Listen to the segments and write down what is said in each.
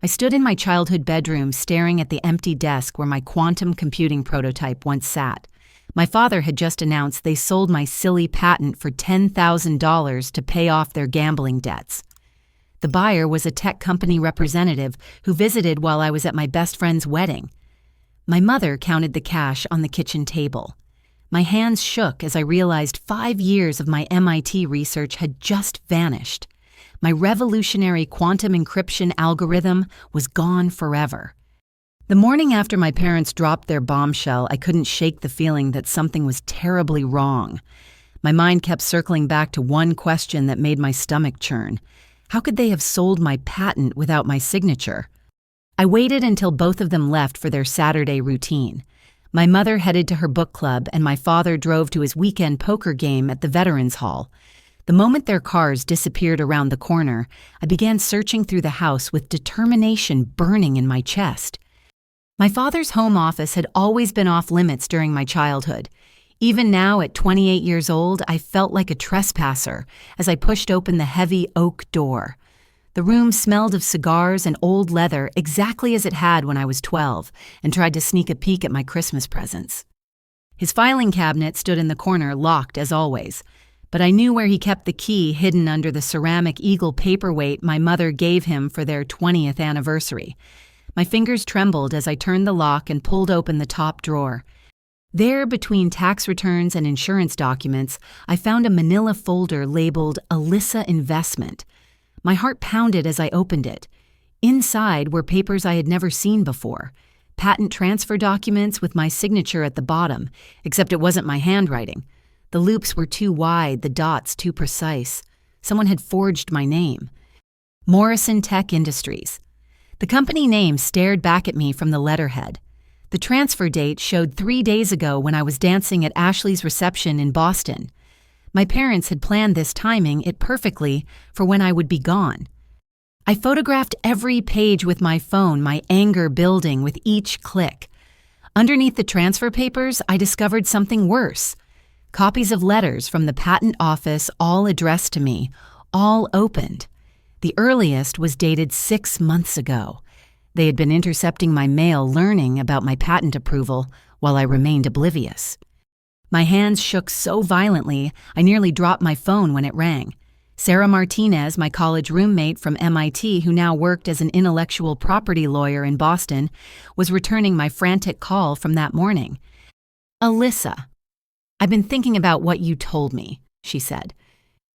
I stood in my childhood bedroom staring at the empty desk where my quantum computing prototype once sat. My father had just announced they sold my silly patent for $10,000 to pay off their gambling debts. The buyer was a tech company representative who visited while I was at my best friend's wedding. My mother counted the cash on the kitchen table. My hands shook as I realized 5 years of my MIT research had just vanished. My revolutionary quantum encryption algorithm was gone forever. The morning after my parents dropped their bombshell, I couldn't shake the feeling that something was terribly wrong. My mind kept circling back to one question that made my stomach churn. How could they have sold my patent without my signature? I waited until both of them left for their Saturday routine. My mother headed to her book club and my father drove to his weekend poker game at the Veterans Hall. The moment their cars disappeared around the corner, I began searching through the house with determination burning in my chest. My father's home office had always been off limits during my childhood. Even now, at 28 years old, I felt like a trespasser as I pushed open the heavy oak door. The room smelled of cigars and old leather exactly as it had when I was 12 and tried to sneak a peek at my Christmas presents. His filing cabinet stood in the corner, locked as always. But I knew where he kept the key hidden under the ceramic eagle paperweight my mother gave him for their 20th anniversary. My fingers trembled as I turned the lock and pulled open the top drawer. There, between tax returns and insurance documents, I found a manila folder labeled Alyssa Investment. My heart pounded as I opened it. Inside were papers I had never seen before. Patent transfer documents with my signature at the bottom, except it wasn't my handwriting. The loops were too wide, the dots too precise. Someone had forged my name. Morrison Tech Industries. The company name stared back at me from the letterhead. The transfer date showed 3 days ago when I was dancing at Ashley's reception in Boston. My parents had planned this timing it perfectly for when I would be gone. I photographed every page with my phone, my anger building with each click. Underneath the transfer papers, I discovered something worse. Copies of letters from the patent office, all addressed to me, all opened. The earliest was dated 6 months ago. They had been intercepting my mail, learning about my patent approval while I remained oblivious. My hands shook so violently, I nearly dropped my phone when it rang. Sarah Martinez, my college roommate from MIT who now worked as an intellectual property lawyer in Boston, was returning my frantic call from that morning. "Alyssa, I've been thinking about what you told me," she said.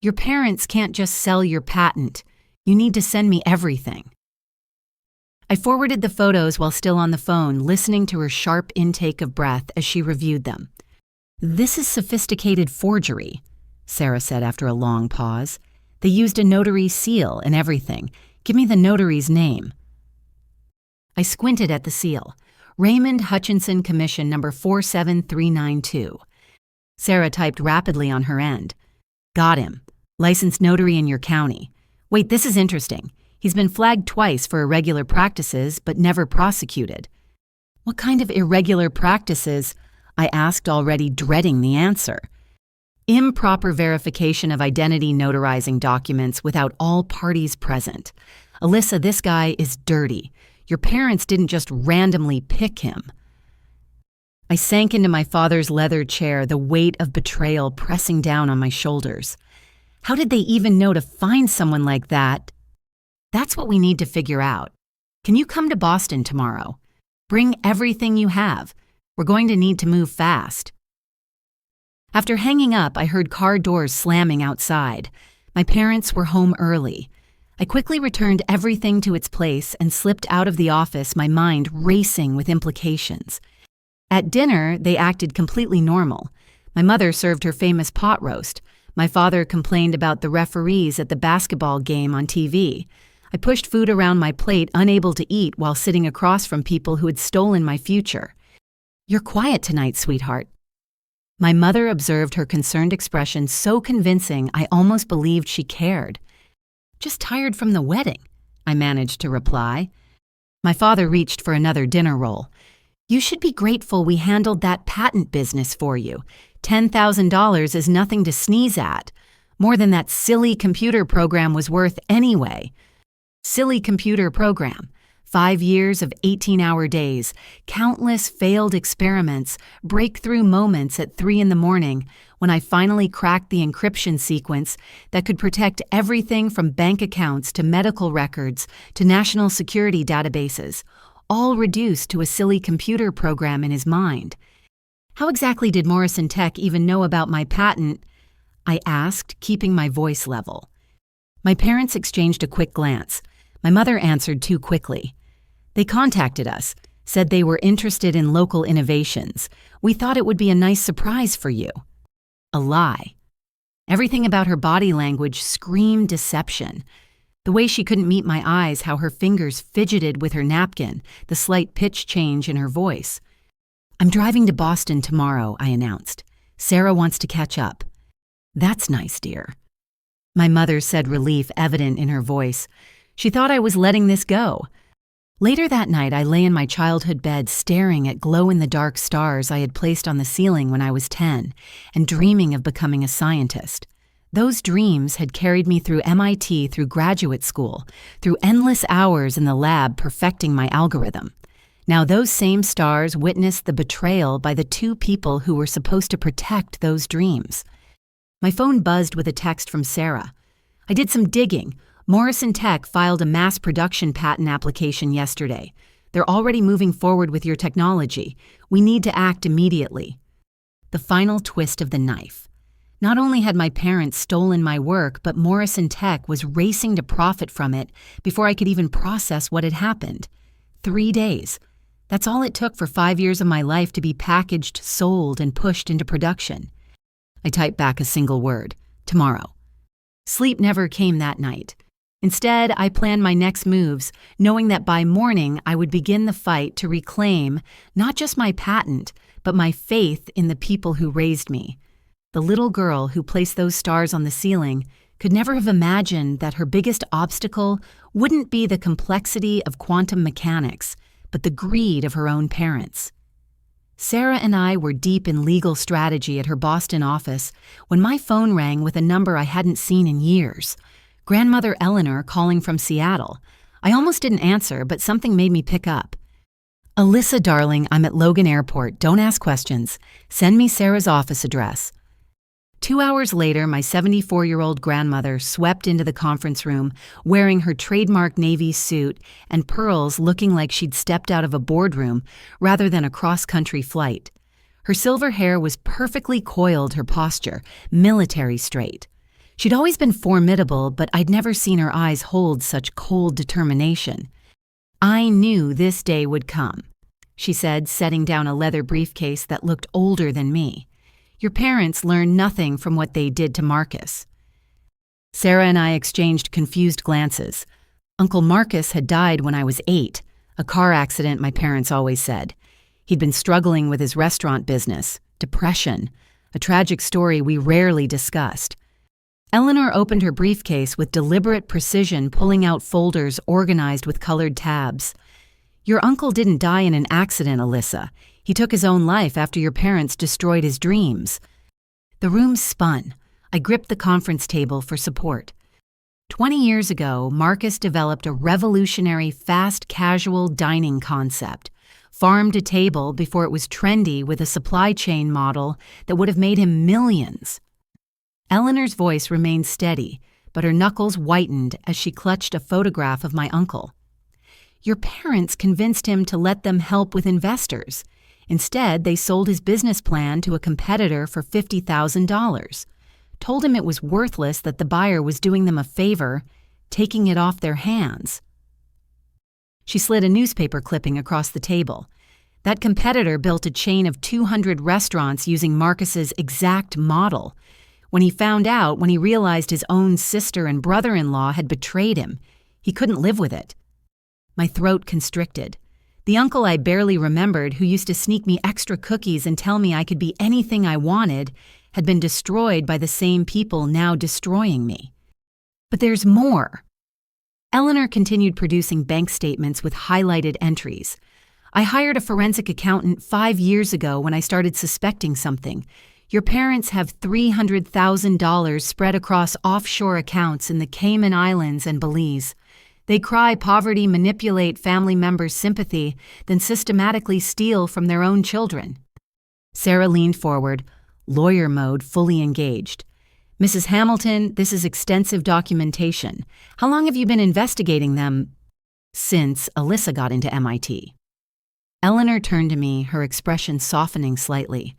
"Your parents can't just sell your patent. You need to send me everything." I forwarded the photos while still on the phone, listening to her sharp intake of breath as she reviewed them. "This is sophisticated forgery," Sarah said after a long pause. "They used a notary seal and everything. Give me the notary's name." I squinted at the seal. Raymond Hutchinson Commission number 47392. Sarah typed rapidly on her end. "Got him. Licensed notary in your county. Wait, this is interesting. He's been flagged twice for irregular practices, but never prosecuted." "What kind of irregular practices?" I asked, already dreading the answer. "Improper verification of identity notarizing documents without all parties present. Alyssa, this guy is dirty. Your parents didn't just randomly pick him." I sank into my father's leather chair, the weight of betrayal pressing down on my shoulders. How did they even know to find someone like that? "That's what we need to figure out. Can you come to Boston tomorrow? Bring everything you have. We're going to need to move fast." After hanging up, I heard car doors slamming outside. My parents were home early. I quickly returned everything to its place and slipped out of the office, my mind racing with implications. At dinner, they acted completely normal. My mother served her famous pot roast. My father complained about the referees at the basketball game on TV. I pushed food around my plate, unable to eat while sitting across from people who had stolen my future. "You're quiet tonight, sweetheart." My mother observed her concerned expression so convincing I almost believed she cared. "Just tired from the wedding," I managed to reply. My father reached for another dinner roll. "You should be grateful we handled that patent business for you. $10,000 is nothing to sneeze at. More than that silly computer program was worth anyway." Silly computer program. 5 years of 18-hour days, countless failed experiments, breakthrough moments at 3 in the morning when I finally cracked the encryption sequence that could protect everything from bank accounts to medical records to national security databases, all reduced to a silly computer program in his mind. How exactly did Morrison Tech even know about my patent? I asked, keeping my voice level. My parents exchanged a quick glance. My mother answered too quickly. They contacted us, said they were interested in local innovations. We thought it would be a nice surprise for you. A lie. Everything about her body language screamed deception. The way she couldn't meet my eyes, how her fingers fidgeted with her napkin, the slight pitch change in her voice. "I'm driving to Boston tomorrow," I announced. "Sarah wants to catch up." "That's nice, dear." My mother said, relief evident in her voice. She thought I was letting this go. Later that night, I lay in my childhood bed staring at glow-in-the-dark stars I had placed on the ceiling when I was 10 and dreaming of becoming a scientist. Those dreams had carried me through MIT, through graduate school, through endless hours in the lab perfecting my algorithm. Now those same stars witnessed the betrayal by the two people who were supposed to protect those dreams. My phone buzzed with a text from Sarah. I did some digging. Morrison Tech filed a mass production patent application yesterday. They're already moving forward with your technology. We need to act immediately. The final twist of the knife. Not only had my parents stolen my work, but Morrison Tech was racing to profit from it before I could even process what had happened. 3 days. That's all it took for 5 years of my life to be packaged, sold, and pushed into production. I typed back a single word: tomorrow. Sleep never came that night. Instead, I planned my next moves, knowing that by morning I would begin the fight to reclaim not just my patent, but my faith in the people who raised me. The little girl who placed those stars on the ceiling could never have imagined that her biggest obstacle wouldn't be the complexity of quantum mechanics, but the greed of her own parents. Sarah and I were deep in legal strategy at her Boston office when my phone rang with a number I hadn't seen in years. Grandmother Eleanor calling from Seattle. I almost didn't answer, but something made me pick up. "Alyssa, darling, I'm at Logan Airport. Don't ask questions. Send me Sarah's office address." 2 hours later, my 74-year-old grandmother swept into the conference room wearing her trademark navy suit and pearls, looking like she'd stepped out of a boardroom rather than a cross-country flight. Her silver hair was perfectly coiled, her posture, military straight. She'd always been formidable, but I'd never seen her eyes hold such cold determination. "I knew this day would come," she said, setting down a leather briefcase that looked older than me. "Your parents learned nothing from what they did to Marcus." Sarah and I exchanged confused glances. Uncle Marcus had died when I was 8, a car accident, my parents always said. He'd been struggling with his restaurant business, depression, a tragic story we rarely discussed. Eleanor opened her briefcase with deliberate precision, pulling out folders organized with colored tabs. "Your uncle didn't die in an accident, Alyssa. He took his own life after your parents destroyed his dreams." The room spun. I gripped the conference table for support. 20 years ago, Marcus developed a revolutionary fast casual dining concept, farm to table before it was trendy, with a supply chain model that would have made him millions. Eleanor's voice remained steady, but her knuckles whitened as she clutched a photograph of my uncle. "Your parents convinced him to let them help with investors. Instead, they sold his business plan to a competitor for $50,000. Told him it was worthless, that the buyer was doing them a favor, taking it off their hands." She slid a newspaper clipping across the table. "That competitor built a chain of 200 restaurants using Marcus's exact model. When he realized his own sister and brother-in-law had betrayed him, he couldn't live with it." My throat constricted. The uncle I barely remembered, who used to sneak me extra cookies and tell me I could be anything I wanted, had been destroyed by the same people now destroying me. "But there's more." Eleanor continued producing bank statements with highlighted entries. "I hired a forensic accountant 5 years ago when I started suspecting something. Your parents have $300,000 spread across offshore accounts in the Cayman Islands and Belize. They cry poverty, manipulate family members' sympathy, then systematically steal from their own children. Sarah leaned forward, lawyer mode fully engaged. Mrs. Hamilton, this is extensive documentation. How long have you been investigating them? Since Alyssa got into MIT. Eleanor turned to me, her expression softening slightly.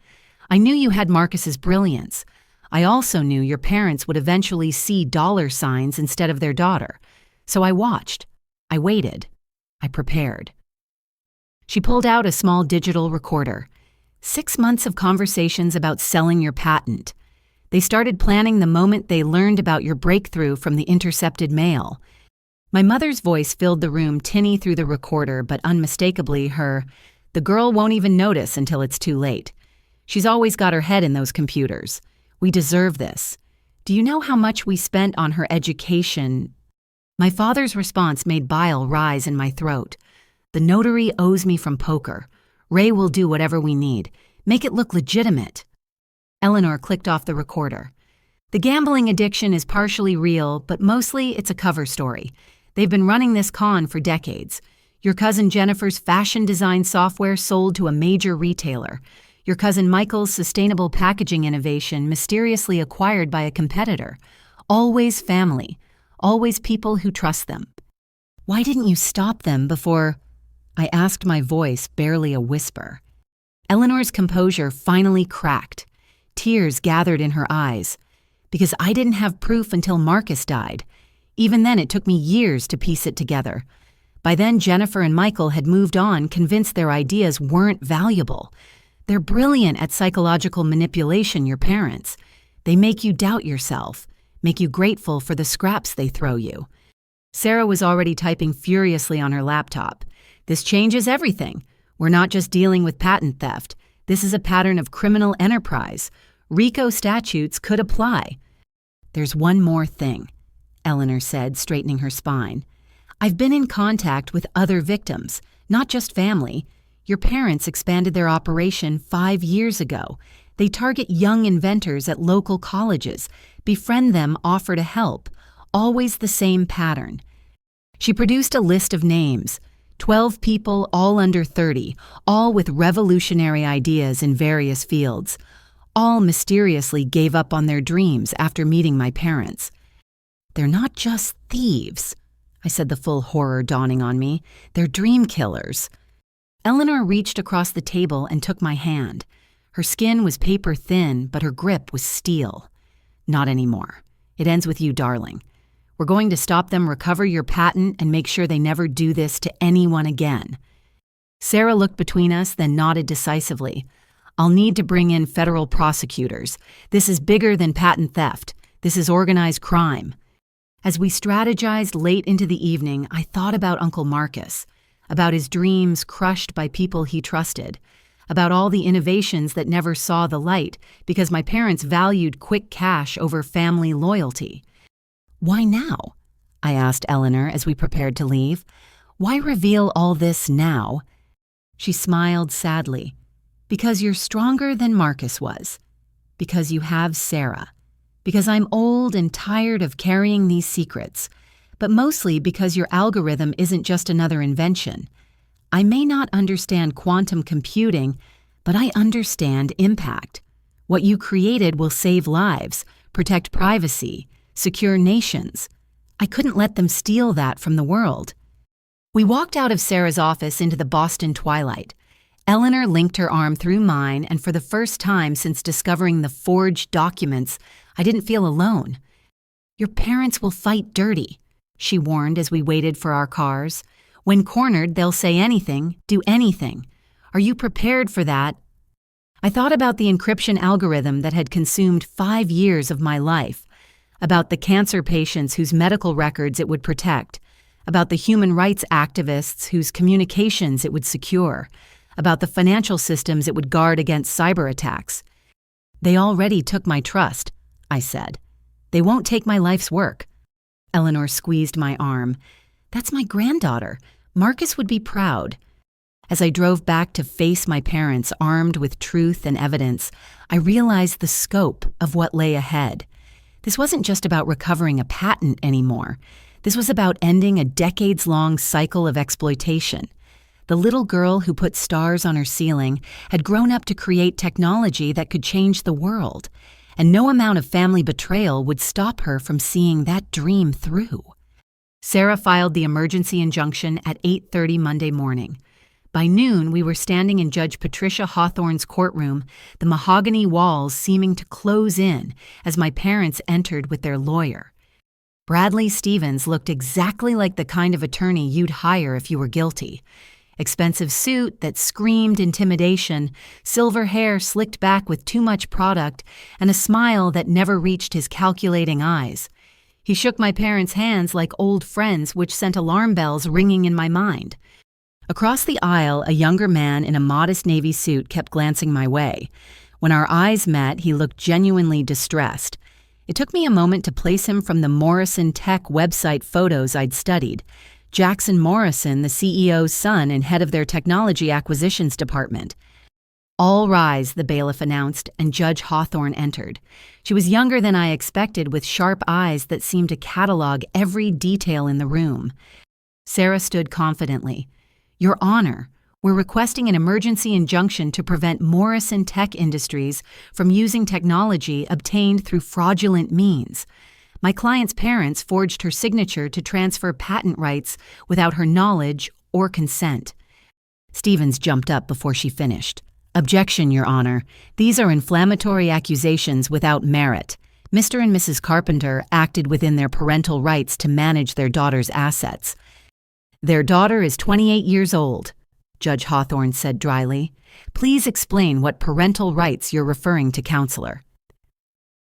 I knew you had Marcus's brilliance. I also knew your parents would eventually see dollar signs instead of their daughter. So I watched. I waited. I prepared. She pulled out a small digital recorder. 6 months of conversations about selling your patent. They started planning the moment they learned about your breakthrough from the intercepted mail. My mother's voice filled the room, tinny through the recorder, but unmistakably the girl won't even notice until it's too late. She's always got her head in those computers. We deserve this. Do you know how much we spent on her education? My father's response made bile rise in my throat. The notary owes me from poker. Ray will do whatever we need. Make it look legitimate. Eleanor clicked off the recorder. The gambling addiction is partially real, but mostly it's a cover story. They've been running this con for decades. Your cousin Jennifer's fashion design software sold to a major retailer. Your cousin Michael's sustainable packaging innovation mysteriously acquired by a competitor. Always family. Always people who trust them. Why didn't you stop them before? I asked, my voice barely a whisper. Eleanor's composure finally cracked. Tears gathered in her eyes. Because I didn't have proof until Marcus died. Even then, it took me years to piece it together. By then, Jennifer and Michael had moved on, convinced their ideas weren't valuable. They're brilliant at psychological manipulation, your parents. They make you doubt yourself, make you grateful for the scraps they throw you. Sarah was already typing furiously on her laptop. This changes everything. We're not just dealing with patent theft. This is a pattern of criminal enterprise. RICO statutes could apply. There's one more thing, Eleanor said, straightening her spine. I've been in contact with other victims, not just family. Your parents expanded their operation 5 years ago. They target young inventors at local colleges, befriend them, offer to help. Always the same pattern. She produced a list of names. 12 people, all under 30, all with revolutionary ideas in various fields. All mysteriously gave up on their dreams after meeting my parents. They're not just thieves, I said, the full horror dawning on me. They're dream killers. Eleanor reached across the table and took my hand. Her skin was paper thin, but her grip was steel. Not anymore. It ends with you, darling. We're going to stop them, recover your patent, and make sure they never do this to anyone again. Sarah looked between us, then nodded decisively. I'll need to bring in federal prosecutors. This is bigger than patent theft. This is organized crime. As we strategized late into the evening, I thought about Uncle Marcus, about his dreams crushed by people he trusted, about all the innovations that never saw the light because my parents valued quick cash over family loyalty. Why now? I asked Eleanor as we prepared to leave. Why reveal all this now? She smiled sadly. Because you're stronger than Marcus was. Because you have Sarah. Because I'm old and tired of carrying these secrets. But mostly because your algorithm isn't just another invention. I may not understand quantum computing, but I understand impact. What you created will save lives, protect privacy, secure nations. I couldn't let them steal that from the world. We walked out of Sarah's office into the Boston twilight. Eleanor linked her arm through mine, and for the first time since discovering the forged documents, I didn't feel alone. Your parents will fight dirty, she warned as we waited for our cars. When cornered, they'll say anything, do anything. Are you prepared for that? I thought about the encryption algorithm that had consumed 5 years of my life, about the cancer patients whose medical records it would protect, about the human rights activists whose communications it would secure, about the financial systems it would guard against cyber attacks. They already took my trust, I said. They won't take my life's work. Eleanor squeezed my arm. That's my granddaughter. Marcus would be proud. As I drove back to face my parents armed with truth and evidence, I realized the scope of what lay ahead. This wasn't just about recovering a patent anymore. This was about ending a decades-long cycle of exploitation. The little girl who put stars on her ceiling had grown up to create technology that could change the world, and no amount of family betrayal would stop her from seeing that dream through. Sarah filed the emergency injunction at 8:30 Monday morning. By noon, we were standing in Judge Patricia Hawthorne's courtroom, the mahogany walls seeming to close in as my parents entered with their lawyer. Bradley Stevens looked exactly like the kind of attorney you'd hire if you were guilty. Expensive suit that screamed intimidation, silver hair slicked back with too much product, and a smile that never reached his calculating eyes. He shook my parents' hands like old friends, which sent alarm bells ringing in my mind. Across the aisle, a younger man in a modest navy suit kept glancing my way. When our eyes met, he looked genuinely distressed. It took me a moment to place him from the Morrison Tech website photos I'd studied. Jackson Morrison, the CEO's son and head of their technology acquisitions department. "All rise," the bailiff announced, and Judge Hawthorne entered. She was younger than I expected, with sharp eyes that seemed to catalog every detail in the room. Sarah stood confidently. "Your Honor, we're requesting an emergency injunction to prevent Morrison Tech Industries from using technology obtained through fraudulent means. My client's parents forged her signature to transfer patent rights without her knowledge or consent." Stevens jumped up before she finished. "Objection, Your Honor. These are inflammatory accusations without merit. Mr. and Mrs. Carpenter acted within their parental rights to manage their daughter's assets." "Their daughter is 28 years old," Judge Hawthorne said dryly. "Please explain what parental rights you're referring to, Counselor."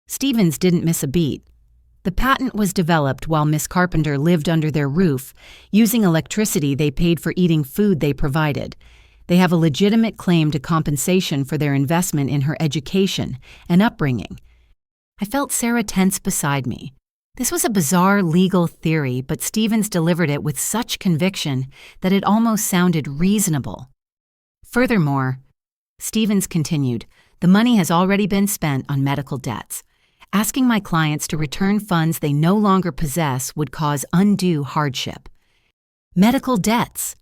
Stevens didn't miss a beat. The patent was developed while Miss Carpenter lived under their roof, using electricity they paid for eating food they provided. They have a legitimate claim to compensation for their investment in her education and upbringing. I felt Sarah tense beside me. This was a bizarre legal theory, but Stevens delivered it with such conviction that it almost sounded reasonable. "Furthermore," Stevens continued, "the money has already been spent on medical debts. Asking my clients to return funds they no longer possess would cause undue hardship." Medical debts.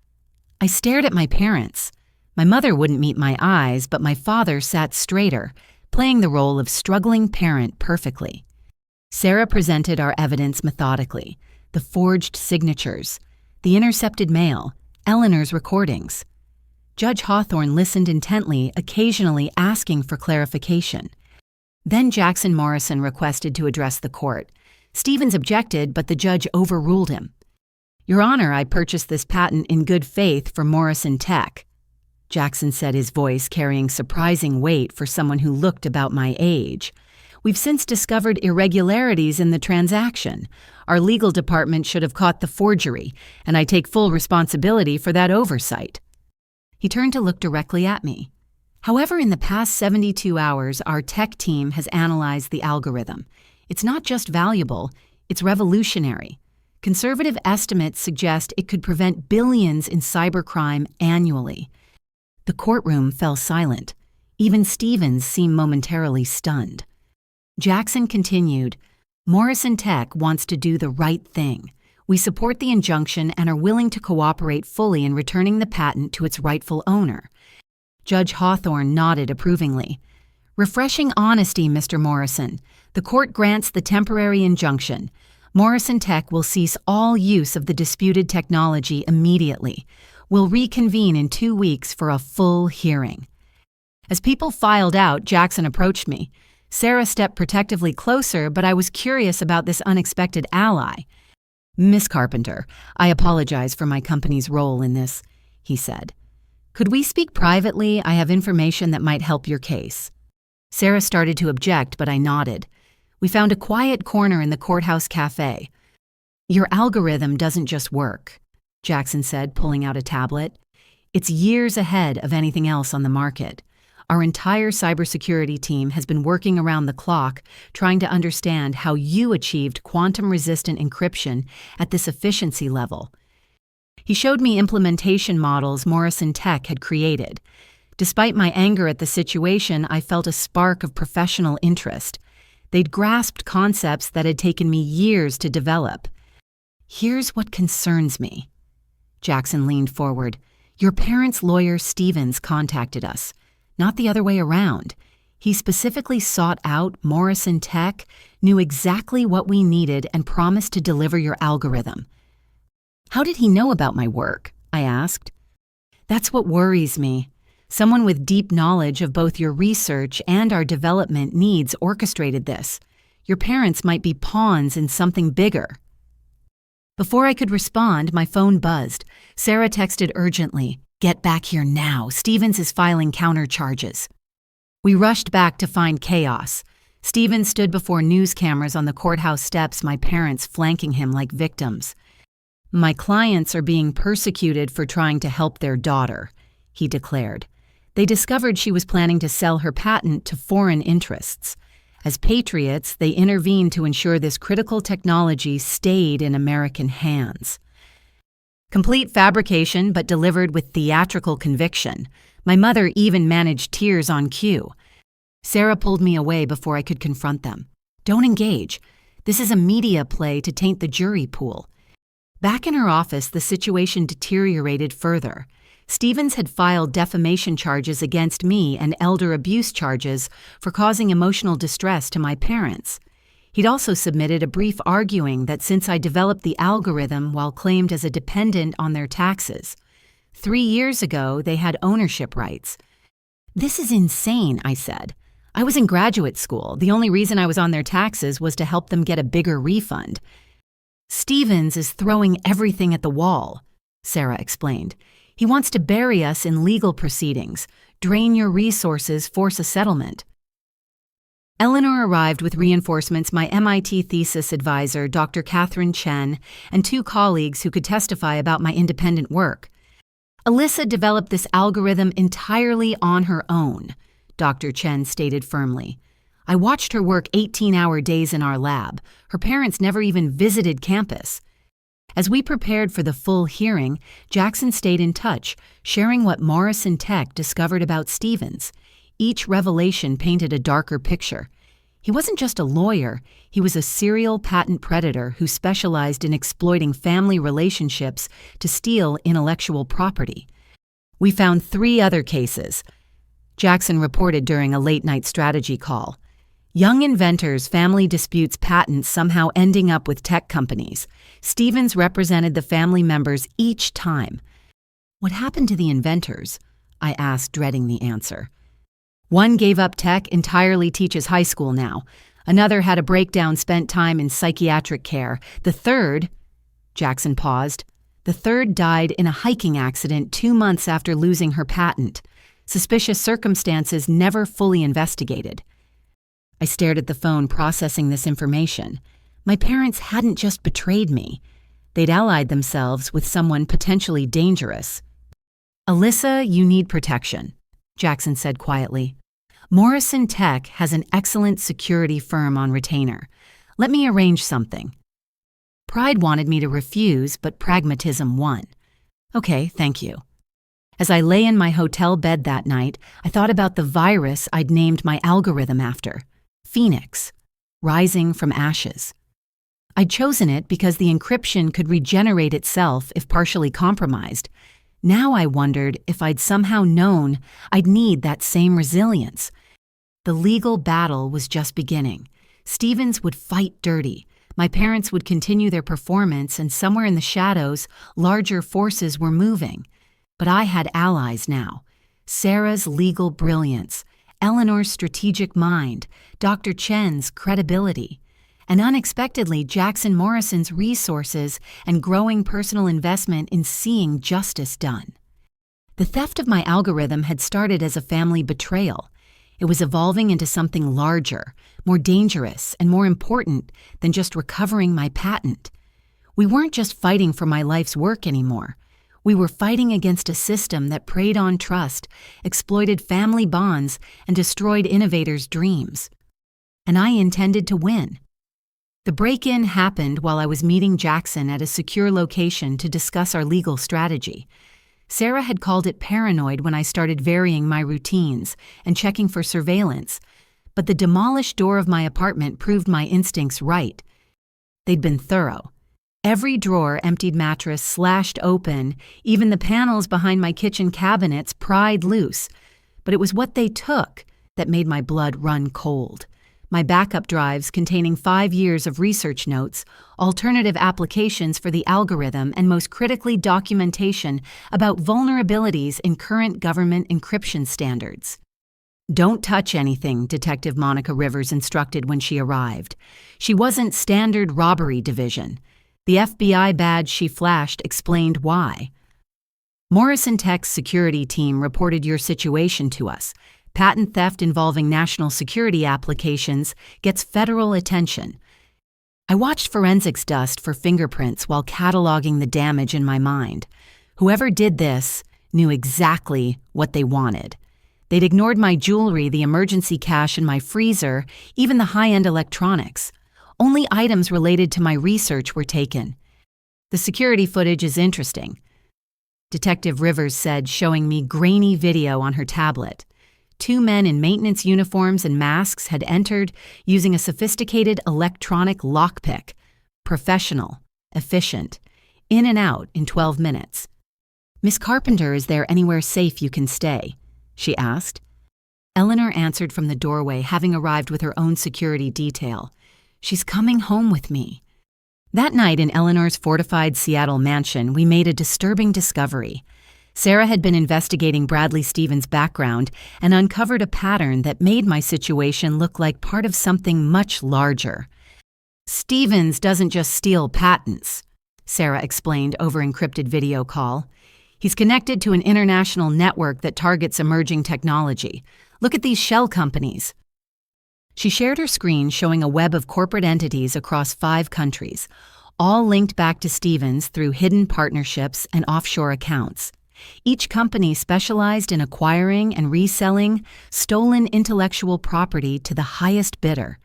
I stared at my parents. My mother wouldn't meet my eyes, but my father sat straighter, playing the role of struggling parent perfectly. Sarah presented our evidence methodically: the forged signatures, the intercepted mail, Eleanor's recordings. Judge Hawthorne listened intently, occasionally asking for clarification. Then Jackson Morrison requested to address the court. Stevens objected, but the judge overruled him. "Your Honor, I purchased this patent in good faith for Morrison Tech," Jackson said, his voice carrying surprising weight for someone who looked about my age. "We've since discovered irregularities in the transaction. Our legal department should have caught the forgery, and I take full responsibility for that oversight." He turned to look directly at me. "However, in the past 72 hours, our tech team has analyzed the algorithm. It's not just valuable, it's revolutionary. Conservative estimates suggest it could prevent billions in cybercrime annually." The courtroom fell silent. Even Stevens seemed momentarily stunned. Jackson continued, "Morrison Tech wants to do the right thing. We support the injunction and are willing to cooperate fully in returning the patent to its rightful owner." Judge Hawthorne nodded approvingly. "Refreshing honesty, Mr. Morrison. The court grants the temporary injunction. Morrison Tech will cease all use of the disputed technology immediately. We'll reconvene in 2 weeks for a full hearing." As people filed out, Jackson approached me. Sarah stepped protectively closer, but I was curious about this unexpected ally. "Miss Carpenter, I apologize for my company's role in this," he said. "Could we speak privately? I have information that might help your case." Sarah started to object, but I nodded. We found a quiet corner in the courthouse cafe. "Your algorithm doesn't just work," Jackson said, pulling out a tablet. "It's years ahead of anything else on the market. Our entire cybersecurity team has been working around the clock trying to understand how you achieved quantum-resistant encryption at this efficiency level." He showed me implementation models Morrison Tech had created. Despite my anger at the situation, I felt a spark of professional interest. They'd grasped concepts that had taken me years to develop. Here's what concerns me. Jackson leaned forward. Your parents' lawyer, Stevens, contacted us, not the other way around. He specifically sought out Morrison Tech, knew exactly what we needed, and promised to deliver your algorithm. How did he know about my work? I asked. That's what worries me. Someone with deep knowledge of both your research and our development needs orchestrated this. Your parents might be pawns in something bigger. Before I could respond, my phone buzzed. Sarah texted urgently, "Get back here now. Stevens is filing countercharges." We rushed back to find chaos. Stevens stood before news cameras on the courthouse steps, my parents flanking him like victims. My clients are being persecuted for trying to help their daughter, he declared. They discovered she was planning to sell her patent to foreign interests. As patriots, they intervened to ensure this critical technology stayed in American hands. Complete fabrication, but delivered with theatrical conviction. My mother even managed tears on cue. Sarah pulled me away before I could confront them. Don't engage. This is a media play to taint the jury pool. Back in her office, the situation deteriorated further. Stevens had filed defamation charges against me and elder abuse charges for causing emotional distress to my parents. He'd also submitted a brief arguing that since I developed the algorithm while claimed as a dependent on their taxes, 3 years ago they had ownership rights. This is insane, I said. I was in graduate school. The only reason I was on their taxes was to help them get a bigger refund. Stevens is throwing everything at the wall, Sarah explained. He wants to bury us in legal proceedings, drain your resources, force a settlement. Eleanor arrived with reinforcements, my MIT thesis advisor, Dr. Catherine Chen, and 2 colleagues who could testify about my independent work. Alyssa developed this algorithm entirely on her own, Dr. Chen stated firmly. I watched her work 18-hour days in our lab. Her parents never even visited campus. As we prepared for the full hearing, Jackson stayed in touch, sharing what Morrison Tech discovered about Stevens. Each revelation painted a darker picture. He wasn't just a lawyer, he was a serial patent predator who specialized in exploiting family relationships to steal intellectual property. We found 3 other cases, Jackson reported during a late-night strategy call. Young inventors, family disputes, patents somehow ending up with tech companies. Stevens represented the family members each time. What happened to the inventors? I asked, dreading the answer. One gave up tech, entirely teaches high school now. Another had a breakdown, spent time in psychiatric care. The third, Jackson paused. The third died in a hiking accident 2 months after losing her patent. Suspicious circumstances never fully investigated. I stared at the phone, processing this information. My parents hadn't just betrayed me. They'd allied themselves with someone potentially dangerous. Alyssa, you need protection, Jackson said quietly. Morrison Tech has an excellent security firm on retainer. Let me arrange something. Pride wanted me to refuse, but pragmatism won. Okay, thank you. As I lay in my hotel bed that night, I thought about the virus I'd named my algorithm after. Phoenix, rising from ashes. I'd chosen it because the encryption could regenerate itself if partially compromised. Now I wondered if I'd somehow known I'd need that same resilience. The legal battle was just beginning. Stevens would fight dirty. My parents would continue their performance, and somewhere in the shadows, larger forces were moving. But I had allies now. Sarah's legal brilliance, Eleanor's strategic mind, Dr. Chen's credibility, and unexpectedly Jackson Morrison's resources and growing personal investment in seeing justice done. The theft of my algorithm had started as a family betrayal. It was evolving into something larger, more dangerous, and more important than just recovering my patent. We weren't just fighting for my life's work anymore. We were fighting against a system that preyed on trust, exploited family bonds, and destroyed innovators' dreams. And I intended to win. The break-in happened while I was meeting Jackson at a secure location to discuss our legal strategy. Sarah had called it paranoid when I started varying my routines and checking for surveillance, but the demolished door of my apartment proved my instincts right. They'd been thorough. Every drawer, emptied mattress slashed open, even the panels behind my kitchen cabinets pried loose. But it was what they took that made my blood run cold. My backup drives containing 5 years of research notes, alternative applications for the algorithm, and most critically, documentation about vulnerabilities in current government encryption standards. "Don't touch anything," Detective Monica Rivers instructed when she arrived. She wasn't standard robbery division. The FBI badge she flashed explained why. "Morrison Tech's security team reported your situation to us. Patent theft involving national security applications gets federal attention." I watched forensics dust for fingerprints while cataloging the damage in my mind. Whoever did this knew exactly what they wanted. They'd ignored my jewelry, the emergency cash in my freezer, even the high-end electronics. Only items related to my research were taken. "The security footage is interesting," Detective Rivers said, showing me grainy video on her tablet. 2 men in maintenance uniforms and masks had entered using a sophisticated electronic lockpick. Professional, efficient, in and out in 12 minutes. "Miss Carpenter, is there anywhere safe you can stay?" she asked. Eleanor answered from the doorway, having arrived with her own security detail. "She's coming home with me." That night in Eleanor's fortified Seattle mansion, we made a disturbing discovery. Sarah had been investigating Bradley Stevens' background and uncovered a pattern that made my situation look like part of something much larger. "Stevens doesn't just steal patents," Sarah explained over encrypted video call. "He's connected to an international network that targets emerging technology. Look at these shell companies." She shared her screen showing a web of corporate entities across 5 countries, all linked back to Stevens through hidden partnerships and offshore accounts. Each company specialized in acquiring and reselling stolen intellectual property to the highest bidder.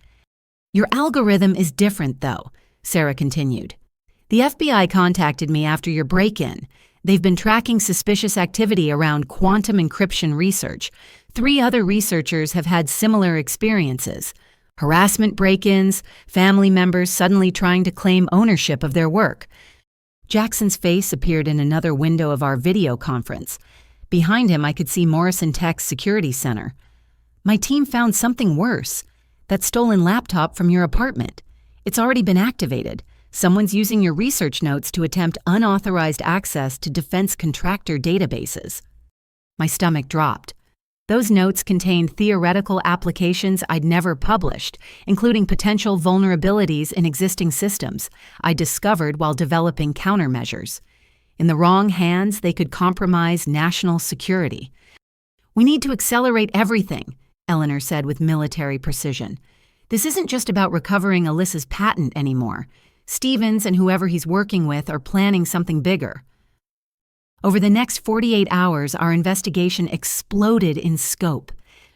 "Your algorithm is different, though," Sarah continued. "The FBI contacted me after your break-in. They've been tracking suspicious activity around quantum encryption research. 3 other researchers have had similar experiences. Harassment break-ins, family members suddenly trying to claim ownership of their work." Jackson's face appeared in another window of our video conference. Behind him, I could see Morrison Tech's security center. "My team found something worse. That stolen laptop from your apartment. It's already been activated. Someone's using your research notes to attempt unauthorized access to defense contractor databases." My stomach dropped. Those notes contained theoretical applications I'd never published, including potential vulnerabilities in existing systems I discovered while developing countermeasures. In the wrong hands, they could compromise national security. "We need to accelerate everything," Eleanor said with military precision. "This isn't just about recovering Alyssa's patent anymore. Stevens and whoever he's working with are planning something bigger." Over the next 48 hours, our investigation exploded in scope.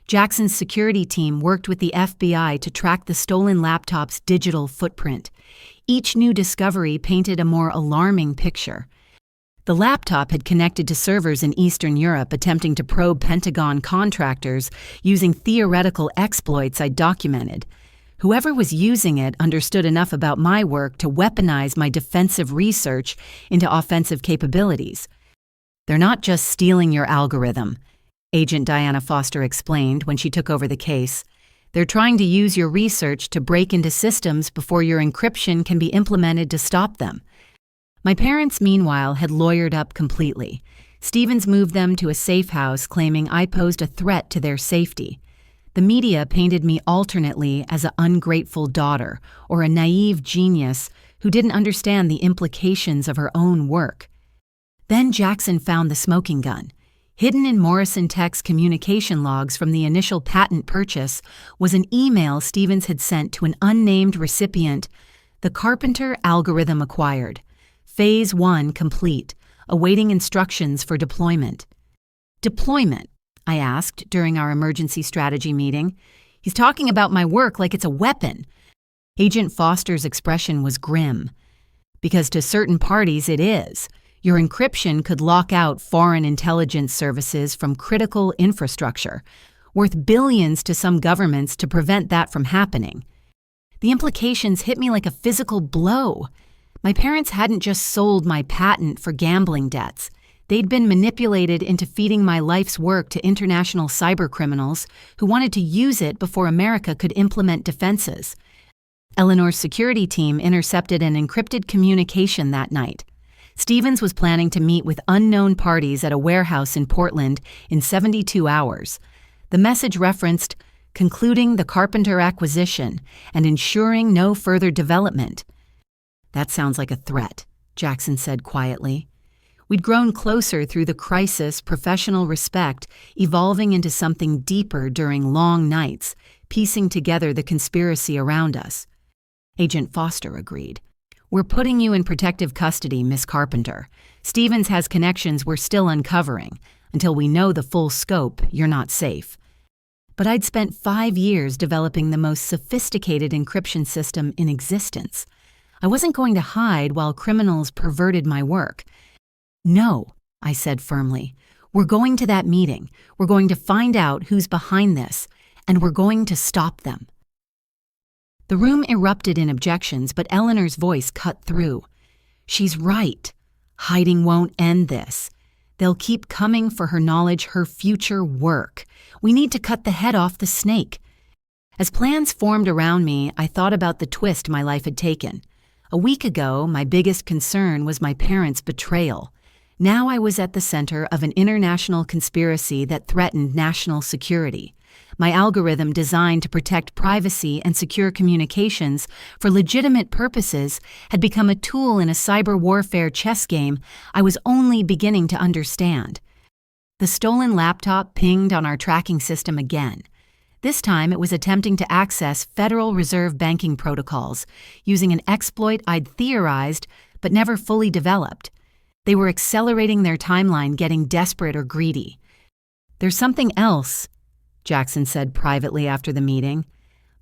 Jackson's security team worked with the FBI to track the stolen laptop's digital footprint. Each new discovery painted a more alarming picture. The laptop had connected to servers in Eastern Europe attempting to probe Pentagon contractors using theoretical exploits I documented. Whoever was using it understood enough about my work to weaponize my defensive research into offensive capabilities. "They're not just stealing your algorithm," Agent Diana Foster explained when she took over the case. "They're trying to use your research to break into systems before your encryption can be implemented to stop them." My parents, meanwhile, had lawyered up completely. Stevens moved them to a safe house, claiming I posed a threat to their safety. The media painted me alternately as an ungrateful daughter or a naive genius who didn't understand the implications of her own work. Then Jackson found the smoking gun. Hidden in Morrison Tech's communication logs from the initial patent purchase was an email Stevens had sent to an unnamed recipient. "The Carpenter algorithm acquired. Phase 1 complete. Awaiting instructions for deployment." "Deployment?" I asked during our emergency strategy meeting. "He's talking about my work like it's a weapon." Agent Foster's expression was grim. "Because to certain parties it is. Your encryption could lock out foreign intelligence services from critical infrastructure, worth billions to some governments to prevent that from happening." The implications hit me like a physical blow. My parents hadn't just sold my patent for gambling debts. They'd been manipulated into feeding my life's work to international cybercriminals who wanted to use it before America could implement defenses. Eleanor's security team intercepted an encrypted communication that night. Stevens was planning to meet with unknown parties at a warehouse in Portland in 72 hours. The message referenced concluding the Carpenter acquisition and ensuring no further development. "That sounds like a threat," Jackson said quietly. We'd grown closer through the crisis, professional respect, evolving into something deeper during long nights, piecing together the conspiracy around us. Agent Foster agreed. "We're putting you in protective custody, Miss Carpenter. Stevens has connections we're still uncovering. Until we know the full scope, you're not safe." But I'd spent 5 years developing the most sophisticated encryption system in existence. I wasn't going to hide while criminals perverted my work. "No," I said firmly. "We're going to that meeting. We're going to find out who's behind this, and we're going to stop them." The room erupted in objections, but Eleanor's voice cut through. "She's right. Hiding won't end this. They'll keep coming for her knowledge, her future work. We need to cut the head off the snake." As plans formed around me, I thought about the twist my life had taken. A week ago, my biggest concern was my parents' betrayal. Now I was at the center of an international conspiracy that threatened national security. My algorithm, designed to protect privacy and secure communications for legitimate purposes, had become a tool in a cyber warfare chess game I was only beginning to understand. The stolen laptop pinged on our tracking system again. This time it was attempting to access Federal Reserve banking protocols, using an exploit I'd theorized but never fully developed. They were accelerating their timeline, getting desperate or greedy. "There's something else," Jackson said privately after the meeting.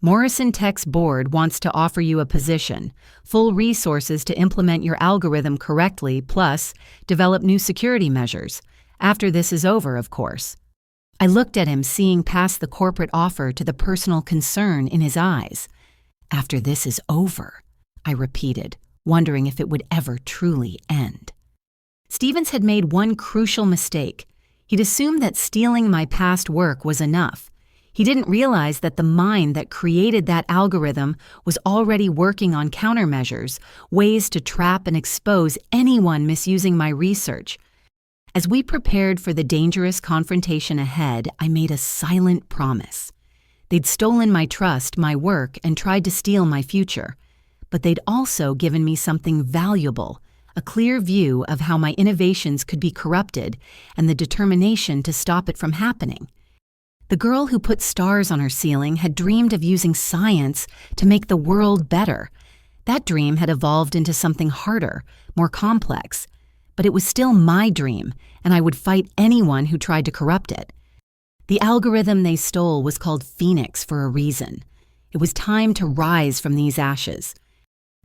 "Morrison Tech's board wants to offer you a position, full resources to implement your algorithm correctly, plus develop new security measures. After this is over, of course." I looked at him, seeing past the corporate offer to the personal concern in his eyes. "After this is over," I repeated, wondering if it would ever truly end. Stevens had made one crucial mistake. He'd assumed that stealing my past work was enough. He didn't realize that the mind that created that algorithm was already working on countermeasures, ways to trap and expose anyone misusing my research. As we prepared for the dangerous confrontation ahead, I made a silent promise. They'd stolen my trust, my work, and tried to steal my future. But they'd also given me something valuable, a clear view of how my innovations could be corrupted and the determination to stop it from happening. The girl who put stars on her ceiling had dreamed of using science to make the world better. That dream had evolved into something harder, more complex. But it was still my dream, and I would fight anyone who tried to corrupt it. The algorithm they stole was called Phoenix for a reason. It was time to rise from these ashes.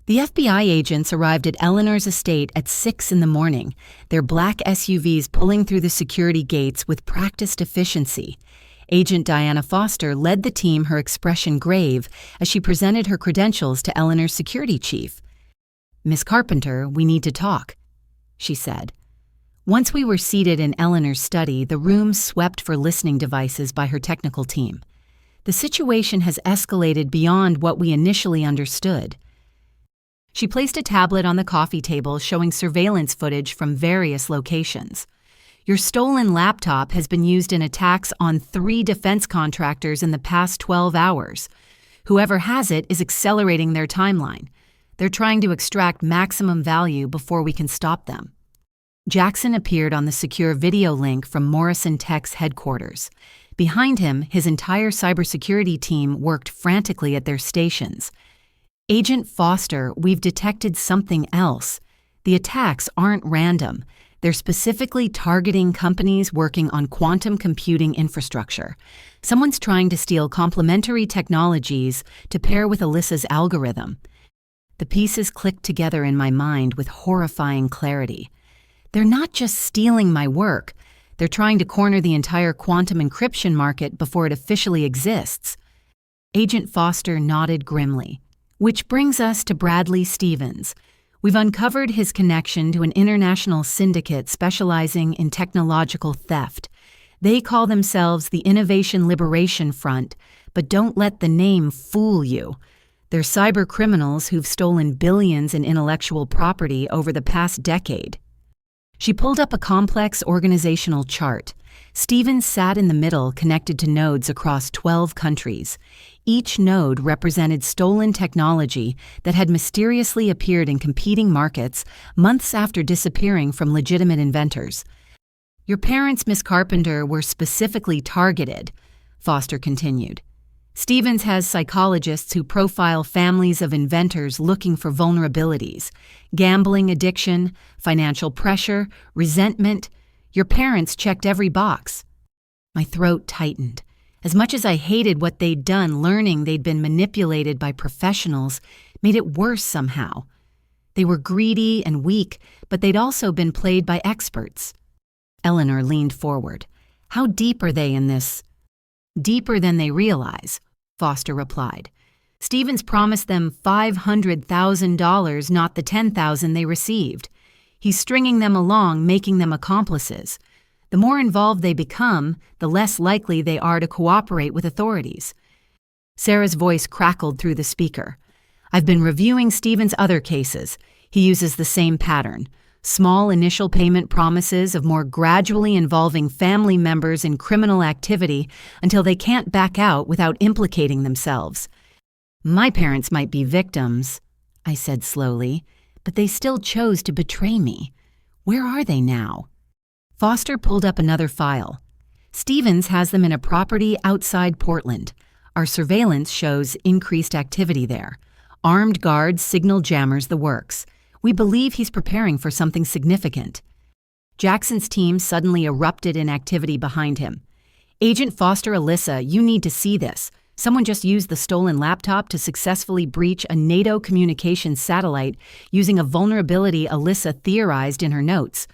The FBI agents arrived at Eleanor's estate at 6 in the morning, their black SUVs pulling through the security gates with practiced efficiency. Agent Diana Foster led the team, her expression grave, as she presented her credentials to Eleanor's security chief. "Miss Carpenter, we need to talk," she said. Once we were seated in Eleanor's study, the room swept for listening devices by her technical team. "The situation has escalated beyond what we initially understood." She placed a tablet on the coffee table showing surveillance footage from various locations. "Your stolen laptop has been used in attacks on 3 defense contractors in the past 12 hours. Whoever has it is accelerating their timeline. They're trying to extract maximum value before we can stop them." Jackson appeared on the secure video link from Morrison Tech's headquarters. Behind him, his entire cybersecurity team worked frantically at their stations. "Agent Foster, we've detected something else. The attacks aren't random. They're specifically targeting companies working on quantum computing infrastructure. Someone's trying to steal complementary technologies to pair with Alyssa's algorithm." The pieces clicked together in my mind with horrifying clarity. They're not just stealing my work. They're trying to corner the entire quantum encryption market before it officially exists. Agent Foster nodded grimly. "Which brings us to Bradley Stevens. We've uncovered his connection to an international syndicate specializing in technological theft. They call themselves the Innovation Liberation Front, but don't let the name fool you. They're cyber criminals who've stolen billions in intellectual property over the past decade. She pulled up a complex organizational chart. Stevens sat in the middle, connected to nodes across 12 countries. Each node represented stolen technology that had mysteriously appeared in competing markets months after disappearing from legitimate inventors. Your parents, Miss Carpenter, were specifically targeted, Foster continued. Stevens has psychologists who profile families of inventors looking for vulnerabilities, gambling addiction, financial pressure, resentment. Your parents checked every box. My throat tightened. As much as I hated what they'd done, learning they'd been manipulated by professionals made it worse somehow. They were greedy and weak, but they'd also been played by experts. Eleanor leaned forward. How deep are they in this? Deeper than they realize, Foster replied. Stevens promised them $500,000, not the $10,000 they received. He's stringing them along, making them accomplices. The more involved they become, the less likely they are to cooperate with authorities. Sarah's voice crackled through the speaker. I've been reviewing Stevens' other cases. He uses the same pattern. Small initial payment promises of more gradually involving family members in criminal activity until they can't back out without implicating themselves. My parents might be victims, I said slowly, but they still chose to betray me. Where are they now? Foster pulled up another file. Stevens has them in a property outside Portland. Our surveillance shows increased activity there. Armed guards, signal jammers, the works. We believe he's preparing for something significant. Jackson's team suddenly erupted in activity behind him. Agent Foster, Alyssa, you need to see this. Someone just used the stolen laptop to successfully breach a NATO communications satellite using a vulnerability Alyssa theorized in her notes.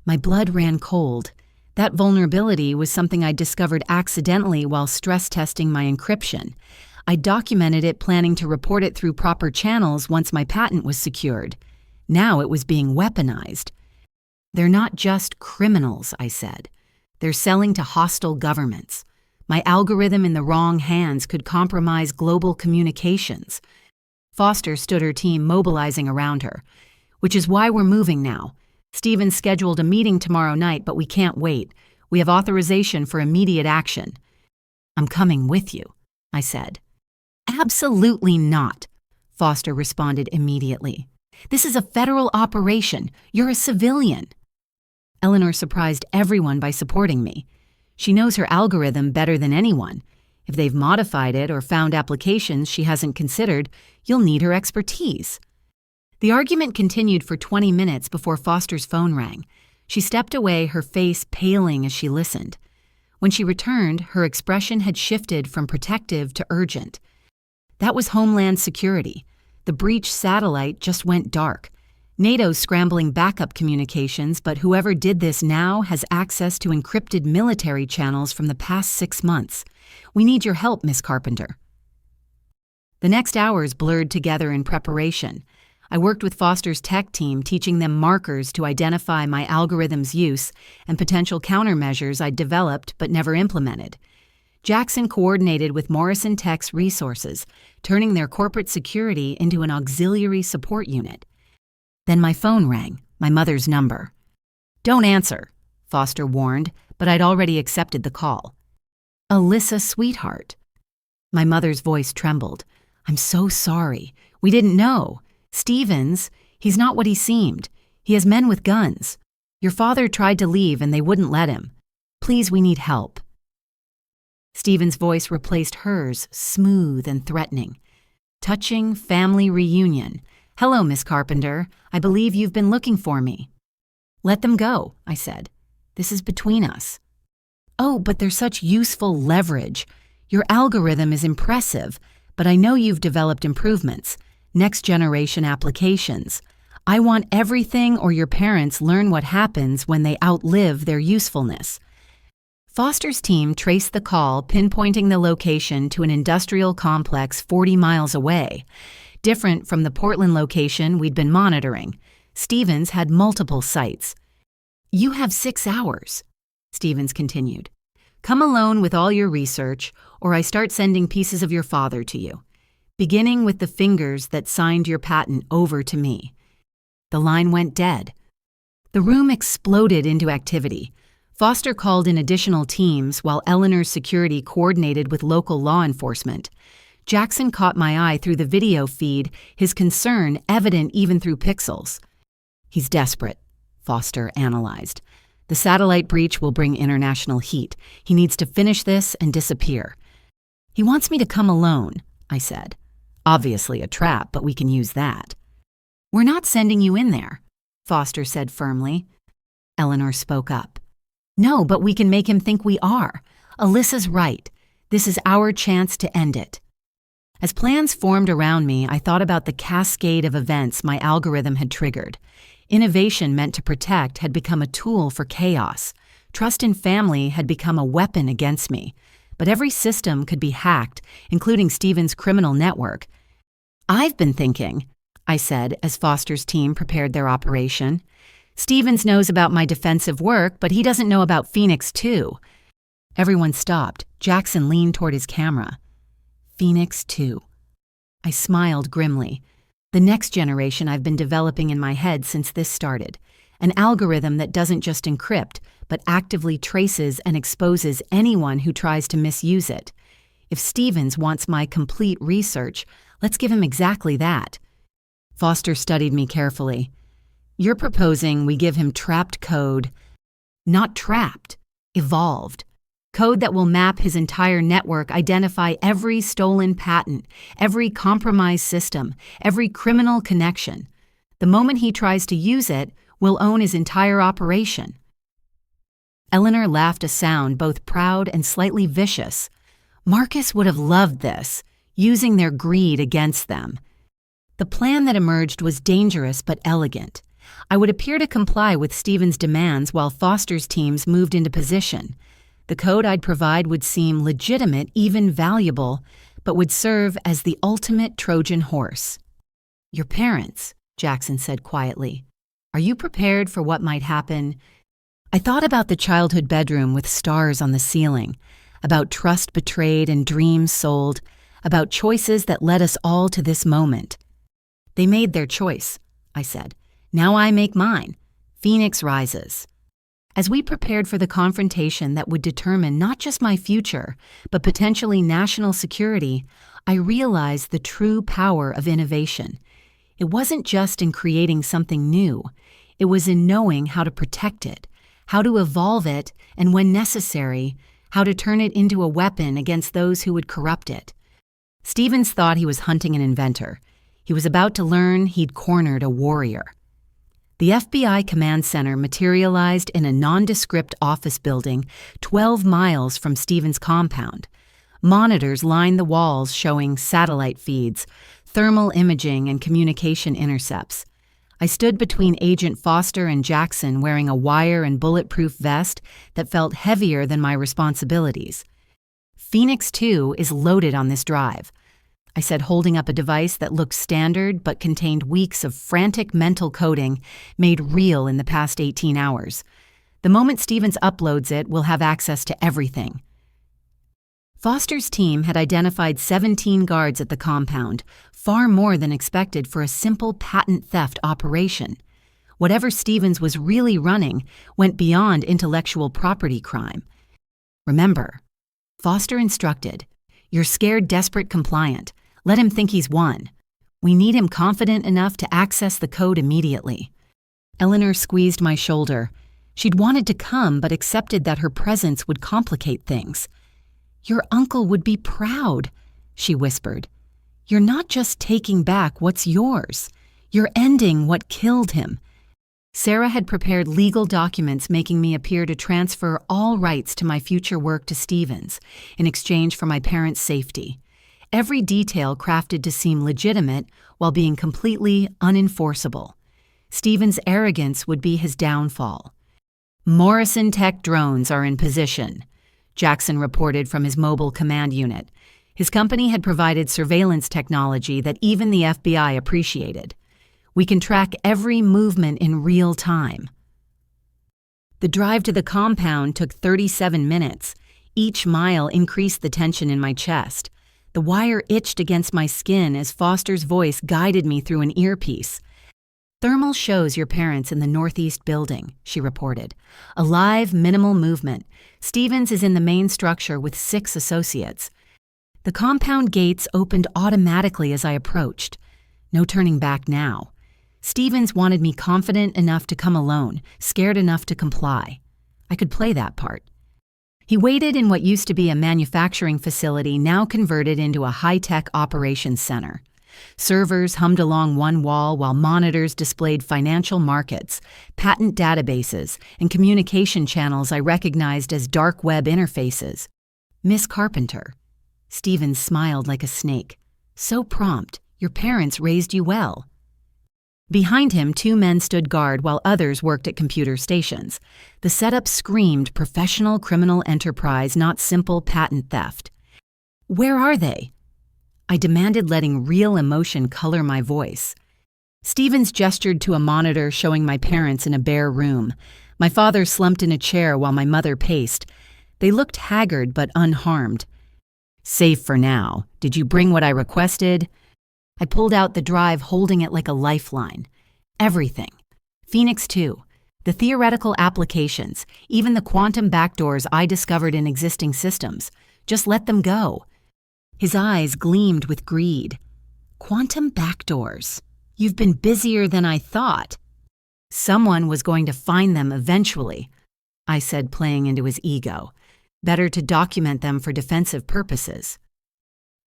My blood ran cold. That vulnerability was something I'd discovered accidentally while stress testing my encryption. I documented it, planning to report it through proper channels once my patent was secured. Now it was being weaponized. They're not just criminals, I said. They're selling to hostile governments. My algorithm in the wrong hands could compromise global communications. Foster stood her team mobilizing around her. Which is why we're moving now. Stevens scheduled a meeting tomorrow night, but we can't wait. We have authorization for immediate action. I'm coming with you, I said. Absolutely not, Foster responded immediately. This is a federal operation. You're a civilian. Eleanor surprised everyone by supporting me. She knows her algorithm better than anyone. If they've modified it or found applications she hasn't considered, you'll need her expertise. The argument continued for 20 minutes before Foster's phone rang. She stepped away, her face paling as she listened. When she returned, her expression had shifted from protective to urgent. That was Homeland Security. The breached satellite just went dark. NATO's scrambling backup communications, but whoever did this now has access to encrypted military channels from the past 6 months. We need your help, Miss Carpenter. The next hours blurred together in preparation. I worked with Foster's tech team, teaching them markers to identify my algorithm's use and potential countermeasures I'd developed but never implemented. Jackson coordinated with Morrison Tech's resources, turning their corporate security into an auxiliary support unit. Then my phone rang, my mother's number. Don't answer, Foster warned, but I'd already accepted the call. Alyssa, sweetheart. My mother's voice trembled. I'm so sorry. We didn't know. Stevens, he's not what he seemed. He has men with guns. Your father tried to leave and they wouldn't let him. Please, we need help. Stevens' voice replaced hers, smooth and threatening. Touching family reunion. Hello, Miss Carpenter. I believe you've been looking for me. Let them go, I said. This is between us. Oh, but there's such useful leverage. Your algorithm is impressive, but I know you've developed improvements, next-generation applications. I want everything or your parents learn what happens when they outlive their usefulness. Foster's team traced the call, pinpointing the location to an industrial complex 40 miles away. Different from the Portland location we'd been monitoring, Stevens had multiple sites. "You have 6 hours," Stevens continued. "Come alone with all your research, or I start sending pieces of your father to you, beginning with the fingers that signed your patent over to me." The line went dead. The room exploded into activity. Foster called in additional teams while Eleanor's security coordinated with local law enforcement. Jackson caught my eye through the video feed, his concern evident even through pixels. "He's desperate," Foster analyzed. "The satellite breach will bring international heat. He needs to finish this and disappear." "He wants me to come alone," I said. "Obviously a trap, but we can use that." "We're not sending you in there," Foster said firmly. Eleanor spoke up. "No, but we can make him think we are. Alyssa's right. This is our chance to end it." As plans formed around me, I thought about the cascade of events my algorithm had triggered. Innovation meant to protect had become a tool for chaos. Trust in family had become a weapon against me. But every system could be hacked, including Stevens' criminal network. "I've been thinking," I said as Foster's team prepared their operation. "Stevens knows about my defensive work, but he doesn't know about Phoenix 2. Everyone stopped. Jackson leaned toward his camera. Phoenix 2. I smiled grimly. The next generation I've been developing in my head since this started. An algorithm that doesn't just encrypt, but actively traces and exposes anyone who tries to misuse it. If Stevens wants my complete research, let's give him exactly that. Foster studied me carefully. "You're proposing we give him trapped code." "Not trapped, evolved. Code that will map his entire network, identify every stolen patent, every compromised system, every criminal connection. The moment he tries to use it, we'll own his entire operation." Eleanor laughed a sound both proud and slightly vicious. Marcus would have loved this, using their greed against them. The plan that emerged was dangerous but elegant. I would appear to comply with Stevens' demands while Foster's teams moved into position. The code I'd provide would seem legitimate, even valuable, but would serve as the ultimate Trojan horse. "Your parents," Jackson said quietly. "Are you prepared for what might happen?" I thought about the childhood bedroom with stars on the ceiling, about trust betrayed and dreams sold, about choices that led us all to this moment. "They made their choice," I said. "Now I make mine. Phoenix rises." As we prepared for the confrontation that would determine not just my future, but potentially national security, I realized the true power of innovation. It wasn't just in creating something new. It was in knowing how to protect it, how to evolve it, and when necessary, how to turn it into a weapon against those who would corrupt it. Stevens thought he was hunting an inventor. He was about to learn he'd cornered a warrior. The FBI command center materialized in a nondescript office building 12 miles from Stevens' compound. Monitors lined the walls showing satellite feeds, thermal imaging, and communication intercepts. I stood between Agent Foster and Jackson wearing a wire and bulletproof vest that felt heavier than my responsibilities. "Phoenix 2 is loaded on this drive," I said, holding up a device that looked standard but contained weeks of frantic mental coding made real in the past 18 hours. "The moment Stevens uploads it, we'll have access to everything." Foster's team had identified 17 guards at the compound, far more than expected for a simple patent theft operation. Whatever Stevens was really running went beyond intellectual property crime. "Remember," Foster instructed, "you're scared, desperate, compliant. Let him think he's won. We need him confident enough to access the code immediately." Eleanor squeezed my shoulder. She'd wanted to come but accepted that her presence would complicate things. "Your uncle would be proud," she whispered. "You're not just taking back what's yours. You're ending what killed him." Sarah had prepared legal documents making me appear to transfer all rights to my future work to Stevens in exchange for my parents' safety. Every detail crafted to seem legitimate while being completely unenforceable. Stevens' arrogance would be his downfall. "Morrison Tech drones are in position," Jackson reported from his mobile command unit. His company had provided surveillance technology that even the FBI appreciated. We can track every movement in real time. The drive to the compound took 37 minutes. Each mile increased the tension in my chest. The wire itched against my skin as Foster's voice guided me through an earpiece. "Thermal shows your parents in the northeast building," she reported. "A live, minimal movement. Stevens is in the main structure with 6 associates. The compound gates opened automatically as I approached. No turning back now. Stevens wanted me confident enough to come alone, scared enough to comply. I could play that part. He waited in what used to be a manufacturing facility, now converted into a high-tech operations center. Servers hummed along one wall while monitors displayed financial markets, patent databases, and communication channels I recognized as dark web interfaces. "Miss Carpenter." Stevens smiled like a snake. "So prompt. Your parents raised you well." Behind him, 2 men stood guard while others worked at computer stations. The setup screamed professional criminal enterprise, not simple patent theft. "Where are they?" I demanded, letting real emotion color my voice. Stevens gestured to a monitor showing my parents in a bare room. My father slumped in a chair while my mother paced. They looked haggard but unharmed. "Safe for now. Did you bring what I requested?" I pulled out the drive, holding it like a lifeline. Everything. Phoenix 2. The theoretical applications, even the quantum backdoors I discovered in existing systems. Just let them go. His eyes gleamed with greed. "Quantum backdoors. You've been busier than I thought." "Someone was going to find them eventually," I said, playing into his ego. "Better to document them for defensive purposes."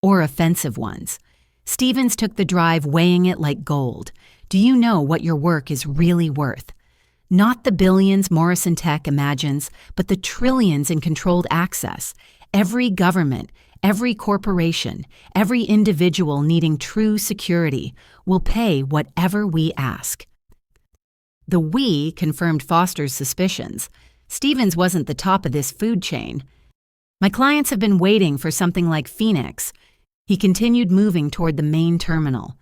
Or offensive ones. Stevens took the drive, weighing it like gold. "Do you know what your work is really worth? Not the billions Morrison Tech imagines, but the trillions in controlled access. Every government, every corporation, every individual needing true security will pay whatever we ask." The "we" confirmed Foster's suspicions. Stevens wasn't the top of this food chain. "My clients have been waiting for something like Phoenix." He continued, moving toward the main terminal.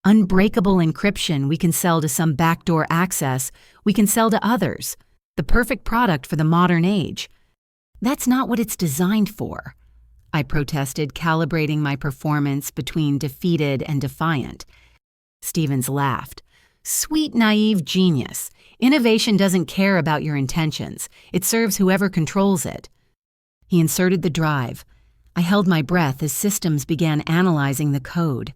"Unbreakable encryption we can sell to some backdoor access, we can sell to others. The perfect product for the modern age." "That's not what it's designed for," I protested, calibrating my performance between defeated and defiant. Stevens laughed. "Sweet, naive genius. Innovation doesn't care about your intentions. It serves whoever controls it." He inserted the drive. I held my breath as systems began analyzing the code.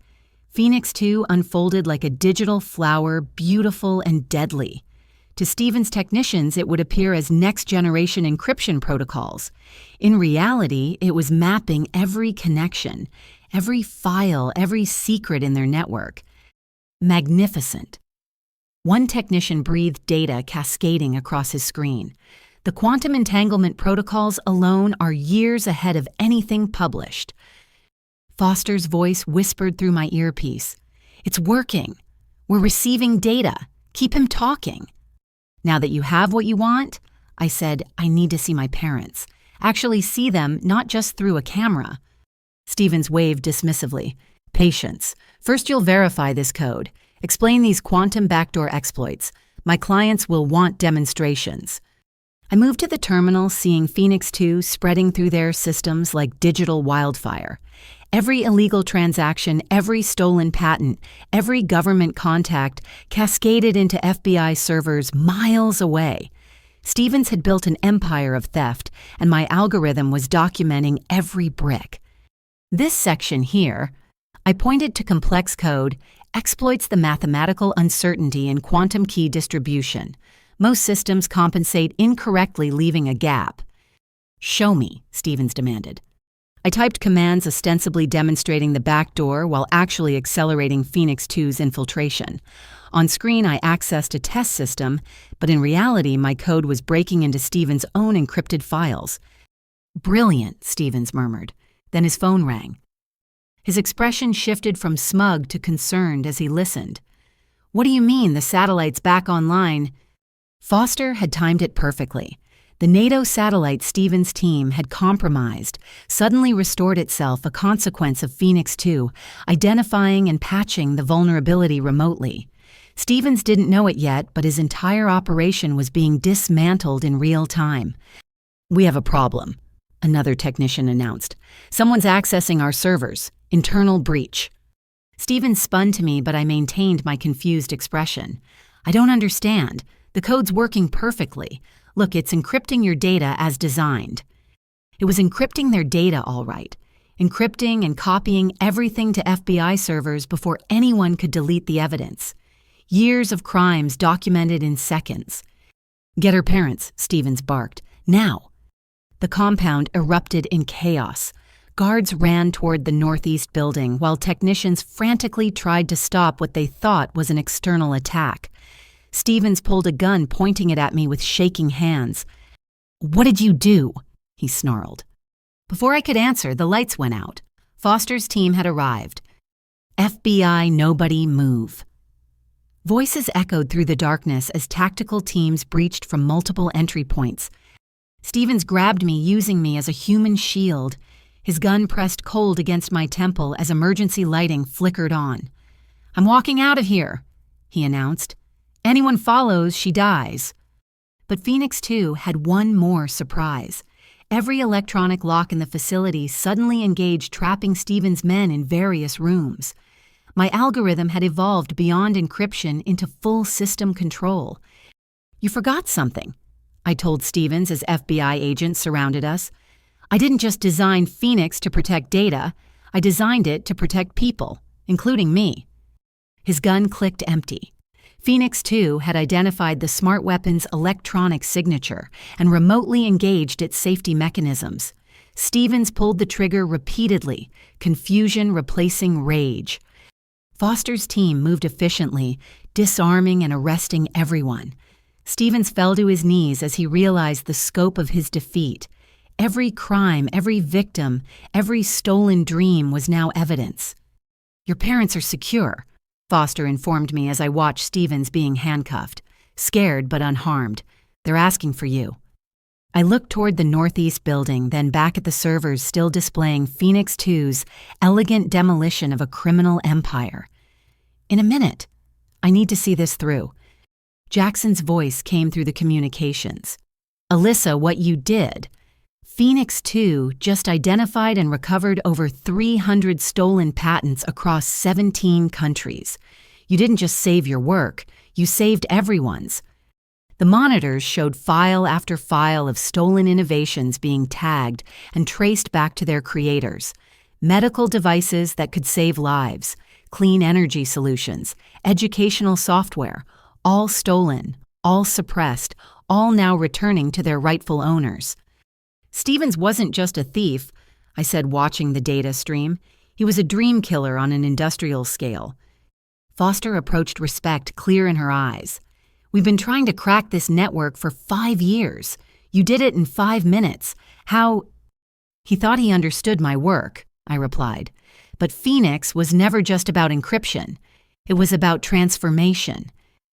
Phoenix 2 unfolded like a digital flower, beautiful and deadly. To Stevens' technicians, it would appear as next-generation encryption protocols. In reality, it was mapping every connection, every file, every secret in their network. Magnificent. One technician breathed data cascading across his screen. The quantum entanglement protocols alone are years ahead of anything published. Foster's voice whispered through my earpiece. "It's working. We're receiving data. Keep him talking." "Now that you have what you want," I said, "I need to see my parents. Actually see them, not just through a camera." Stevens waved dismissively. "Patience. First you'll verify this code. Explain these quantum backdoor exploits. My clients will want demonstrations." I moved to the terminal, seeing Phoenix 2 spreading through their systems like digital wildfire. Every illegal transaction, every stolen patent, every government contact cascaded into FBI servers miles away. Stevens had built an empire of theft, and my algorithm was documenting every brick. This section here, I pointed to complex code, exploits the mathematical uncertainty in quantum key distribution. Most systems compensate incorrectly, leaving a gap. "Show me," Stevens demanded. I typed commands ostensibly demonstrating the backdoor while actually accelerating Phoenix 2's infiltration. On screen, I accessed a test system, but in reality, my code was breaking into Stevens' own encrypted files. "Brilliant," Stevens murmured. Then his phone rang. His expression shifted from smug to concerned as he listened. "What do you mean, the satellite's back online?" Foster had timed it perfectly. The NATO satellite Stevens' team had compromised suddenly restored itself, a consequence of Phoenix 2, identifying and patching the vulnerability remotely. Stevens didn't know it yet, but his entire operation was being dismantled in real time. "We have a problem," another technician announced. "Someone's accessing our servers. Internal breach." Stevens spun to me, but I maintained my confused expression. "I don't understand. The code's working perfectly. Look, it's encrypting your data as designed." It was encrypting their data, all right. Encrypting and copying everything to FBI servers before anyone could delete the evidence. Years of crimes documented in seconds. "Get her parents," Stevens barked. "Now!" The compound erupted in chaos. Guards ran toward the northeast building while technicians frantically tried to stop what they thought was an external attack. Stevens pulled a gun, pointing it at me with shaking hands. "What did you do?" he snarled. Before I could answer, the lights went out. Foster's team had arrived. "FBI, nobody move." Voices echoed through the darkness as tactical teams breached from multiple entry points. Stevens grabbed me, using me as a human shield. His gun pressed cold against my temple as emergency lighting flickered on. "I'm walking out of here," he announced. "Anyone follows, she dies." But Phoenix 2 had one more surprise. Every electronic lock in the facility suddenly engaged, trapping Stevens' men in various rooms. My algorithm had evolved beyond encryption into full system control. "You forgot something," I told Stevens as FBI agents surrounded us. "I didn't just design Phoenix to protect data, I designed it to protect people, including me." His gun clicked empty. Phoenix 2 had identified the smart weapon's electronic signature and remotely engaged its safety mechanisms. Stevens pulled the trigger repeatedly, confusion replacing rage. Foster's team moved efficiently, disarming and arresting everyone. Stevens fell to his knees as he realized the scope of his defeat. Every crime, every victim, every stolen dream was now evidence. "Your parents are secure," Foster informed me as I watched Stevens being handcuffed. "Scared but unharmed. They're asking for you." I looked toward the northeast building, then back at the servers still displaying Phoenix 2's elegant demolition of a criminal empire. "In a minute. I need to see this through." Jackson's voice came through the communications. "Alyssa, what you did. Phoenix 2 just identified and recovered over 300 stolen patents across 17 countries. You didn't just save your work, you saved everyone's." The monitors showed file after file of stolen innovations being tagged and traced back to their creators. Medical devices that could save lives, clean energy solutions, educational software, all stolen, all suppressed, all now returning to their rightful owners. "Stevens wasn't just a thief," I said, watching the data stream. "He was a dream killer on an industrial scale." Foster approached, respect clear in her eyes. "We've been trying to crack this network for 5 years. You did it in 5 minutes. How—" "He thought he understood my work," I replied. "But Phoenix was never just about encryption. It was about transformation,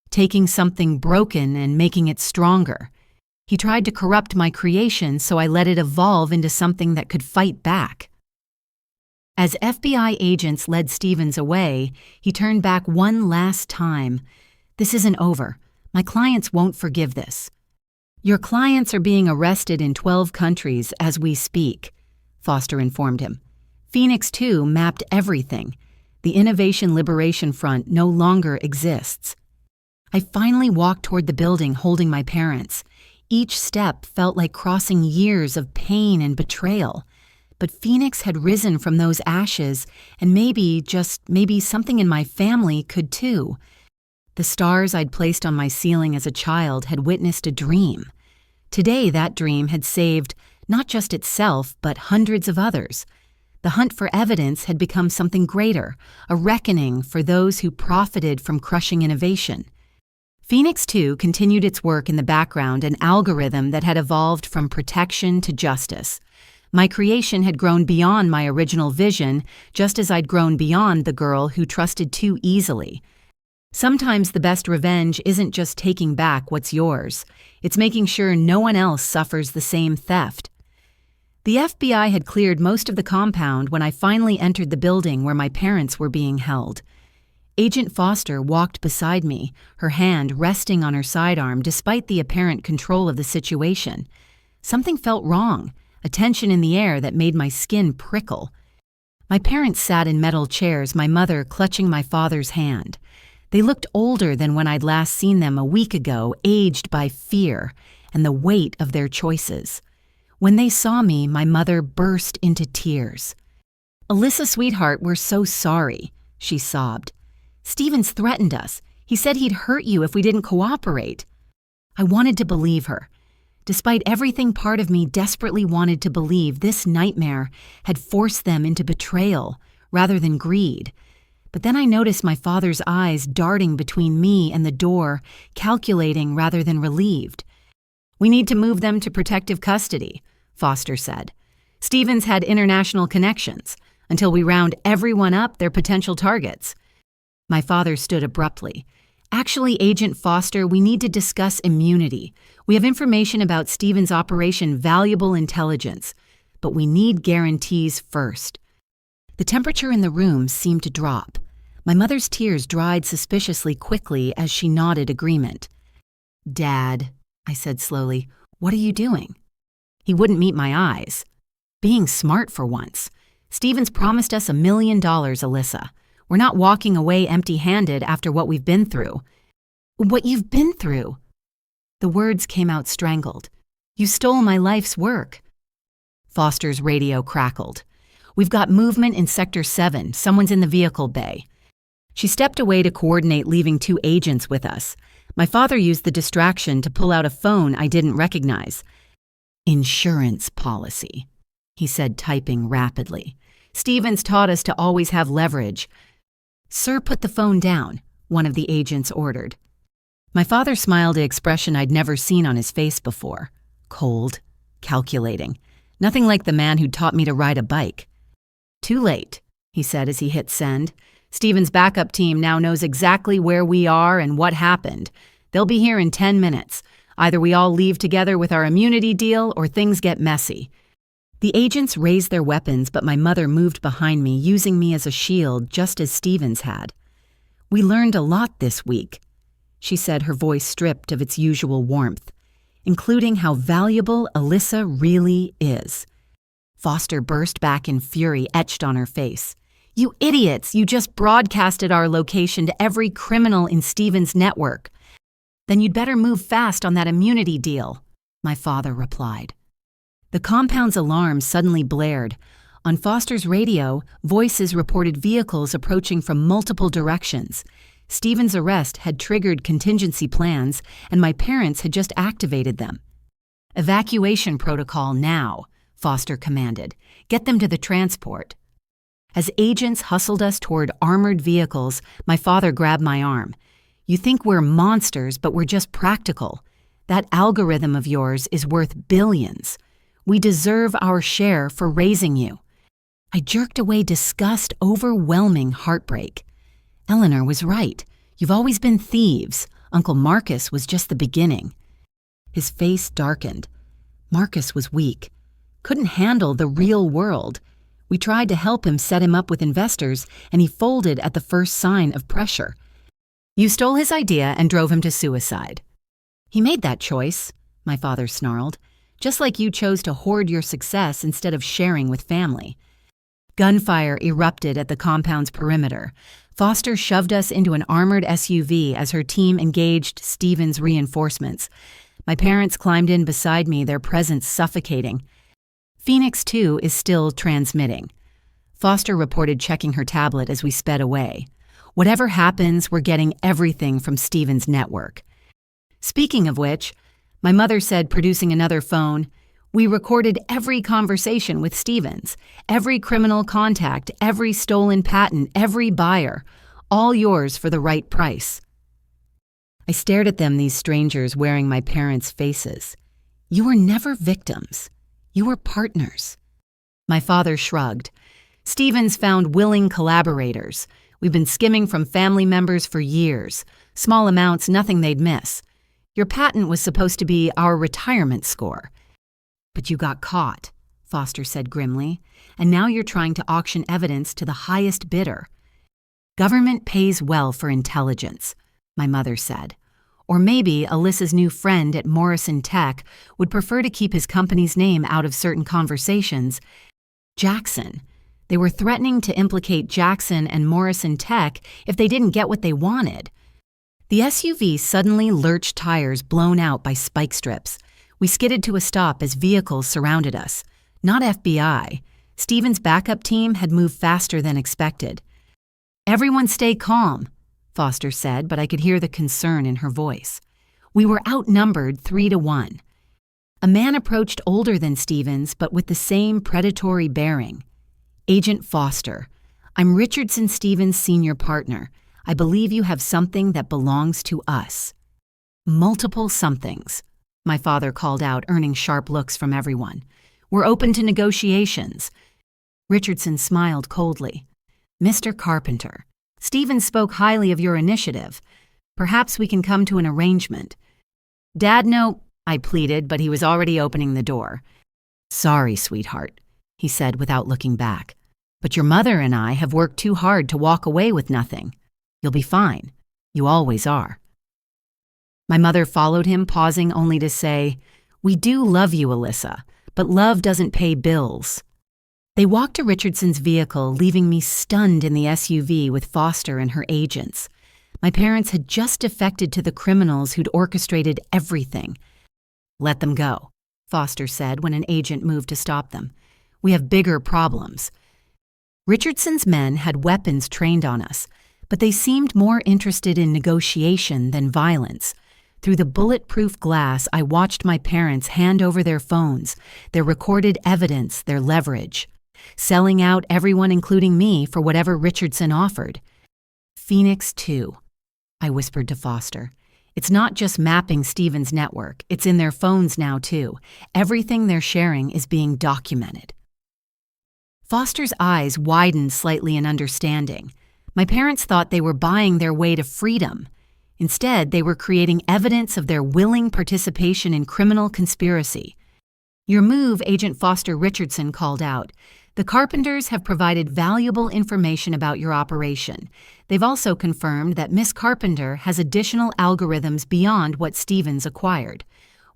taking something broken and making it stronger. He tried to corrupt my creation, so I let it evolve into something that could fight back." As FBI agents led Stevens away, he turned back one last time. "This isn't over. My clients won't forgive this." "Your clients are being arrested in 12 countries as we speak," Foster informed him. "Phoenix 2 mapped everything. The Innovation Liberation Front no longer exists." I finally walked toward the building holding my parents. Each step felt like crossing years of pain and betrayal. But Phoenix had risen from those ashes, and maybe, just maybe, something in my family could too. The stars I'd placed on my ceiling as a child had witnessed a dream. Today, that dream had saved not just itself, but hundreds of others. The hunt for evidence had become something greater, a reckoning for those who profited from crushing innovation. Phoenix 2 continued its work in the background, an algorithm that had evolved from protection to justice. My creation had grown beyond my original vision, just as I'd grown beyond the girl who trusted too easily. Sometimes the best revenge isn't just taking back what's yours. It's making sure no one else suffers the same theft. The FBI had cleared most of the compound when I finally entered the building where my parents were being held. Agent Foster walked beside me, her hand resting on her sidearm despite the apparent control of the situation. Something felt wrong, a tension in the air that made my skin prickle. My parents sat in metal chairs, my mother clutching my father's hand. They looked older than when I'd last seen them a week ago, aged by fear and the weight of their choices. When they saw me, my mother burst into tears. "Alyssa, sweetheart, we're so sorry," she sobbed. "Stevens threatened us. He said he'd hurt you if we didn't cooperate." I wanted to believe her. Despite everything, part of me desperately wanted to believe this nightmare had forced them into betrayal rather than greed. But then I noticed my father's eyes darting between me and the door, calculating rather than relieved. "We need to move them to protective custody," Foster said. "Stevens had international connections. Until we round everyone up, they're potential targets." My father stood abruptly. "Actually, Agent Foster, we need to discuss immunity. We have information about Stevens' operation, valuable intelligence, but we need guarantees first." The temperature in the room seemed to drop. My mother's tears dried suspiciously quickly as she nodded agreement. "Dad," I said slowly, "what are you doing?" He wouldn't meet my eyes. "Being smart for once. Stevens promised us $1 million, Alyssa. We're not walking away empty-handed after what we've been through." "What you've been through?" The words came out strangled. "You stole my life's work." Foster's radio crackled. "We've got movement in Sector 7. Someone's in the vehicle bay." She stepped away to coordinate, leaving 2 agents with us. My father used the distraction to pull out a phone I didn't recognize. "Insurance policy," he said, typing rapidly. "Stevens taught us to always have leverage." "Sir, put the phone down," one of the agents ordered. My father smiled, an expression I'd never seen on his face before. Cold, calculating. Nothing like the man who'd taught me to ride a bike. "Too late," he said as he hit send. "Stevens' backup team now knows exactly where we are and what happened. They'll be here in 10 minutes. Either we all leave together with our immunity deal or things get messy." The agents raised their weapons, but my mother moved behind me, using me as a shield, just as Stevens had. "We learned a lot this week," she said, her voice stripped of its usual warmth, "including how valuable Alyssa really is." Foster burst back in fury, etched on her face. "You idiots! You just broadcasted our location to every criminal in Stevens' network." "Then you'd better move fast on that immunity deal," my father replied. The compound's alarm suddenly blared. On Foster's radio, voices reported vehicles approaching from multiple directions. Stevens' arrest had triggered contingency plans, and my parents had just activated them. "Evacuation protocol now," Foster commanded. "Get them to the transport." As agents hustled us toward armored vehicles, my father grabbed my arm. "You think we're monsters, but we're just practical. That algorithm of yours is worth billions. We deserve our share for raising you." I jerked away disgust, overwhelming heartbreak. Eleanor was right. You've always been thieves. Uncle Marcus was just the beginning. His face darkened. Marcus was weak. Couldn't handle the real world. We tried to help him, set him up with investors, and he folded at the first sign of pressure. You stole his idea and drove him to suicide. He made that choice, my father snarled, just like you chose to hoard your success instead of sharing with family. Gunfire erupted at the compound's perimeter. Foster shoved us into an armored SUV as her team engaged Stevens' reinforcements. My parents climbed in beside me, their presence suffocating. Phoenix 2 is still transmitting. Foster reported, checking her tablet as we sped away. Whatever happens, we're getting everything from Stevens' network. Speaking of which, my mother said, producing another phone, we recorded every conversation with Stevens, every criminal contact, every stolen patent, every buyer, all yours for the right price. I stared at them, these strangers wearing my parents' faces. You were never victims. You were partners. My father shrugged. Stevens found willing collaborators. We've been skimming from family members for years. Small amounts, nothing they'd miss. Your patent was supposed to be our retirement score. But you got caught, Foster said grimly, and now you're trying to auction evidence to the highest bidder. Government pays well for intelligence, my mother said. Or maybe Alyssa's new friend at Morrison Tech would prefer to keep his company's name out of certain conversations. Jackson. They were threatening to implicate Jackson and Morrison Tech if they didn't get what they wanted. The SUV suddenly lurched, tires blown out by spike strips. We skidded to a stop as vehicles surrounded us. Not FBI. Stephen's backup team had moved faster than expected. "Everyone stay calm," Foster said, but I could hear the concern in her voice. We were outnumbered 3-1. A man approached, older than Stevens, but with the same predatory bearing. "Agent Foster, I'm Richardson Stevens' senior partner. I believe you have something that belongs to us." "Multiple somethings," my father called out, earning sharp looks from everyone. "We're open to negotiations." Richardson smiled coldly. "Mr. Carpenter, Stevens spoke highly of your initiative. Perhaps we can come to an arrangement." "Dad, no," I pleaded, but he was already opening the door. "Sorry, sweetheart," he said without looking back. "But your mother and I have worked too hard to walk away with nothing. You'll be fine. You always are." My mother followed him, pausing only to say, "We do love you, Alyssa, but love doesn't pay bills." They walked to Richardson's vehicle, leaving me stunned in the SUV with Foster and her agents. My parents had just defected to the criminals who'd orchestrated everything. "Let them go," Foster said when an agent moved to stop them. "We have bigger problems." Richardson's men had weapons trained on us, but they seemed more interested in negotiation than violence. Through the bulletproof glass, I watched my parents hand over their phones, their recorded evidence, their leverage, selling out everyone, including me, for whatever Richardson offered. "Phoenix 2, I whispered to Foster. "It's not just mapping Stevens' network, it's in their phones now too. Everything they're sharing is being documented." Foster's eyes widened slightly in understanding. My parents thought they were buying their way to freedom. Instead, they were creating evidence of their willing participation in criminal conspiracy. "Your move," Agent Foster Richardson called out. "The Carpenters have provided valuable information about your operation. They've also confirmed that Miss Carpenter has additional algorithms beyond what Stevens acquired.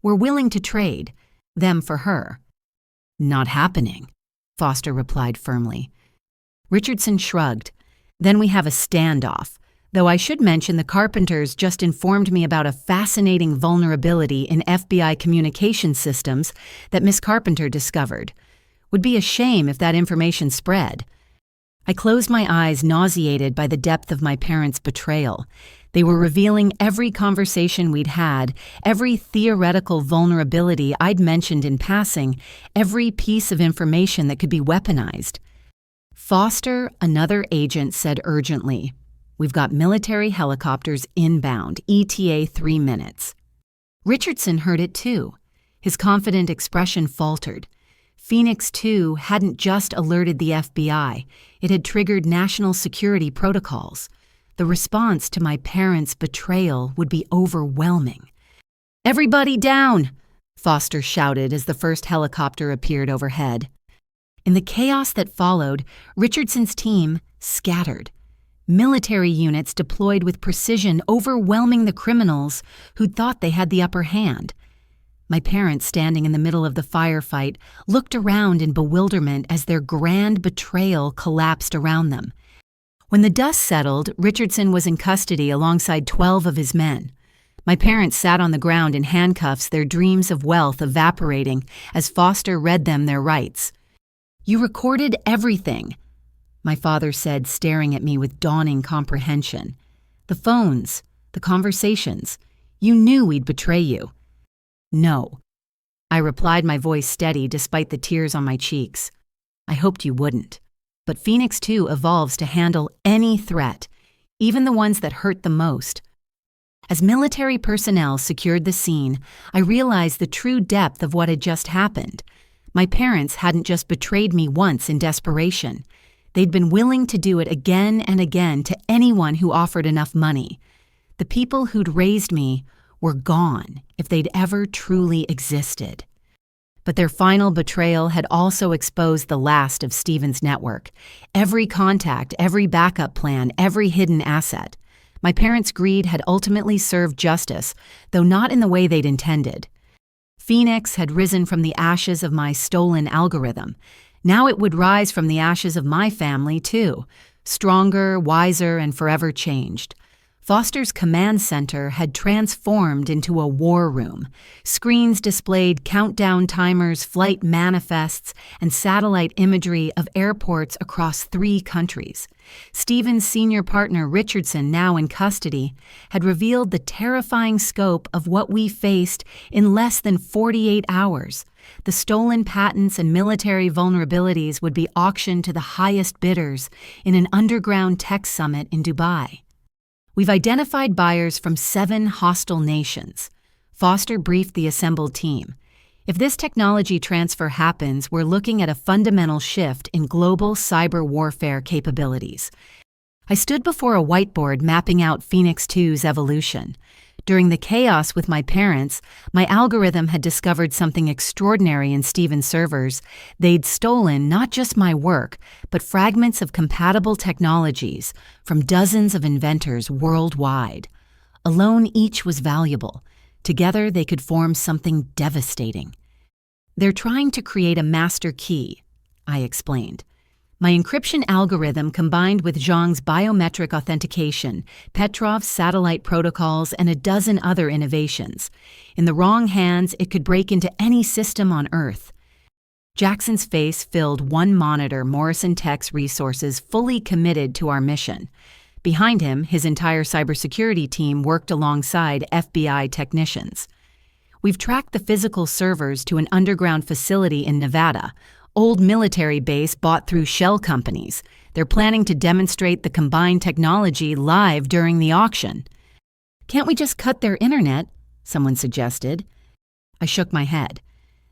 We're willing to trade them for her." "Not happening," Foster replied firmly. Richardson shrugged. "Then we have a standoff. Though I should mention the Carpenters just informed me about a fascinating vulnerability in FBI communication systems that Miss Carpenter discovered. Would be a shame if that information spread." I closed my eyes, nauseated by the depth of my parents' betrayal. They were revealing every conversation we'd had, every theoretical vulnerability I'd mentioned in passing, every piece of information that could be weaponized. "Foster," another agent said urgently, "we've got military helicopters inbound, ETA 3 minutes." Richardson heard it too. His confident expression faltered. Phoenix 2 hadn't just alerted the FBI, it had triggered national security protocols. The response to my parents' betrayal would be overwhelming. "Everybody down!" Foster shouted as the first helicopter appeared overhead. In the chaos that followed, Richardson's team scattered. Military units deployed with precision, overwhelming the criminals who'd thought they had the upper hand. My parents, standing in the middle of the firefight, looked around in bewilderment as their grand betrayal collapsed around them. When the dust settled, Richardson was in custody alongside 12 of his men. My parents sat on the ground in handcuffs, their dreams of wealth evaporating as Foster read them their rights. "You recorded everything," my father said, staring at me with dawning comprehension. "The phones, the conversations. You knew we'd betray you." "No," I replied, my voice steady despite the tears on my cheeks. "I hoped you wouldn't. But Phoenix 2 evolves to handle any threat, even the ones that hurt the most." As military personnel secured the scene, I realized the true depth of what had just happened. My parents hadn't just betrayed me once in desperation. They'd been willing to do it again and again to anyone who offered enough money. The people who'd raised me were gone if they'd ever truly existed. But their final betrayal had also exposed the last of Stephen's network. Every contact, every backup plan, every hidden asset. My parents' greed had ultimately served justice, though not in the way they'd intended. Phoenix had risen from the ashes of my stolen algorithm. Now it would rise from the ashes of my family, too, stronger, wiser, and forever changed. Foster's command center had transformed into a war room. Screens displayed countdown timers, flight manifests, and satellite imagery of airports across 3 countries. Stephen's senior partner, Richardson, now in custody, had revealed the terrifying scope of what we faced in less than 48 hours. The stolen patents and military vulnerabilities would be auctioned to the highest bidders in an underground tech summit in Dubai. We've identified buyers from 7 hostile nations. Foster briefed the assembled team. If this technology transfer happens, we're looking at a fundamental shift in global cyber warfare capabilities. I stood before a whiteboard mapping out Phoenix 2's evolution. During the chaos with my parents, my algorithm had discovered something extraordinary in Stephen's servers. They'd stolen not just my work, but fragments of compatible technologies from dozens of inventors worldwide. Alone, each was valuable. Together, they could form something devastating. They're trying to create a master key, I explained. My encryption algorithm combined with Zhang's biometric authentication, Petrov's satellite protocols, and a dozen other innovations. In the wrong hands, it could break into any system on Earth. Jackson's face filled one monitor, Morrison Tech's resources fully committed to our mission. Behind him, his entire cybersecurity team worked alongside FBI technicians. We've tracked the physical servers to an underground facility in Nevada, old military base bought through shell companies. They're planning to demonstrate the combined technology live during the auction. Can't we just cut their internet? Someone suggested. I shook my head.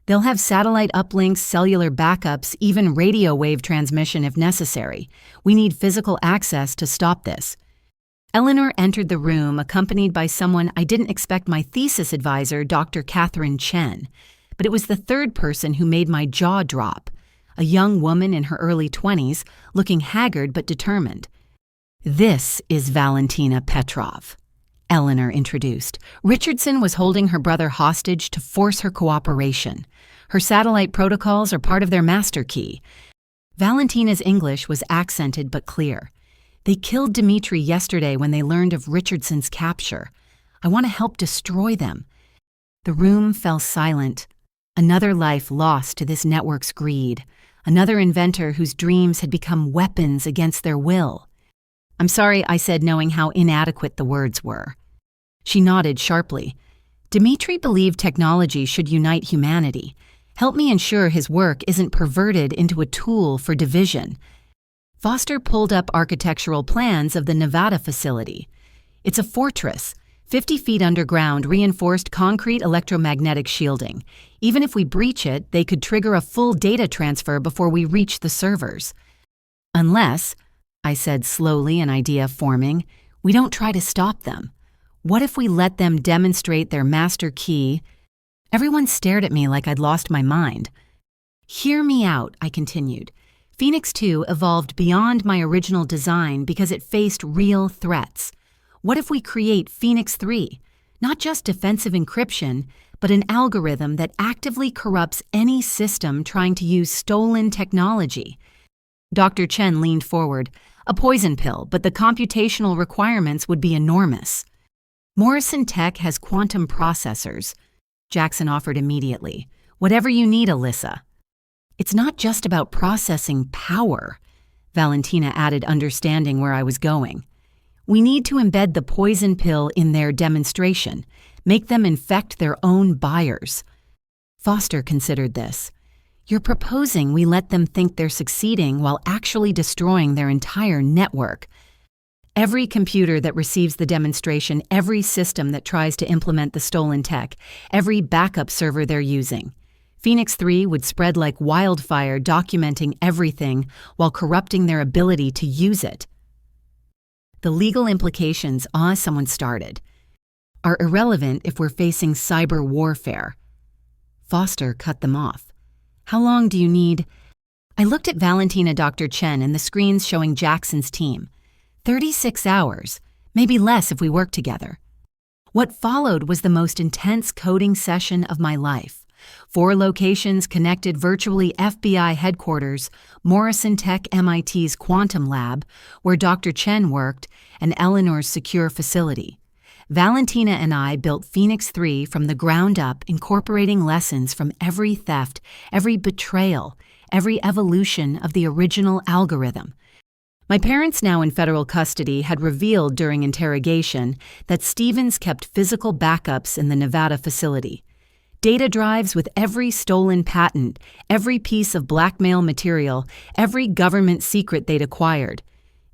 They'll have satellite uplinks, cellular backups, even radio wave transmission if necessary. We need physical access to stop this. Eleanor entered the room accompanied by someone I didn't expect, my thesis advisor, Dr. Catherine Chen. But it was the third person who made my jaw drop, a young woman in her early 20s, looking haggard but determined. "This is Valentina Petrov," Eleanor introduced. Richardson was holding her brother hostage to force her cooperation. Her satellite protocols are part of their master key. Valentina's English was accented but clear. "They killed Dmitri yesterday when they learned of Richardson's capture. I want to help destroy them." The room fell silent. Another life lost to this network's greed. Another inventor whose dreams had become weapons against their will. "I'm sorry," I said, knowing how inadequate the words were. She nodded sharply. "Dmitri believed technology should unite humanity. Help me ensure his work isn't perverted into a tool for division." Foster pulled up architectural plans of the Nevada facility. It's a fortress, 50 feet underground, reinforced concrete electromagnetic shielding. Even if we breach it, they could trigger a full data transfer before we reach the servers. "Unless," I said slowly, an idea forming, "we don't try to stop them. What if we let them demonstrate their master key?" Everyone stared at me like I'd lost my mind. "Hear me out," I continued. Phoenix 2 evolved beyond my original design because it faced real threats. What if we create Phoenix 3? Not just defensive encryption, but an algorithm that actively corrupts any system trying to use stolen technology. Dr. Chen leaned forward. "A poison pill, but the computational requirements would be enormous." "Morrison Tech has quantum processors," Jackson offered immediately. "Whatever you need, Alyssa." "It's not just about processing power," Valentina added, understanding where I was going. "We need to embed the poison pill in their demonstration, make them infect their own buyers." Foster considered this. "You're proposing we let them think they're succeeding while actually destroying their entire network. Every computer that receives the demonstration, every system that tries to implement the stolen tech, every backup server they're using. Phoenix 3 would spread like wildfire, documenting everything while corrupting their ability to use it. The legal implications, someone started, are irrelevant if we're facing cyber warfare. Foster cut them off. How long do you need? I looked at Valentina, Dr. Chen, and the screens showing Jackson's team. 36 hours, maybe less if we work together. What followed was the most intense coding session of my life. 4 locations connected virtually: FBI headquarters, Morrison Tech MIT's quantum lab, where Dr. Chen worked, and Eleanor's secure facility. Valentina and I built Phoenix 3 from the ground up, incorporating lessons from every theft, every betrayal, every evolution of the original algorithm. My parents, now in federal custody, had revealed during interrogation that Stevens kept physical backups in the Nevada facility. Data drives with every stolen patent, every piece of blackmail material, every government secret they'd acquired.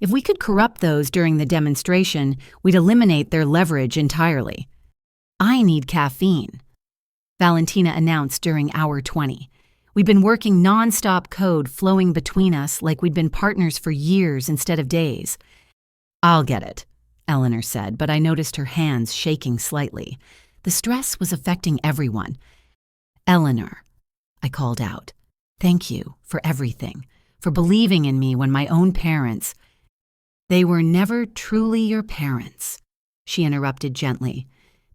If we could corrupt those during the demonstration, we'd eliminate their leverage entirely. I need caffeine, Valentina announced during hour 20. We'd been working non-stop, code flowing between us like we'd been partners for years instead of days. I'll get it, Eleanor said, but I noticed her hands shaking slightly. The stress was affecting everyone. Eleanor, I called out. Thank you for everything, for believing in me when my own parents— They were never truly your parents, she interrupted gently.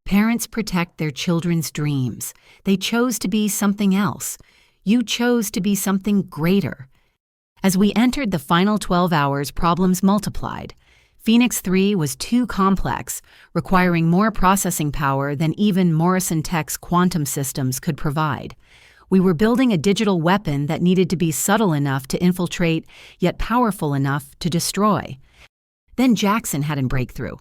Parents protect their children's dreams. They chose to be something else. You chose to be something greater. As we entered the final 12 hours, problems multiplied. Phoenix 3 was too complex, requiring more processing power than even Morrison Tech's quantum systems could provide. We were building a digital weapon that needed to be subtle enough to infiltrate, yet powerful enough to destroy. Then Jackson had a breakthrough.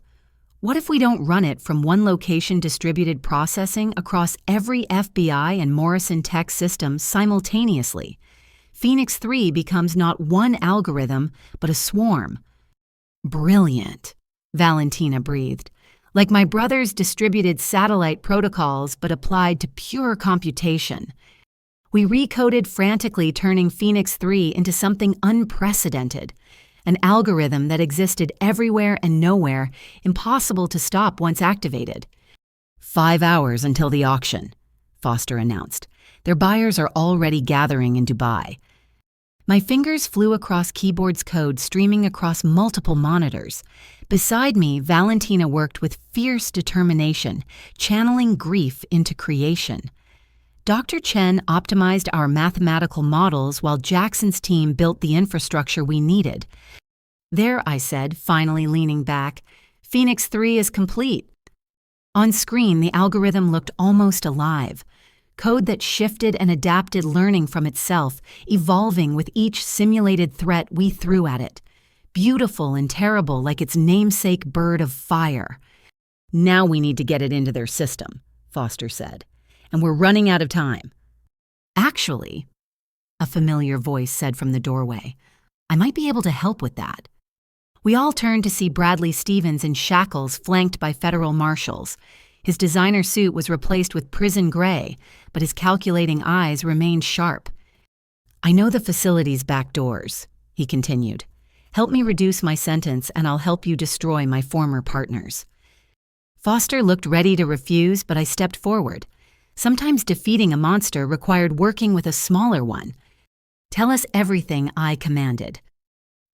What if we don't run it from one location, distributed processing across every FBI and Morrison Tech system simultaneously? Phoenix 3 becomes not one algorithm, but a swarm. Brilliant, Valentina breathed. Like my brother's distributed satellite protocols, but applied to pure computation. We recoded frantically, turning Phoenix 3 into something unprecedented. An algorithm that existed everywhere and nowhere, impossible to stop once activated. 5 hours until the auction, Foster announced. Their buyers are already gathering in Dubai. My fingers flew across keyboard's code, streaming across multiple monitors. Beside me, Valentina worked with fierce determination, channeling grief into creation. Dr. Chen optimized our mathematical models while Jackson's team built the infrastructure we needed. There, I said, finally leaning back, Phoenix 3 is complete. On screen, the algorithm looked almost alive. Code that shifted and adapted, learning from itself, evolving with each simulated threat we threw at it. Beautiful and terrible, like its namesake bird of fire. Now we need to get it into their system, Foster said. And we're running out of time. Actually, a familiar voice said from the doorway, I might be able to help with that. We all turned to see Bradley Stevens in shackles, flanked by federal marshals. His designer suit was replaced with prison gray, but his calculating eyes remained sharp. I know the facility's back doors, he continued. Help me reduce my sentence and I'll help you destroy my former partners. Foster looked ready to refuse, but I stepped forward. Sometimes defeating a monster required working with a smaller one. Tell us everything, I commanded.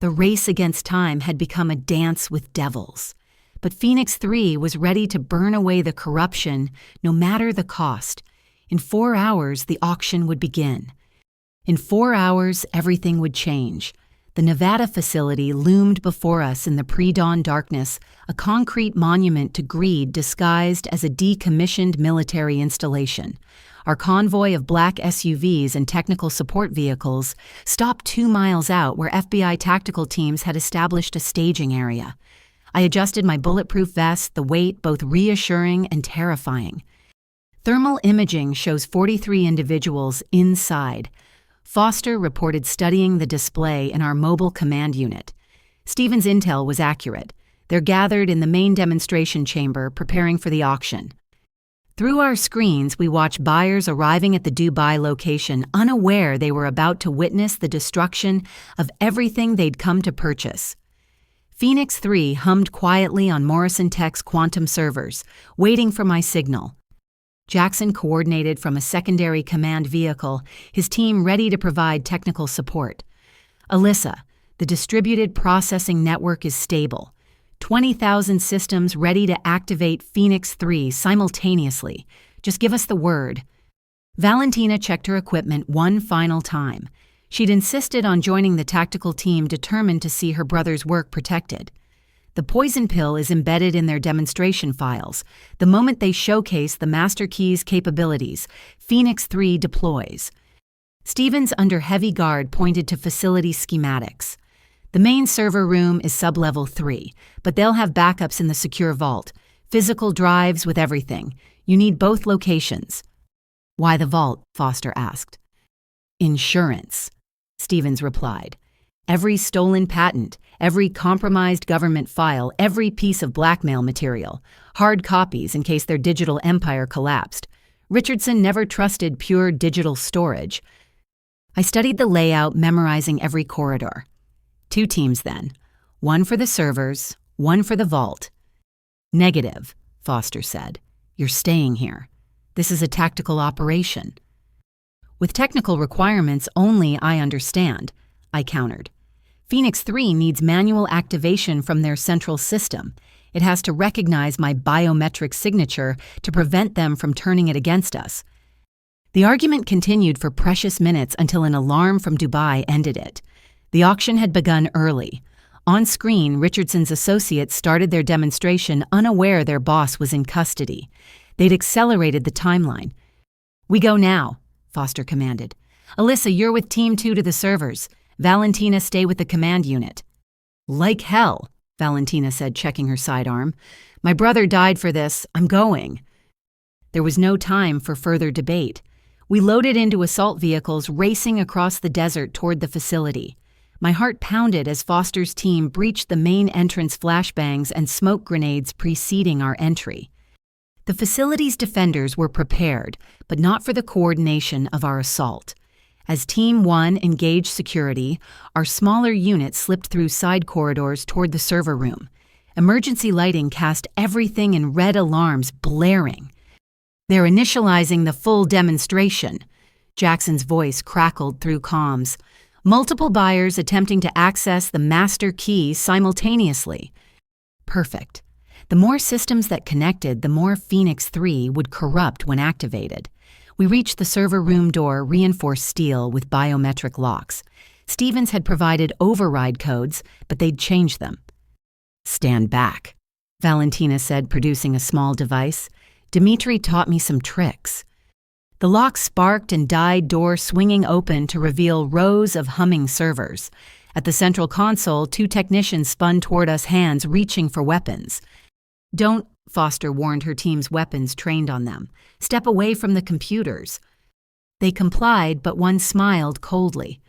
The race against time had become a dance with devils. But Phoenix 3 was ready to burn away the corruption, no matter the cost. In 4 hours, the auction would begin. In 4 hours, everything would change. The Nevada facility loomed before us in the pre-dawn darkness, a concrete monument to greed disguised as a decommissioned military installation. Our convoy of black SUVs and technical support vehicles stopped 2 miles out, where FBI tactical teams had established a staging area. I adjusted my bulletproof vest, the weight both reassuring and terrifying. Thermal imaging shows 43 individuals inside. Foster reported studying the display in our mobile command unit. Stevens' intel was accurate. They're gathered in the main demonstration chamber, preparing for the auction. Through our screens, we watch buyers arriving at the Dubai location unaware they were about to witness the destruction of everything they'd come to purchase. Phoenix 3 hummed quietly on Morrison Tech's quantum servers, waiting for my signal. Jackson coordinated from a secondary command vehicle, his team ready to provide technical support. Alyssa, the distributed processing network is stable. 20,000 systems ready to activate Phoenix 3 simultaneously. Just give us the word. Valentina checked her equipment one final time. She'd insisted on joining the tactical team determined to see her brother's work protected. The poison pill is embedded in their demonstration files. The moment they showcase the Master Key's capabilities, Phoenix 3 deploys. Stevens, under heavy guard, pointed to facility schematics. The main server room is sub-level 3, but they'll have backups in the secure vault. Physical drives with everything. You need both locations. Why the vault? Foster asked. Insurance, Stevens replied. Every stolen patent, every compromised government file, every piece of blackmail material. Hard copies in case their digital empire collapsed. Richardson never trusted pure digital storage. I studied the layout, memorizing every corridor. 2 teams then. One for the servers, one for the vault. Negative, Foster said. You're staying here. This is a tactical operation. With technical requirements only I understand, I countered. Phoenix 3 needs manual activation from their central system. It has to recognize my biometric signature to prevent them from turning it against us. The argument continued for precious minutes until an alarm from Dubai ended it. The auction had begun early. On screen, Richardson's associates started their demonstration unaware their boss was in custody. They'd accelerated the timeline. We go now, Foster commanded. Alyssa, you're with Team 2 to the servers. Valentina, stay with the command unit. Like hell, Valentina said, checking her sidearm. My brother died for this. I'm going. There was no time for further debate. We loaded into assault vehicles, racing across the desert toward the facility. My heart pounded as Foster's team breached the main entrance flashbangs and smoke grenades preceding our entry. The facility's defenders were prepared, but not for the coordination of our assault. As Team 1 engaged security, our smaller unit slipped through side corridors toward the server room. Emergency lighting cast everything in red alarms blaring. They're initializing the full demonstration. Jackson's voice crackled through comms. Multiple buyers attempting to access the master key simultaneously. Perfect. The more systems that connected, the more Phoenix 3 would corrupt when activated. We reached the server room door, reinforced steel with biometric locks. Stevens had provided override codes, but they'd changed them. Stand back, Valentina said, producing a small device. Dmitri taught me some tricks. The lock sparked and died, door swinging open to reveal rows of humming servers. At the central console, 2 technicians spun toward us, hands reaching for weapons. Don't, Foster warned her team's weapons trained on them. Step away from the computers. They complied, but one smiled coldly.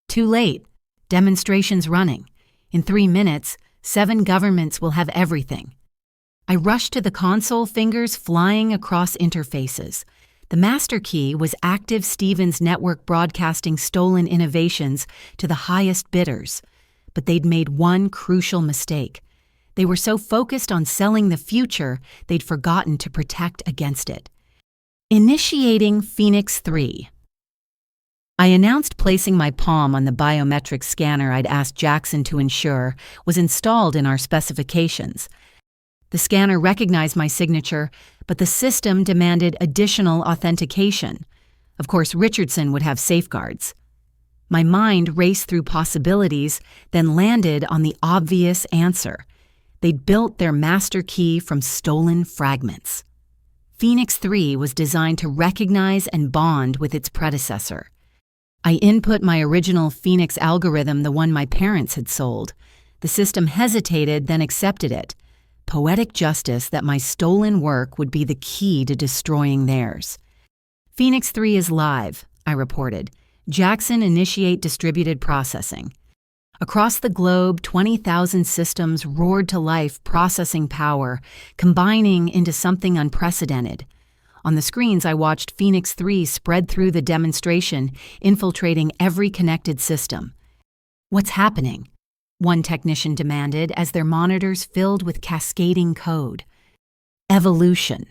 Too late. Demonstration's running. In 3 minutes, 7 governments will have everything. I rushed to the console, fingers flying across interfaces. The master key was active Stevens network broadcasting stolen innovations to the highest bidders. But they'd made one crucial mistake. They were so focused on selling the future, they'd forgotten to protect against it. Initiating Phoenix 3. I announced placing my palm on the biometric scanner I'd asked Jackson to ensure was installed in our specifications. The scanner recognized my signature, but the system demanded additional authentication. Of course, Richardson would have safeguards. My mind raced through possibilities, then landed on the obvious answer. They'd built their master key from stolen fragments. Phoenix 3 was designed to recognize and bond with its predecessor. I input my original Phoenix algorithm, the one my parents had sold. The system hesitated, then accepted it. Poetic justice that my stolen work would be the key to destroying theirs. Phoenix 3 is live, I reported. Jackson, initiate distributed processing. Across the globe, 20,000 systems roared to life, processing power, combining into something unprecedented. On the screens, I watched Phoenix 3 spread through the demonstration, infiltrating every connected system. "What's happening?" one technician demanded as their monitors filled with cascading code. "Evolution,"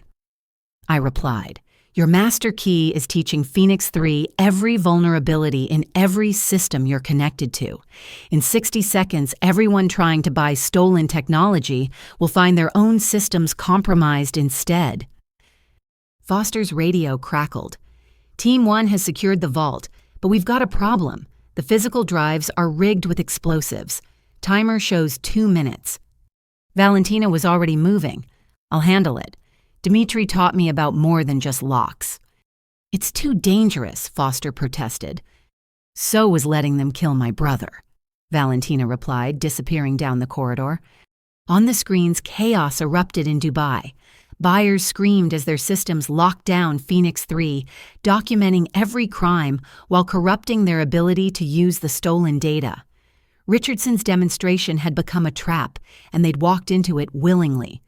I replied. "Your master key is teaching Phoenix 3 every vulnerability in every system you're connected to. In 60 seconds, everyone trying to buy stolen technology will find their own systems compromised instead." Foster's radio crackled. "Team 1 has secured the vault, but we've got a problem. The physical drives are rigged with explosives. Timer shows 2 minutes. Valentina was already moving. I'll handle it. Dmitri taught me about more than just locks." "It's too dangerous," Foster protested. "So was letting them kill my brother," Valentina replied, disappearing down the corridor. On the screens, chaos erupted in Dubai. Buyers screamed as their systems locked down Phoenix 3, documenting every crime while corrupting their ability to use the stolen data. Richardson's demonstration had become a trap, and they'd walked into it willingly.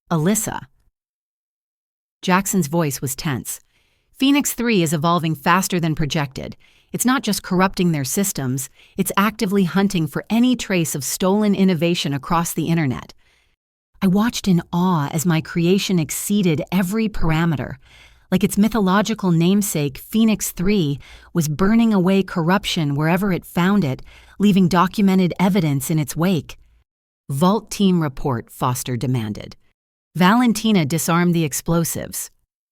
"Alyssa." Jackson's voice was tense. "Phoenix 3 is evolving faster than projected. It's not just corrupting their systems, it's actively hunting for any trace of stolen innovation across the internet." I watched in awe as my creation exceeded every parameter. Like its mythological namesake, Phoenix 3 was burning away corruption wherever it found it, leaving documented evidence in its wake. "Vault team report," Foster demanded. "Valentina disarmed the explosives,"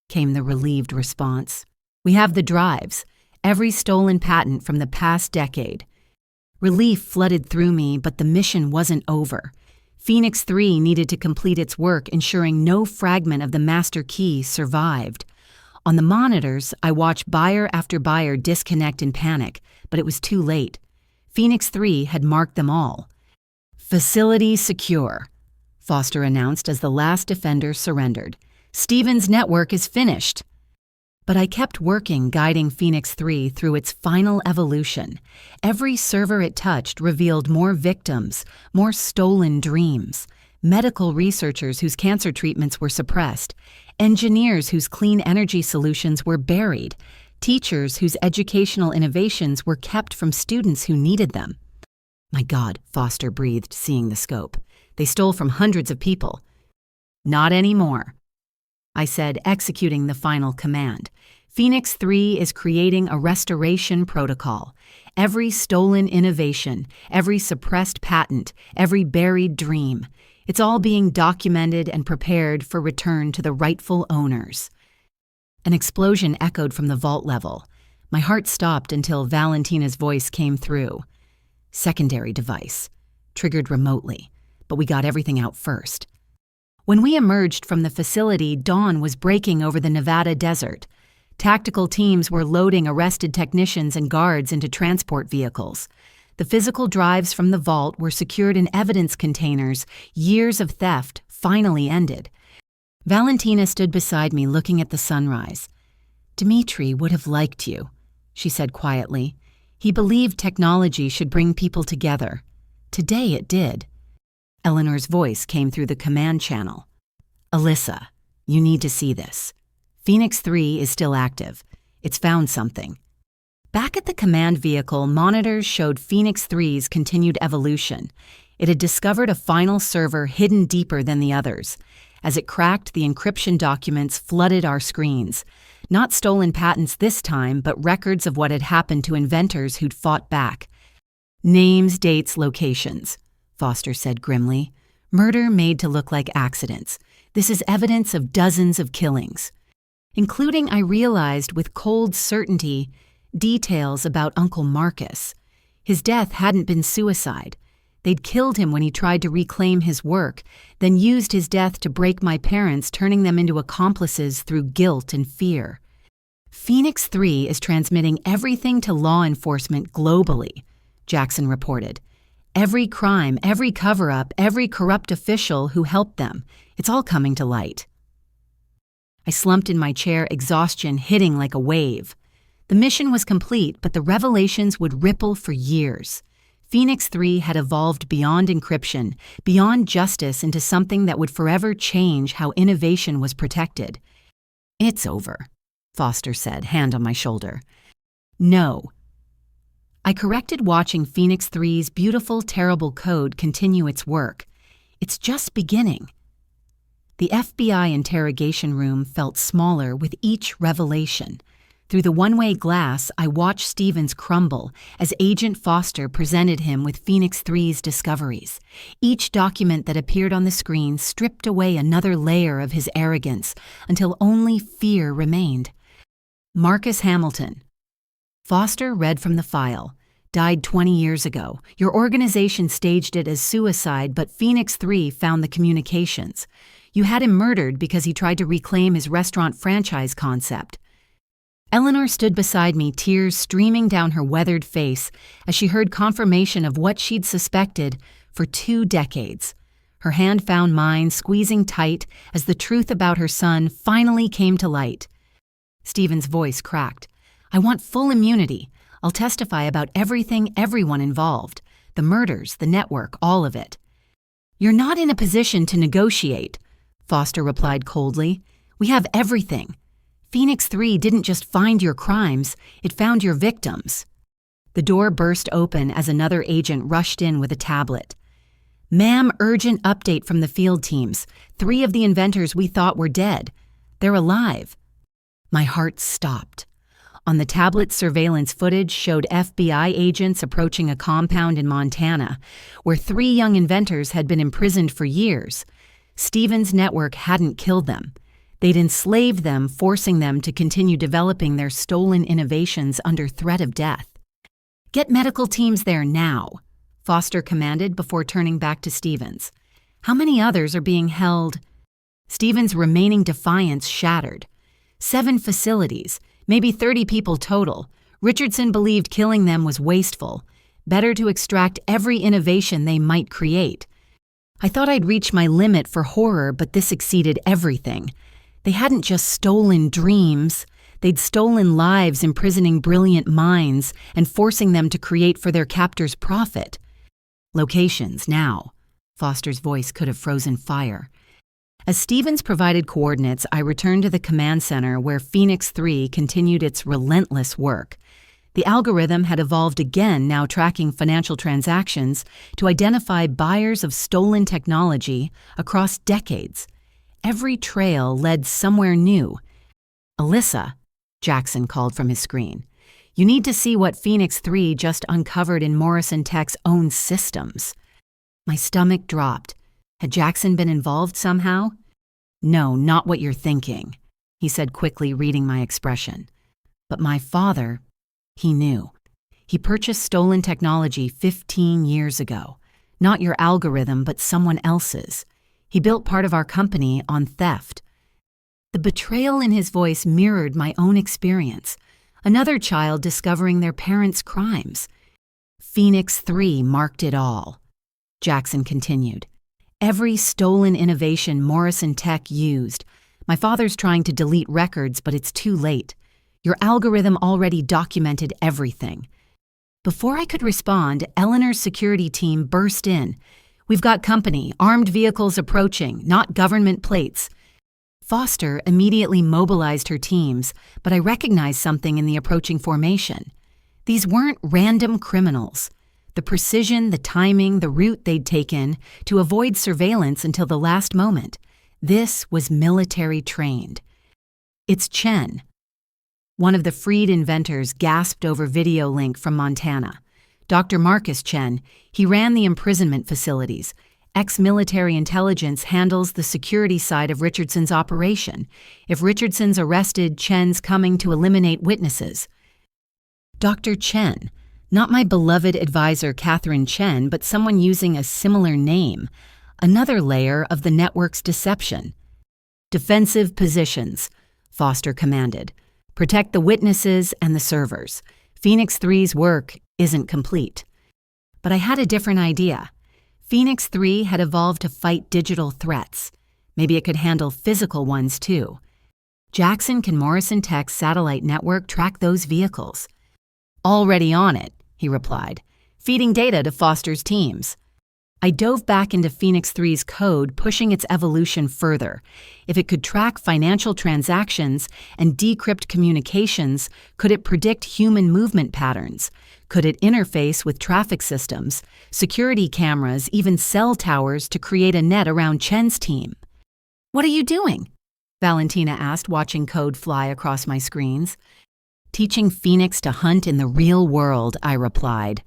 came the relieved response. "We have the drives, every stolen patent from the past decade." Relief flooded through me, but the mission wasn't over. Phoenix 3 needed to complete its work, ensuring no fragment of the master key survived. On the monitors, I watched buyer after buyer disconnect in panic, but it was too late. Phoenix 3 had marked them all. "Facility secure," Foster announced as the last defender surrendered. "Stevens' network is finished." But I kept working, guiding Phoenix 3 through its final evolution. Every server it touched revealed more victims, more stolen dreams, medical researchers whose cancer treatments were suppressed, engineers whose clean energy solutions were buried, teachers whose educational innovations were kept from students who needed them. "My God," Foster breathed, seeing the scope. "They stole from hundreds of people." "Not anymore," I said, executing the final command. "Phoenix 3 is creating a restoration protocol. Every stolen innovation, every suppressed patent, every buried dream, it's all being documented and prepared for return to the rightful owners." An explosion echoed from the vault level. My heart stopped until Valentina's voice came through. "Secondary device. Triggered remotely. But we got everything out first." When we emerged from the facility, dawn was breaking over the Nevada desert. Tactical teams were loading arrested technicians and guards into transport vehicles. The physical drives from the vault were secured in evidence containers. Years of theft finally ended. Valentina stood beside me, looking at the sunrise. "Dmitri would have liked you," she said quietly. "He believed technology should bring people together. Today it did." Eleanor's voice came through the command channel. "Alyssa, you need to see this. Phoenix 3 is still active. It's found something." Back at the command vehicle, monitors showed Phoenix 3's continued evolution. It had discovered a final server hidden deeper than the others. As it cracked, the encryption documents flooded our screens. Not stolen patents this time, but records of what had happened to inventors who'd fought back. "Names, dates, locations," Foster said grimly. "Murder made to look like accidents. This is evidence of dozens of killings." Including, I realized with cold certainty, details about Uncle Marcus. His death hadn't been suicide. They'd killed him when he tried to reclaim his work, then used his death to break my parents, turning them into accomplices through guilt and fear. "Phoenix 3 is transmitting everything to law enforcement globally," Jackson reported. "Every crime, every cover-up, every corrupt official who helped them, it's all coming to light." I slumped in my chair, exhaustion hitting like a wave. The mission was complete, but the revelations would ripple for years. Phoenix 3 had evolved beyond encryption, beyond justice, into something that would forever change how innovation was protected. It's over, Foster said, hand on my shoulder. No. I corrected, watching Phoenix 3's beautiful, terrible code continue its work. It's just beginning. The FBI interrogation room felt smaller with each revelation. Through the one-way glass, I watched Stevens crumble as Agent Foster presented him with Phoenix 3's discoveries. Each document that appeared on the screen stripped away another layer of his arrogance until only fear remained. Marcus Hamilton. Foster read from the file. Died 20 years ago. Your organization staged it as suicide, but Phoenix 3 found the communications. You had him murdered because he tried to reclaim his restaurant franchise concept. Eleanor stood beside me, tears streaming down her weathered face as she heard confirmation of what she'd suspected for 2 decades. Her hand found mine, squeezing tight as the truth about her son finally came to light. Stephen's voice cracked. I want full immunity. I'll testify about everything, everyone involved. The murders, the network, all of it. You're not in a position to negotiate, Foster replied coldly. We have everything. Phoenix 3 didn't just find your crimes, it found your victims. The door burst open as another agent rushed in with a tablet. Ma'am, urgent update from the field teams. 3 of the inventors we thought were dead. They're alive. My heart stopped. On the tablet, surveillance footage showed FBI agents approaching a compound in Montana, where 3 young inventors had been imprisoned for years. Stevens' network hadn't killed them. They'd enslaved them, forcing them to continue developing their stolen innovations under threat of death. Get medical teams there now, Foster commanded before turning back to Stevens. How many others are being held? Stevens' remaining defiance shattered. 7 facilities, maybe 30 people total. Richardson believed killing them was wasteful. Better to extract every innovation they might create. I thought I'd reached my limit for horror, but this exceeded everything. They hadn't just stolen dreams. They'd stolen lives, imprisoning brilliant minds and forcing them to create for their captors' profit. Locations, now. Foster's voice could have frozen fire. As Stevens provided coordinates, I returned to the command center where Phoenix 3 continued its relentless work. The algorithm had evolved again, now tracking financial transactions to identify buyers of stolen technology across decades. Every trail led somewhere new. Alyssa, Jackson called from his screen. You need to see what Phoenix 3 just uncovered in Morrison Tech's own systems. My stomach dropped. Had Jackson been involved somehow? No, not what you're thinking, he said quickly, reading my expression. But my father, he knew. He purchased stolen technology 15 years ago. Not your algorithm, but someone else's. He built part of our company on theft. The betrayal in his voice mirrored my own experience. Another child discovering their parents' crimes. Phoenix 3 marked it all. Jackson continued. Every stolen innovation Morrison Tech used. My father's trying to delete records, but it's too late. Your algorithm already documented everything. Before I could respond, Eleanor's security team burst in. We've got company, armed vehicles approaching, not government plates. Foster immediately mobilized her teams, but I recognized something in the approaching formation. These weren't random criminals. The precision, the timing, the route they'd taken to avoid surveillance until the last moment. This was military trained. It's Chen. One of the freed inventors gasped over video link from Montana. Dr. Marcus Chen, he ran the imprisonment facilities. Ex-military intelligence handles the security side of Richardson's operation. If Richardson's arrested, Chen's coming to eliminate witnesses. Dr. Chen, not my beloved advisor Catherine Chen, but someone using a similar name. Another layer of the network's deception. Defensive positions, Foster commanded. Protect the witnesses and the servers. Phoenix 3's work isn't complete. But I had a different idea. Phoenix 3 had evolved to fight digital threats. Maybe it could handle physical ones too. Jackson, can Morrison Tech's satellite network track those vehicles? Already on it, he replied, feeding data to Foster's teams. I dove back into Phoenix 3's code, pushing its evolution further. If it could track financial transactions and decrypt communications, could it predict human movement patterns? Could it interface with traffic systems, security cameras, even cell towers to create a net around Chen's team? "What are you doing?" Valentina asked, watching code fly across my screens. "Teaching Phoenix to hunt in the real world," I replied.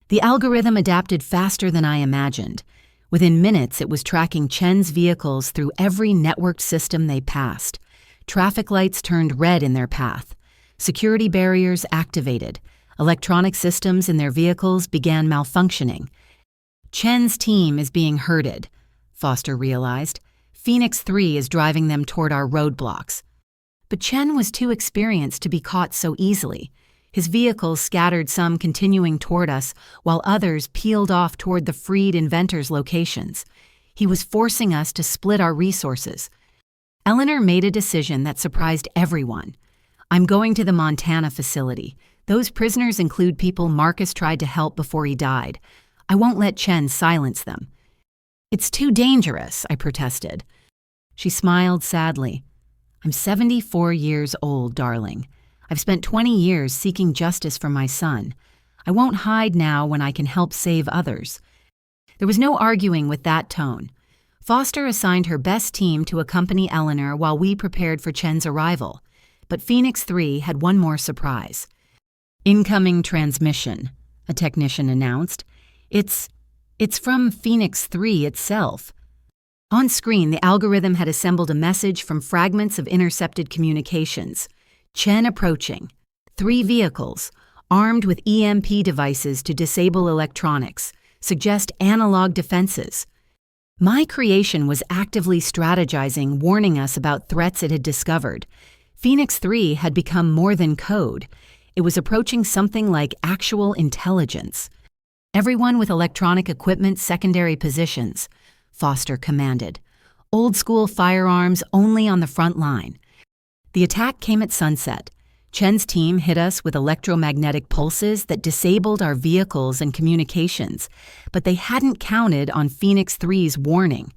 The algorithm adapted faster than I imagined. Within minutes, it was tracking Chen's vehicles through every networked system they passed. Traffic lights turned red in their path. Security barriers activated. Electronic systems in their vehicles began malfunctioning. "Chen's team is being herded," Foster realized. "Phoenix 3 is driving them toward our roadblocks." But Chen was too experienced to be caught so easily. His vehicles scattered, some continuing toward us, while others peeled off toward the freed inventors' locations. He was forcing us to split our resources. Eleanor made a decision that surprised everyone. "I'm going to the Montana facility. Those prisoners include people Marcus tried to help before he died. I won't let Chen silence them." "It's too dangerous," I protested. She smiled sadly. "I'm 74 years old, darling. I've spent 20 years seeking justice for my son. I won't hide now when I can help save others." There was no arguing with that tone. Foster assigned her best team to accompany Eleanor while we prepared for Chen's arrival. But Phoenix 3 had one more surprise. "Incoming transmission," a technician announced. It's from Phoenix 3 itself." On screen, the algorithm had assembled a message from fragments of intercepted communications. "Chen approaching. 3 vehicles, armed with EMP devices to disable electronics, suggest analog defenses." My creation was actively strategizing, warning us about threats it had discovered. Phoenix 3 had become more than code. It was approaching something like actual intelligence. "Everyone with electronic equipment, secondary positions," Foster commanded. "Old-school firearms only on the front line." The attack came at sunset. Chen's team hit us with electromagnetic pulses that disabled our vehicles and communications, but they hadn't counted on Phoenix 3's warning.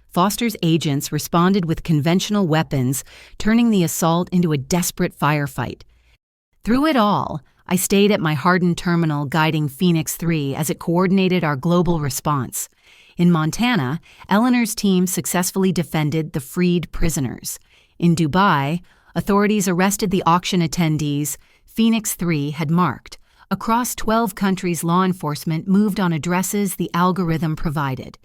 Foster's agents responded with conventional weapons, turning the assault into a desperate firefight. Through it all, I stayed at my hardened terminal, guiding Phoenix 3 as it coordinated our global response. In Montana, Eleanor's team successfully defended the freed prisoners. In Dubai, authorities arrested the auction attendees Phoenix 3 had marked. Across 12 countries, law enforcement moved on addresses the algorithm provided.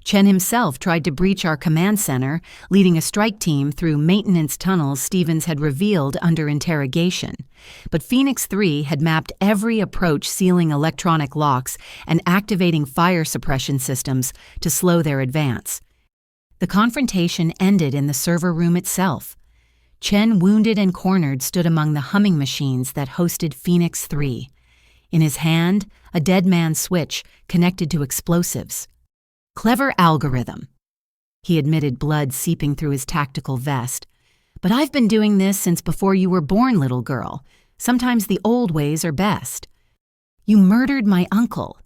Chen himself tried to breach our command center, leading a strike team through maintenance tunnels Stevens had revealed under interrogation. But Phoenix 3 had mapped every approach, sealing electronic locks and activating fire suppression systems to slow their advance. The confrontation ended in the server room itself. Chen, wounded and cornered, stood among the humming machines that hosted Phoenix 3. In his hand, a dead man's switch connected to explosives. "Clever algorithm," he admitted, blood seeping through his tactical vest. "But I've been doing this since before you were born, little girl. Sometimes the old ways are best." "You murdered my uncle."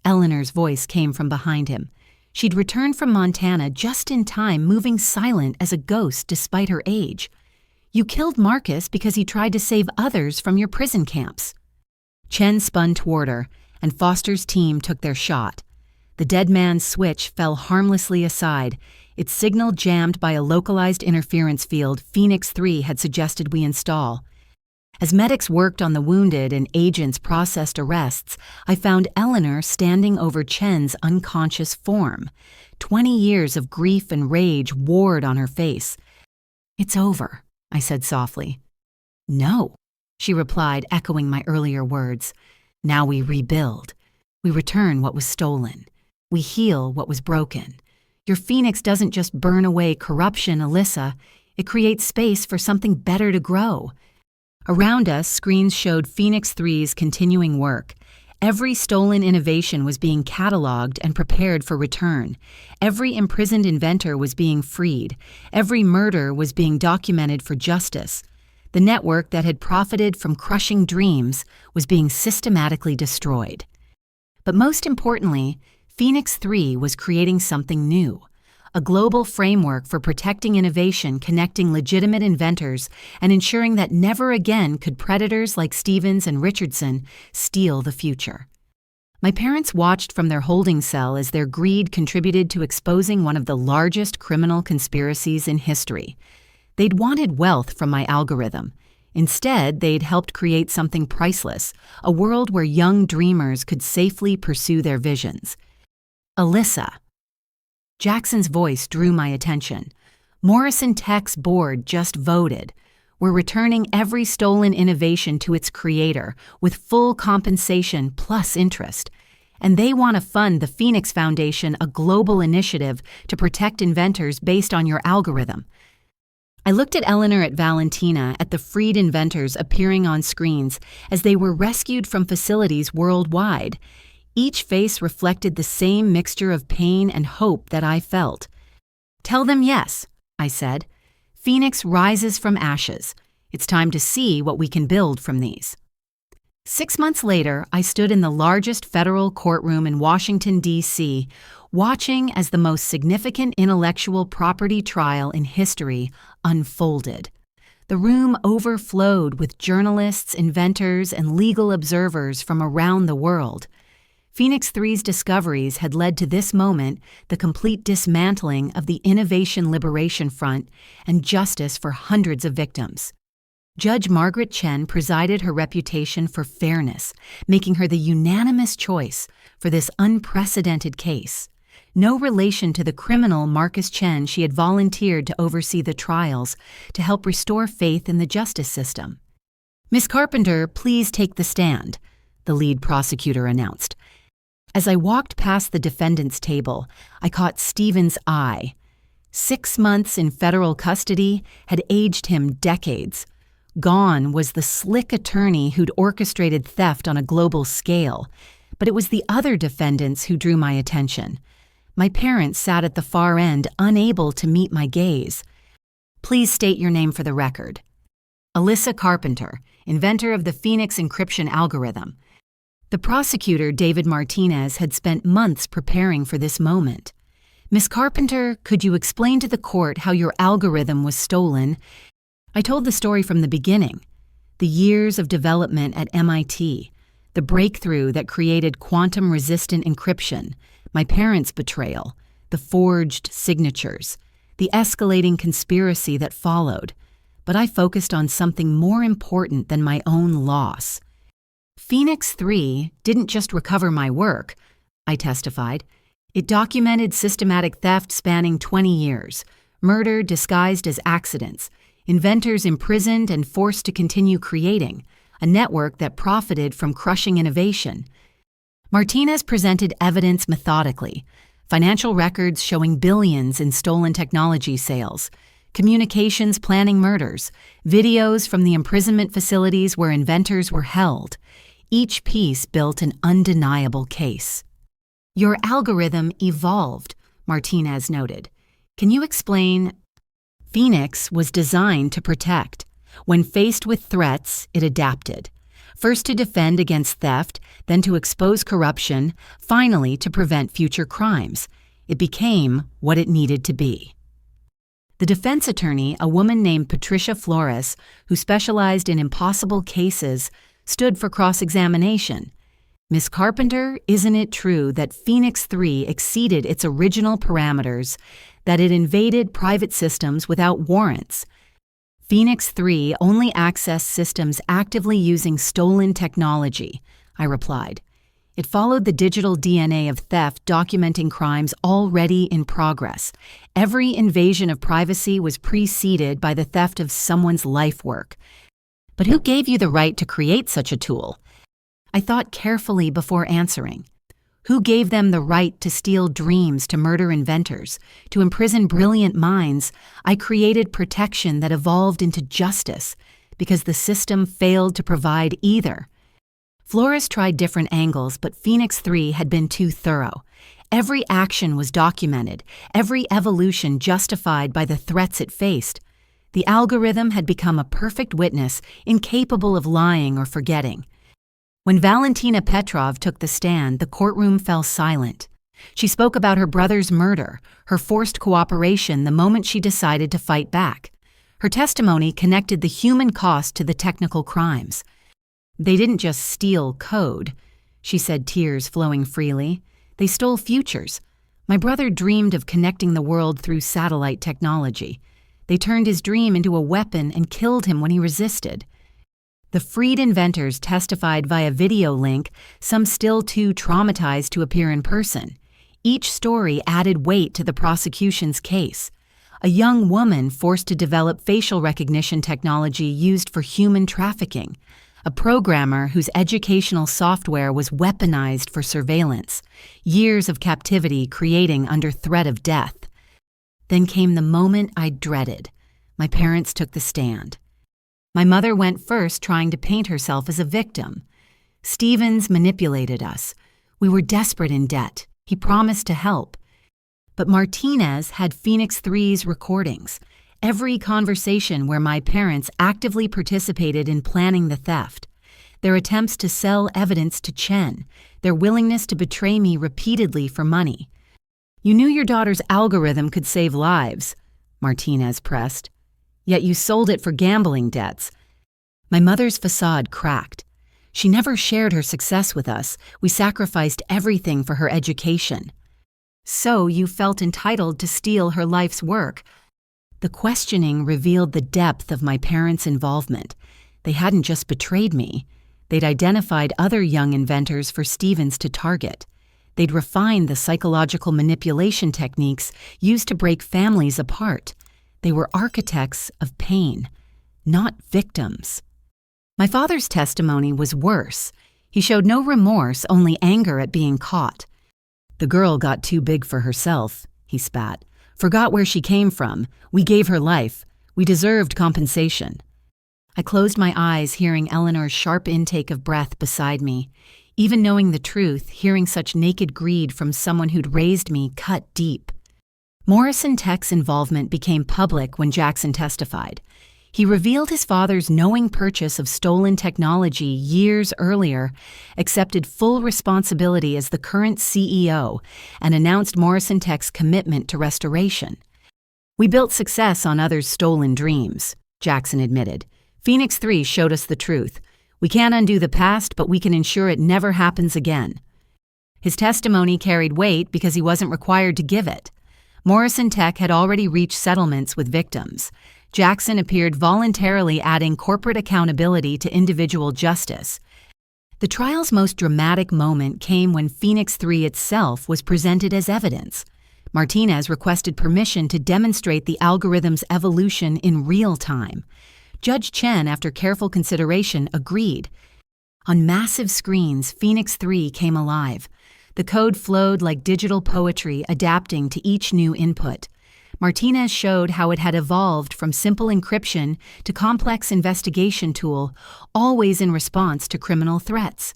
Eleanor's voice came from behind him. She'd returned from Montana just in time, moving silent as a ghost despite her age. "You killed Marcus because he tried to save others from your prison camps." Chen spun toward her, and Foster's team took their shot. The dead man's switch fell harmlessly aside, its signal jammed by a localized interference field Phoenix 3 had suggested we install. As medics worked on the wounded and agents processed arrests, I found Eleanor standing over Chen's unconscious form. 20 years of grief and rage warred on her face. "It's over," I said softly. "No," she replied, echoing my earlier words. "Now we rebuild. We return what was stolen. We heal what was broken. Your Phoenix doesn't just burn away corruption, Alyssa. It creates space for something better to grow." Around us, screens showed Phoenix 3's continuing work. Every stolen innovation was being cataloged and prepared for return. Every imprisoned inventor was being freed. Every murder was being documented for justice. The network that had profited from crushing dreams was being systematically destroyed. But most importantly, Phoenix 3 was creating something new, a global framework for protecting innovation, connecting legitimate inventors, and ensuring that never again could predators like Stevens and Richardson steal the future. My parents watched from their holding cell as their greed contributed to exposing one of the largest criminal conspiracies in history. They'd wanted wealth from my algorithm. Instead, they'd helped create something priceless, a world where young dreamers could safely pursue their visions. Alyssa. Jackson's voice drew my attention. Morrison Tech's board just voted. We're returning every stolen innovation to its creator with full compensation plus interest. And they want to fund the Phoenix Foundation, a global initiative to protect inventors based on your algorithm. I looked at Eleanor, at Valentina, at the freed inventors appearing on screens as they were rescued from facilities worldwide. Each face reflected the same mixture of pain and hope that I felt. "Tell them yes," I said. "Phoenix rises from ashes. It's time to see what we can build from these." 6 months later, I stood in the largest federal courtroom in Washington, D.C., watching as the most significant intellectual property trial in history unfolded. The room overflowed with journalists, inventors, and legal observers from around the world. Phoenix 3's discoveries had led to this moment, the complete dismantling of the Innovation Liberation Front and justice for hundreds of victims. Judge Margaret Chen presided, her reputation for fairness, making her the unanimous choice for this unprecedented case. No relation to the criminal Marcus Chen, she had volunteered to oversee the trials to help restore faith in the justice system. "Miss Carpenter, please take the stand," the lead prosecutor announced. As I walked past the defendant's table, I caught Stevens' eye. 6 months in federal custody had aged him decades. Gone was the slick attorney who'd orchestrated theft on a global scale, but it was the other defendants who drew my attention. My parents sat at the far end, unable to meet my gaze. "Please state your name for the record." "Alyssa Carpenter, inventor of the Phoenix encryption algorithm." The prosecutor, David Martinez, had spent months preparing for this moment. "Miss Carpenter, could you explain to the court how your algorithm was stolen?" I told the story from the beginning. The years of development at MIT, the breakthrough that created quantum-resistant encryption, my parents' betrayal, the forged signatures, the escalating conspiracy that followed. But I focused on something more important than my own loss. Phoenix 3 didn't just recover my work, I testified. It documented systematic theft spanning 20 years, murder disguised as accidents, inventors imprisoned and forced to continue creating, a network that profited from crushing innovation. Martinez presented evidence methodically, financial records showing billions in stolen technology sales, communications planning murders, videos from the imprisonment facilities where inventors were held. Each piece built an undeniable case. "Your algorithm evolved," Martinez noted. "Can you explain?" Phoenix was designed to protect. When faced with threats, it adapted. First to defend against theft, then to expose corruption, finally to prevent future crimes. It became what it needed to be. The defense attorney, a woman named Patricia Flores, who specialized in impossible cases, stood for cross-examination. "Miss Carpenter, isn't it true that Phoenix 3 exceeded its original parameters, that it invaded private systems without warrants? Phoenix 3 only accessed systems actively using stolen technology," I replied. It followed the digital DNA of theft documenting crimes already in progress. Every invasion of privacy was preceded by the theft of someone's life work. "But who gave you the right to create such a tool?" I thought carefully before answering. Who gave them the right to steal dreams, to murder inventors, to imprison brilliant minds? I created protection that evolved into justice because the system failed to provide either. Flores tried different angles, but Phoenix 3 had been too thorough. Every action was documented, every evolution justified by the threats it faced. The algorithm had become a perfect witness, incapable of lying or forgetting. When Valentina Petrov took the stand, the courtroom fell silent. She spoke about her brother's murder, her forced cooperation the moment she decided to fight back. Her testimony connected the human cost to the technical crimes. They didn't just steal code, she said, tears flowing freely. They stole futures. My brother dreamed of connecting the world through satellite technology. They turned his dream into a weapon and killed him when he resisted. The freed inventors testified via video link, some still too traumatized to appear in person. Each story added weight to the prosecution's case. A young woman forced to develop facial recognition technology used for human trafficking. A programmer whose educational software was weaponized for surveillance. Years of captivity creating under threat of death. Then came the moment I dreaded. My parents took the stand. My mother went first, trying to paint herself as a victim. Stevens manipulated us. We were desperate in debt. He promised to help. But Martinez had Phoenix 3's recordings, every conversation where my parents actively participated in planning the theft, their attempts to sell evidence to Chen, their willingness to betray me repeatedly for money. You knew your daughter's algorithm could save lives, Martinez pressed, yet you sold it for gambling debts. My mother's facade cracked. She never shared her success with us. We sacrificed everything for her education. So you felt entitled to steal her life's work. The questioning revealed the depth of my parents' involvement. They hadn't just betrayed me. They'd identified other young inventors for Stevens to target. They'd refined the psychological manipulation techniques used to break families apart. They were architects of pain, not victims. My father's testimony was worse. He showed no remorse, only anger at being caught. The girl got too big for herself, he spat. Forgot where she came from. We gave her life. We deserved compensation. I closed my eyes, hearing Eleanor's sharp intake of breath beside me. Even knowing the truth, hearing such naked greed from someone who'd raised me cut deep. Morrison Tech's involvement became public when Jackson testified. He revealed his father's knowing purchase of stolen technology years earlier, accepted full responsibility as the current CEO, and announced Morrison Tech's commitment to restoration. We built success on others' stolen dreams, Jackson admitted. Phoenix 3 showed us the truth. We can't undo the past, but we can ensure it never happens again. His testimony carried weight because he wasn't required to give it. Morrison Tech had already reached settlements with victims. Jackson appeared voluntarily, adding corporate accountability to individual justice. The trial's most dramatic moment came when Phoenix 3 itself was presented as evidence. Martinez requested permission to demonstrate the algorithm's evolution in real time. Judge Chen, after careful consideration, agreed. On massive screens, Phoenix 3 came alive. The code flowed like digital poetry, adapting to each new input. Martinez showed how it had evolved from simple encryption to complex investigation tool, always in response to criminal threats.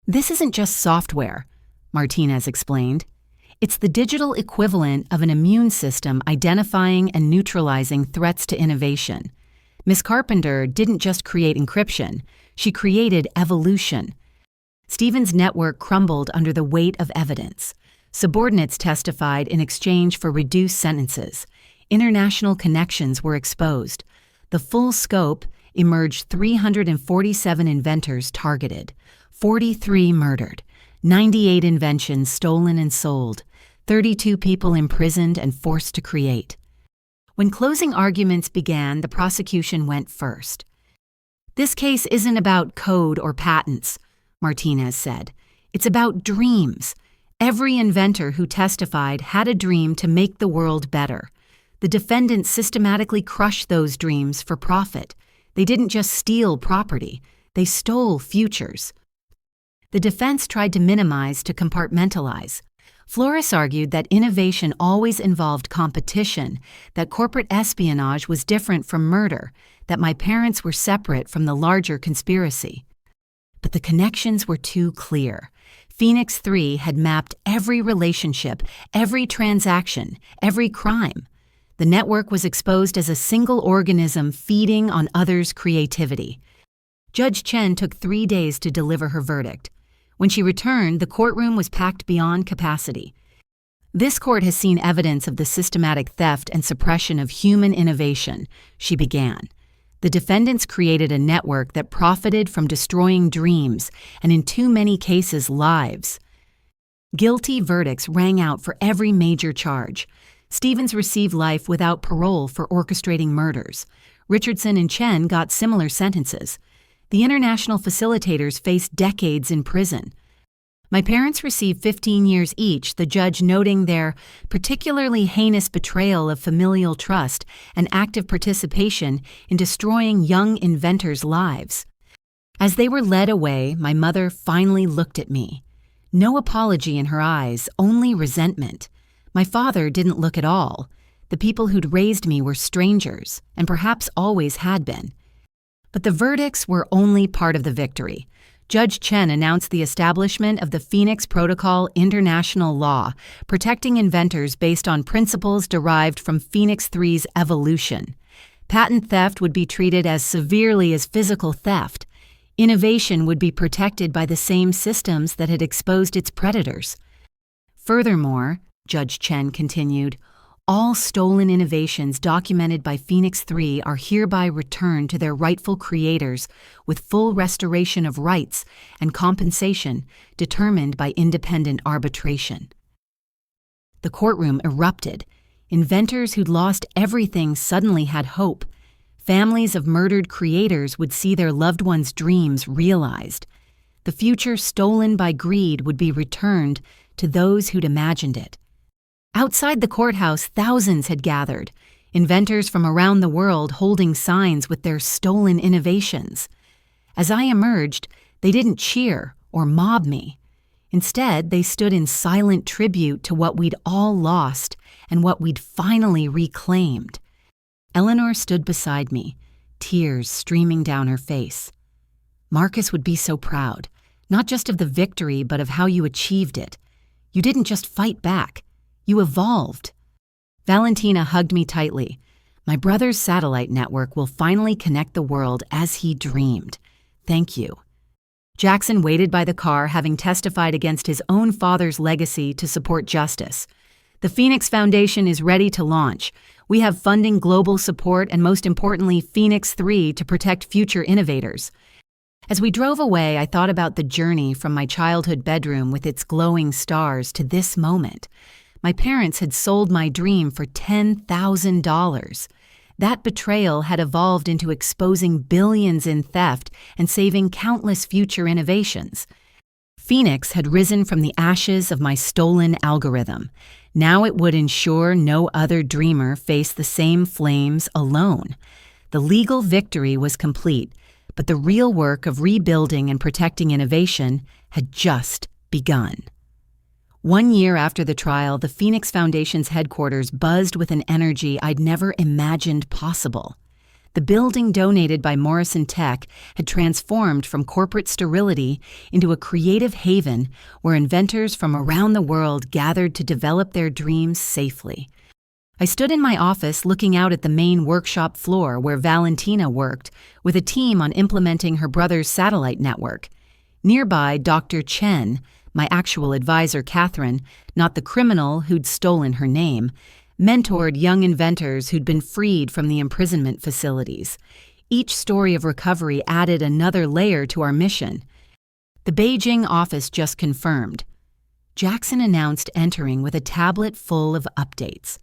This isn't just software, Martinez explained. It's the digital equivalent of an immune system identifying and neutralizing threats to innovation. Miss Carpenter didn't just create encryption, she created evolution. Stevens' network crumbled under the weight of evidence. Subordinates testified in exchange for reduced sentences. International connections were exposed. The full scope emerged: 347 inventors targeted, 43 murdered, 98 inventions stolen and sold, 32 people imprisoned and forced to create. When closing arguments began, the prosecution went first. This case isn't about code or patents, Martinez said. It's about dreams. Every inventor who testified had a dream to make the world better. The defendants systematically crushed those dreams for profit. They didn't just steal property, they stole futures. The defense tried to minimize, to compartmentalize. Flores argued that innovation always involved competition, that corporate espionage was different from murder, that my parents were separate from the larger conspiracy. But the connections were too clear. Phoenix 3 had mapped every relationship, every transaction, every crime. The network was exposed as a single organism feeding on others' creativity. Judge Chen took 3 days to deliver her verdict. When she returned, the courtroom was packed beyond capacity. This court has seen evidence of the systematic theft and suppression of human innovation, she began. The defendants created a network that profited from destroying dreams and, in too many cases, lives. Guilty verdicts rang out for every major charge. Stevens received life without parole for orchestrating murders. Richardson and Chen got similar sentences. The international facilitators faced decades in prison. My parents received 15 years each, the judge noting their particularly heinous betrayal of familial trust and active participation in destroying young inventors' lives. As they were led away, my mother finally looked at me. No apology in her eyes, only resentment. My father didn't look at all. The people who'd raised me were strangers, and perhaps always had been. But the verdicts were only part of the victory. Judge Chen announced the establishment of the Phoenix Protocol international law, protecting inventors based on principles derived from Phoenix 3's evolution. Patent theft would be treated as severely as physical theft. Innovation would be protected by the same systems that had exposed its predators. Furthermore, Judge Chen continued, all stolen innovations documented by Phoenix 3 are hereby returned to their rightful creators with full restoration of rights and compensation determined by independent arbitration. The courtroom erupted. Inventors who'd lost everything suddenly had hope. Families of murdered creators would see their loved ones' dreams realized. The future stolen by greed would be returned to those who'd imagined it. Outside the courthouse, thousands had gathered, inventors from around the world holding signs with their stolen innovations. As I emerged, they didn't cheer or mob me. Instead, they stood in silent tribute to what we'd all lost and what we'd finally reclaimed. Eleanor stood beside me, tears streaming down her face. Marcus would be so proud, not just of the victory, but of how you achieved it. You didn't just fight back. You evolved. Valentina hugged me tightly. My brother's satellite network will finally connect the world as he dreamed. Thank you. Jackson waited by the car, having testified against his own father's legacy to support justice. The Phoenix Foundation is ready to launch. We have funding, global support, and most importantly, Phoenix 3 to protect future innovators. As we drove away, I thought about the journey from my childhood bedroom with its glowing stars to this moment. My parents had sold my dream for $10,000. That betrayal had evolved into exposing billions in theft and saving countless future innovations. Phoenix had risen from the ashes of my stolen algorithm. Now it would ensure no other dreamer faced the same flames alone. The legal victory was complete, but the real work of rebuilding and protecting innovation had just begun. 1 year after the trial, the Phoenix Foundation's headquarters buzzed with an energy I'd never imagined possible. The building donated by Morrison Tech had transformed from corporate sterility into a creative haven where inventors from around the world gathered to develop their dreams safely. I stood in my office looking out at the main workshop floor where Valentina worked with a team on implementing her brother's satellite network. Nearby, Dr. Chen, my actual advisor Catherine, not the criminal who'd stolen her name, mentored young inventors who'd been freed from the imprisonment facilities. Each story of recovery added another layer to our mission. The Beijing office just confirmed. Jackson announced entering with a tablet full of updates.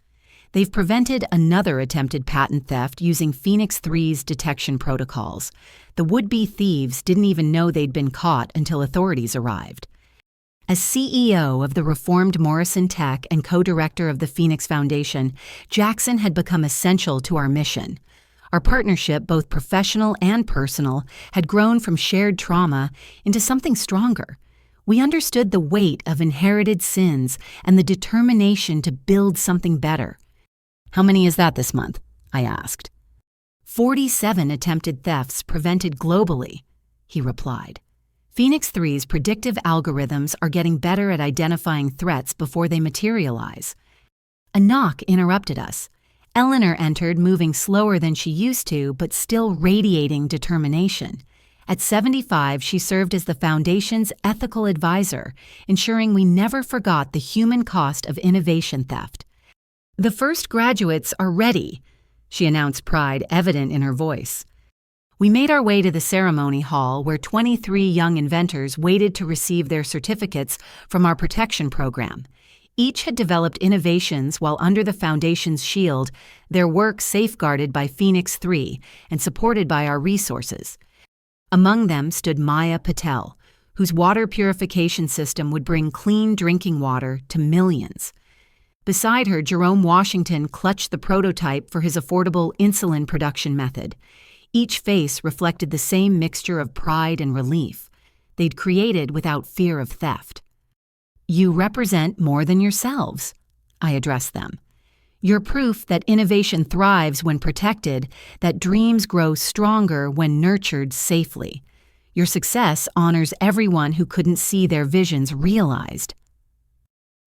They've prevented another attempted patent theft using Phoenix 3's detection protocols. The would-be thieves didn't even know they'd been caught until authorities arrived. As CEO of the reformed Morrison Tech and co-director of the Phoenix Foundation, Jackson had become essential to our mission. Our partnership, both professional and personal, had grown from shared trauma into something stronger. We understood the weight of inherited sins and the determination to build something better. "How many is that this month?" I asked. 47 attempted thefts prevented globally, he replied. Phoenix 3's predictive algorithms are getting better at identifying threats before they materialize. A knock interrupted us. Eleanor entered, moving slower than she used to, but still radiating determination. At 75, she served as the Foundation's ethical advisor, ensuring we never forgot the human cost of innovation theft. "The first graduates are ready," she announced, pride evident in her voice. We made our way to the ceremony hall where 23 young inventors waited to receive their certificates from our protection program. Each had developed innovations while under the Foundation's shield, their work safeguarded by Phoenix 3 and supported by our resources. Among them stood Maya Patel, whose water purification system would bring clean drinking water to millions. Beside her, Jerome Washington clutched the prototype for his affordable insulin production method. Each face reflected the same mixture of pride and relief. They'd created without fear of theft. "You represent more than yourselves," I addressed them. "You're proof that innovation thrives when protected, that dreams grow stronger when nurtured safely. Your success honors everyone who couldn't see their visions realized."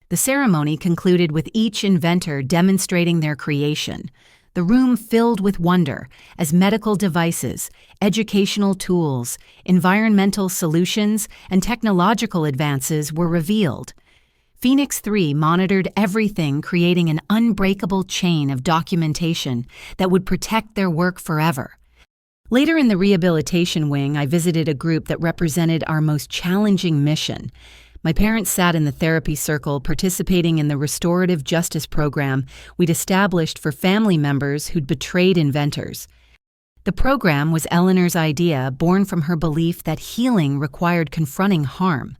The ceremony concluded with each inventor demonstrating their creation. The room filled with wonder as medical devices, educational tools, environmental solutions, and technological advances were revealed. Phoenix 3 monitored everything, creating an unbreakable chain of documentation that would protect their work forever. Later in the rehabilitation wing, I visited a group that represented our most challenging mission. My parents sat in the therapy circle participating in the restorative justice program we'd established for family members who'd betrayed inventors. The program was Eleanor's idea, born from her belief that healing required confronting harm.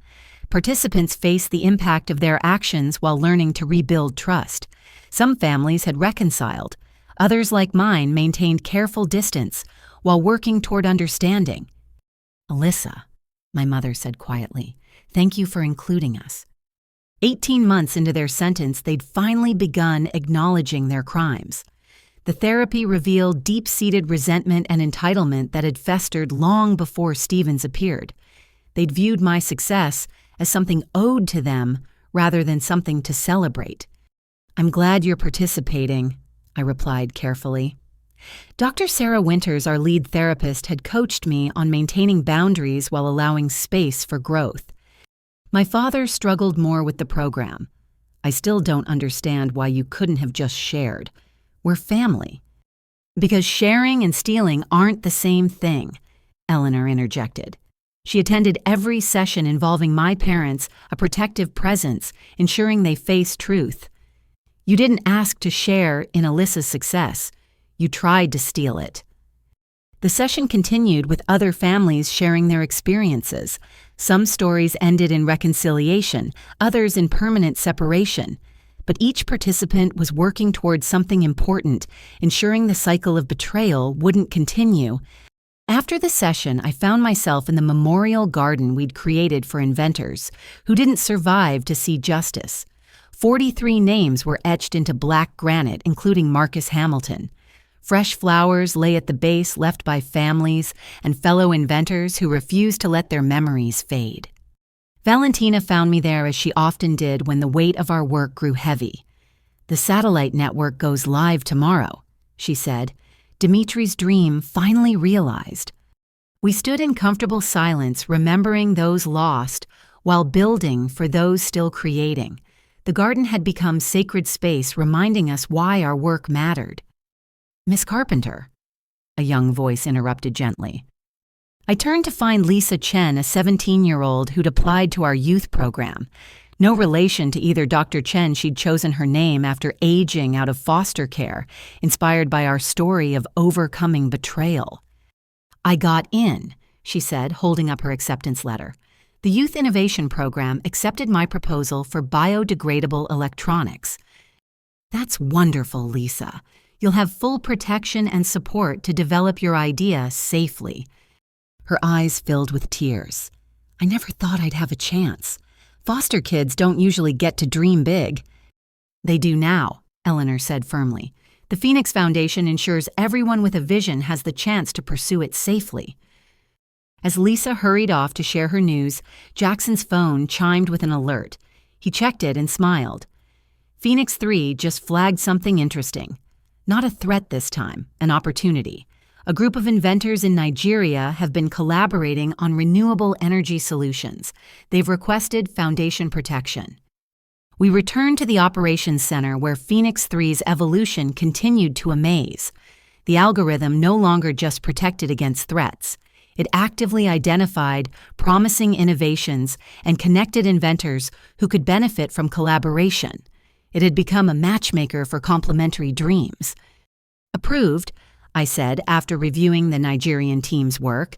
Participants faced the impact of their actions while learning to rebuild trust. Some families had reconciled. Others, like mine, maintained careful distance while working toward understanding. "Alyssa," my mother said quietly, "thank you for including us." 18 months into their sentence, they'd finally begun acknowledging their crimes. The therapy revealed deep-seated resentment and entitlement that had festered long before Stevens appeared. They'd viewed my success as something owed to them rather than something to celebrate. "I'm glad you're participating," I replied carefully. Dr. Sarah Winters, our lead therapist, had coached me on maintaining boundaries while allowing space for growth. My father struggled more with the program. "I still don't understand why you couldn't have just shared. We're family." "Because sharing and stealing aren't the same thing," Eleanor interjected. She attended every session involving my parents, a protective presence, ensuring they faced truth. "You didn't ask to share in Alyssa's success. You tried to steal it." The session continued with other families sharing their experiences. Some stories ended in reconciliation, others in permanent separation. But each participant was working towards something important, ensuring the cycle of betrayal wouldn't continue. After the session, I found myself in the memorial garden we'd created for inventors who didn't survive to see justice. 43 names were etched into black granite, including Marcus Hamilton. Fresh flowers lay at the base left by families and fellow inventors who refused to let their memories fade. Valentina found me there as she often did when the weight of our work grew heavy. "The satellite network goes live tomorrow," she said. Dimitri's dream finally realized. We stood in comfortable silence, remembering those lost while building for those still creating. The garden had become sacred space, reminding us why our work mattered. "Miss Carpenter," a young voice interrupted gently. I turned to find Lisa Chen, a 17-year-old who'd applied to our youth program. No relation to either Dr. Chen, she'd chosen her name after aging out of foster care, inspired by our story of overcoming betrayal. "I got in," she said, holding up her acceptance letter. "The Youth Innovation Program accepted my proposal for biodegradable electronics." "That's wonderful, Lisa. You'll have full protection and support to develop your idea safely." Her eyes filled with tears. "I never thought I'd have a chance. Foster kids don't usually get to dream big." "They do now," Eleanor said firmly. "The Phoenix Foundation ensures everyone with a vision has the chance to pursue it safely." As Lisa hurried off to share her news, Jackson's phone chimed with an alert. He checked it and smiled. Phoenix 3 just flagged something interesting. Not a threat this time, an opportunity. A group of inventors in Nigeria have been collaborating on renewable energy solutions. They've requested foundation protection. We returned to the operations center where Phoenix 3's evolution continued to amaze. The algorithm no longer just protected against threats. It actively identified promising innovations and connected inventors who could benefit from collaboration. It had become a matchmaker for complementary dreams. Approved, I said after reviewing the Nigerian team's work.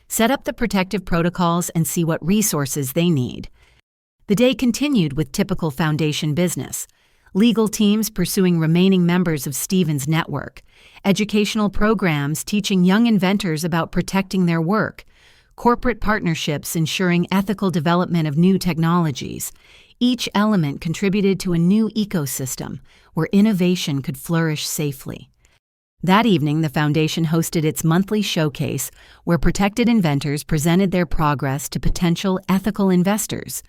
Set up the protective protocols and see what resources they need. The day continued with typical foundation business. Legal teams pursuing remaining members of Stephen's network. Educational programs teaching young inventors about protecting their work. Corporate partnerships ensuring ethical development of new technologies. Each element contributed to a new ecosystem where innovation could flourish safely. That evening, the foundation hosted its monthly showcase where protected inventors presented their progress to potential ethical investors.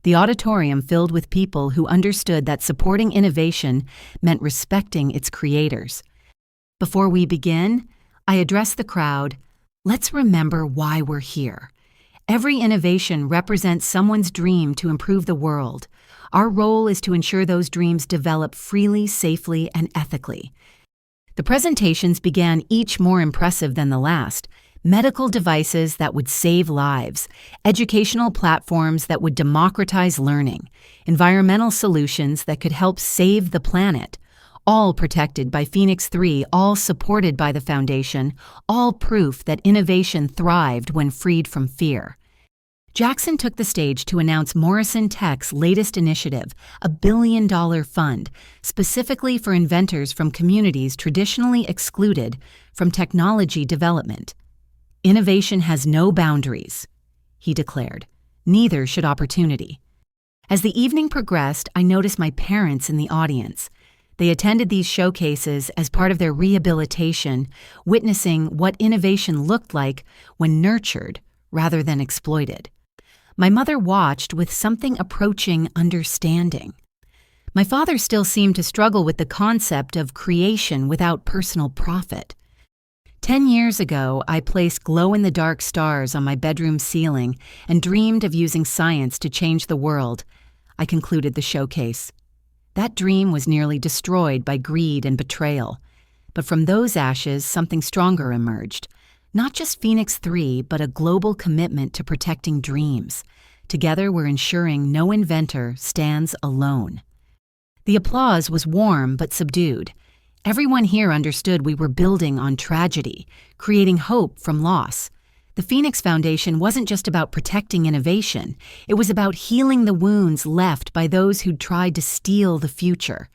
The auditorium filled with people who understood that supporting innovation meant respecting its creators. Before we begin, I addressed the crowd. Let's remember why we're here. Every innovation represents someone's dream to improve the world. Our role is to ensure those dreams develop freely, safely, and ethically. The presentations began each more impressive than the last. Medical devices that would save lives, educational platforms that would democratize learning, environmental solutions that could help save the planet, all protected by Phoenix 3, all supported by the Foundation, all proof that innovation thrived when freed from fear. Jackson took the stage to announce Morrison Tech's latest initiative, a $1 billion fund, specifically for inventors from communities traditionally excluded from technology development. Innovation has no boundaries, he declared. Neither should opportunity. As the evening progressed, I noticed my parents in the audience. They attended these showcases as part of their rehabilitation, witnessing what innovation looked like when nurtured rather than exploited. My mother watched with something approaching understanding. My father still seemed to struggle with the concept of creation without personal profit. 10 years ago, I placed glow-in-the-dark stars on my bedroom ceiling and dreamed of using science to change the world. I concluded the showcase. That dream was nearly destroyed by greed and betrayal. But from those ashes, something stronger emerged. Not just Phoenix 3, but a global commitment to protecting dreams. Together, we're ensuring no inventor stands alone. The applause was warm but subdued. Everyone here understood we were building on tragedy, creating hope from loss. The Phoenix Foundation wasn't just about protecting innovation. It was about healing the wounds left by those who'd tried to steal the future.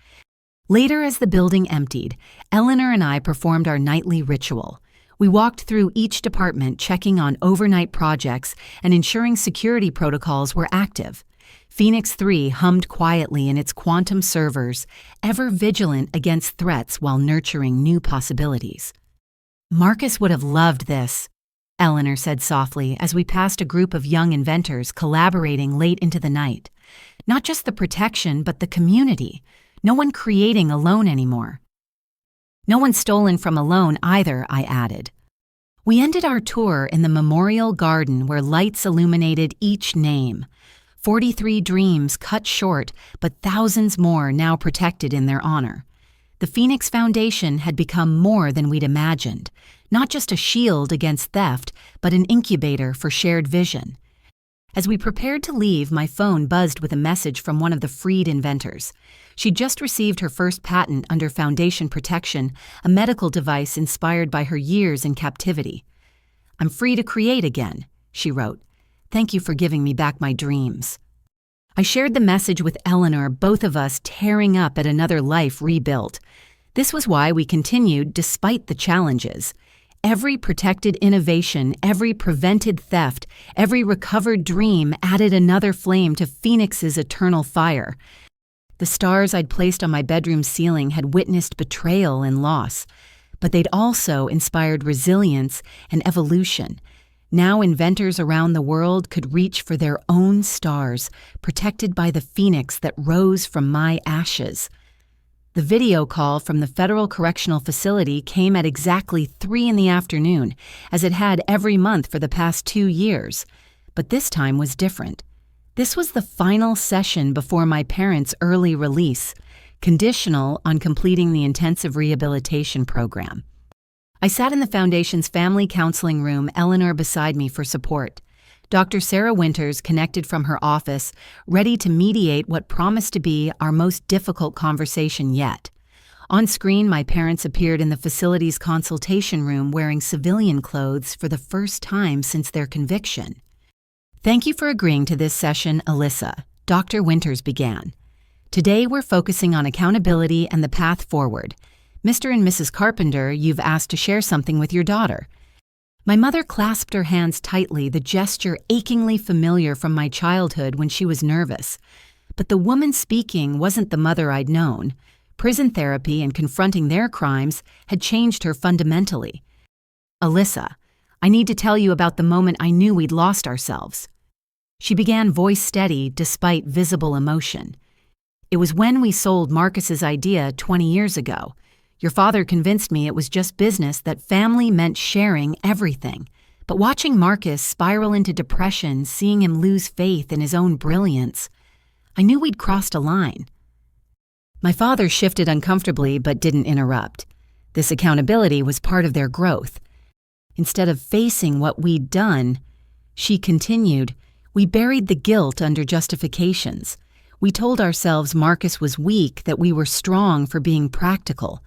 Later, as the building emptied, Eleanor and I performed our nightly ritual. We walked through each department, checking on overnight projects and ensuring security protocols were active. Phoenix 3 hummed quietly in its quantum servers, ever vigilant against threats while nurturing new possibilities. Marcus would have loved this, Eleanor said softly as we passed a group of young inventors collaborating late into the night. Not just the protection, but the community. No one creating alone anymore. No one stolen from alone either, I added. We ended our tour in the memorial garden where lights illuminated each name. 43 dreams cut short, but thousands more now protected in their honor. The Phoenix Foundation had become more than we'd imagined, not just a shield against theft, but an incubator for shared vision. As we prepared to leave, my phone buzzed with a message from one of the freed inventors. She'd just received her first patent under Foundation protection, a medical device inspired by her years in captivity. "I'm free to create again," she wrote. "Thank you for giving me back my dreams." I shared the message with Eleanor, both of us tearing up at another life rebuilt. This was why we continued despite the challenges. Every protected innovation, every prevented theft, every recovered dream added another flame to Phoenix's eternal fire. The stars I'd placed on my bedroom ceiling had witnessed betrayal and loss, but they'd also inspired resilience and evolution. Now inventors around the world could reach for their own stars, protected by the phoenix that rose from my ashes. The video call from the Federal Correctional Facility came at exactly 3 in the afternoon, as it had every month for the past 2 years. But this time was different. This was the final session before my parents' early release, conditional on completing the intensive rehabilitation program. I sat in the Foundation's family counseling room, Eleanor beside me for support. Dr. Sarah Winters connected from her office, ready to mediate what promised to be our most difficult conversation yet. On screen, my parents appeared in the facility's consultation room wearing civilian clothes for the first time since their conviction. "Thank you for agreeing to this session, Alyssa," Dr. Winters began. "Today we're focusing on accountability and the path forward. Mr. and Mrs. Carpenter, you've asked to share something with your daughter." My mother clasped her hands tightly, the gesture achingly familiar from my childhood when she was nervous. But the woman speaking wasn't the mother I'd known. Prison therapy and confronting their crimes had changed her fundamentally. "Alyssa, I need to tell you about the moment I knew we'd lost ourselves." She began, voice steady despite visible emotion. "It was when we sold Marcus's idea 20 years ago. Your father convinced me it was just business, that family meant sharing everything. But watching Marcus spiral into depression, seeing him lose faith in his own brilliance, I knew we'd crossed a line." My father shifted uncomfortably but didn't interrupt. This accountability was part of their growth. Instead of facing what we'd done, she continued, "We buried the guilt under justifications. We told ourselves Marcus was weak, that we were strong for being practical.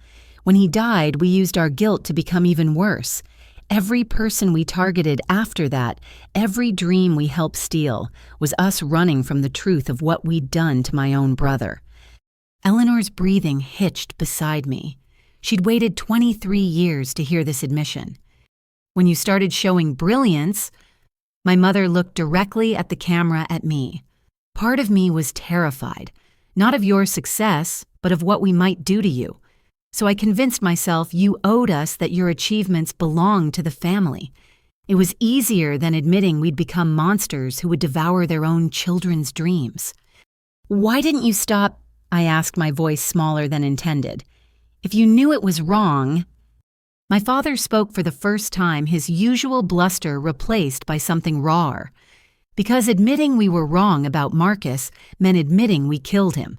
When he died, we used our guilt to become even worse. Every person we targeted after that, every dream we helped steal, was us running from the truth of what we'd done to my own brother." Eleanor's breathing hitched beside me. She'd waited 23 years to hear this admission. "When you started showing brilliance," my mother looked directly at the camera at me. "Part of me was terrified, not of your success, but of what we might do to you. So I convinced myself you owed us, that your achievements belonged to the family. It was easier than admitting we'd become monsters who would devour their own children's dreams." "Why didn't you stop?" I asked, my voice smaller than intended. "If you knew it was wrong..." My father spoke for the first time, his usual bluster replaced by something rawer. "Because admitting we were wrong about Marcus meant admitting we killed him.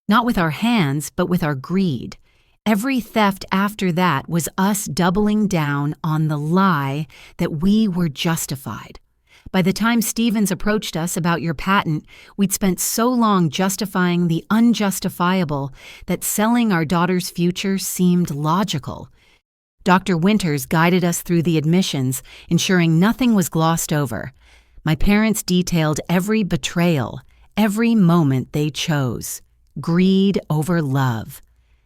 Not with our hands, but with our greed. Every theft after that was us doubling down on the lie that we were justified. By the time Stevens approached us about your patent, we'd spent so long justifying the unjustifiable that selling our daughter's future seemed logical." Dr. Winters guided us through the admissions, ensuring nothing was glossed over. My parents detailed every betrayal, every moment they chose. Greed over love.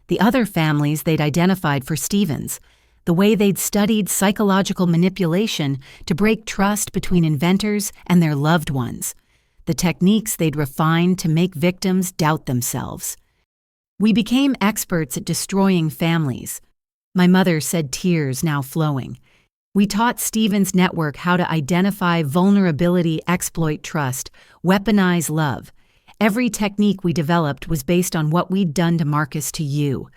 The other families they'd identified for Stevens, the way they'd studied psychological manipulation to break trust between inventors and their loved ones, the techniques they'd refined to make victims doubt themselves. We became experts at destroying families. My mother said, tears now flowing. We taught Stevens' network how to identify vulnerability, exploit trust, weaponize love. Every technique we developed was based on what we'd done to Marcus to you.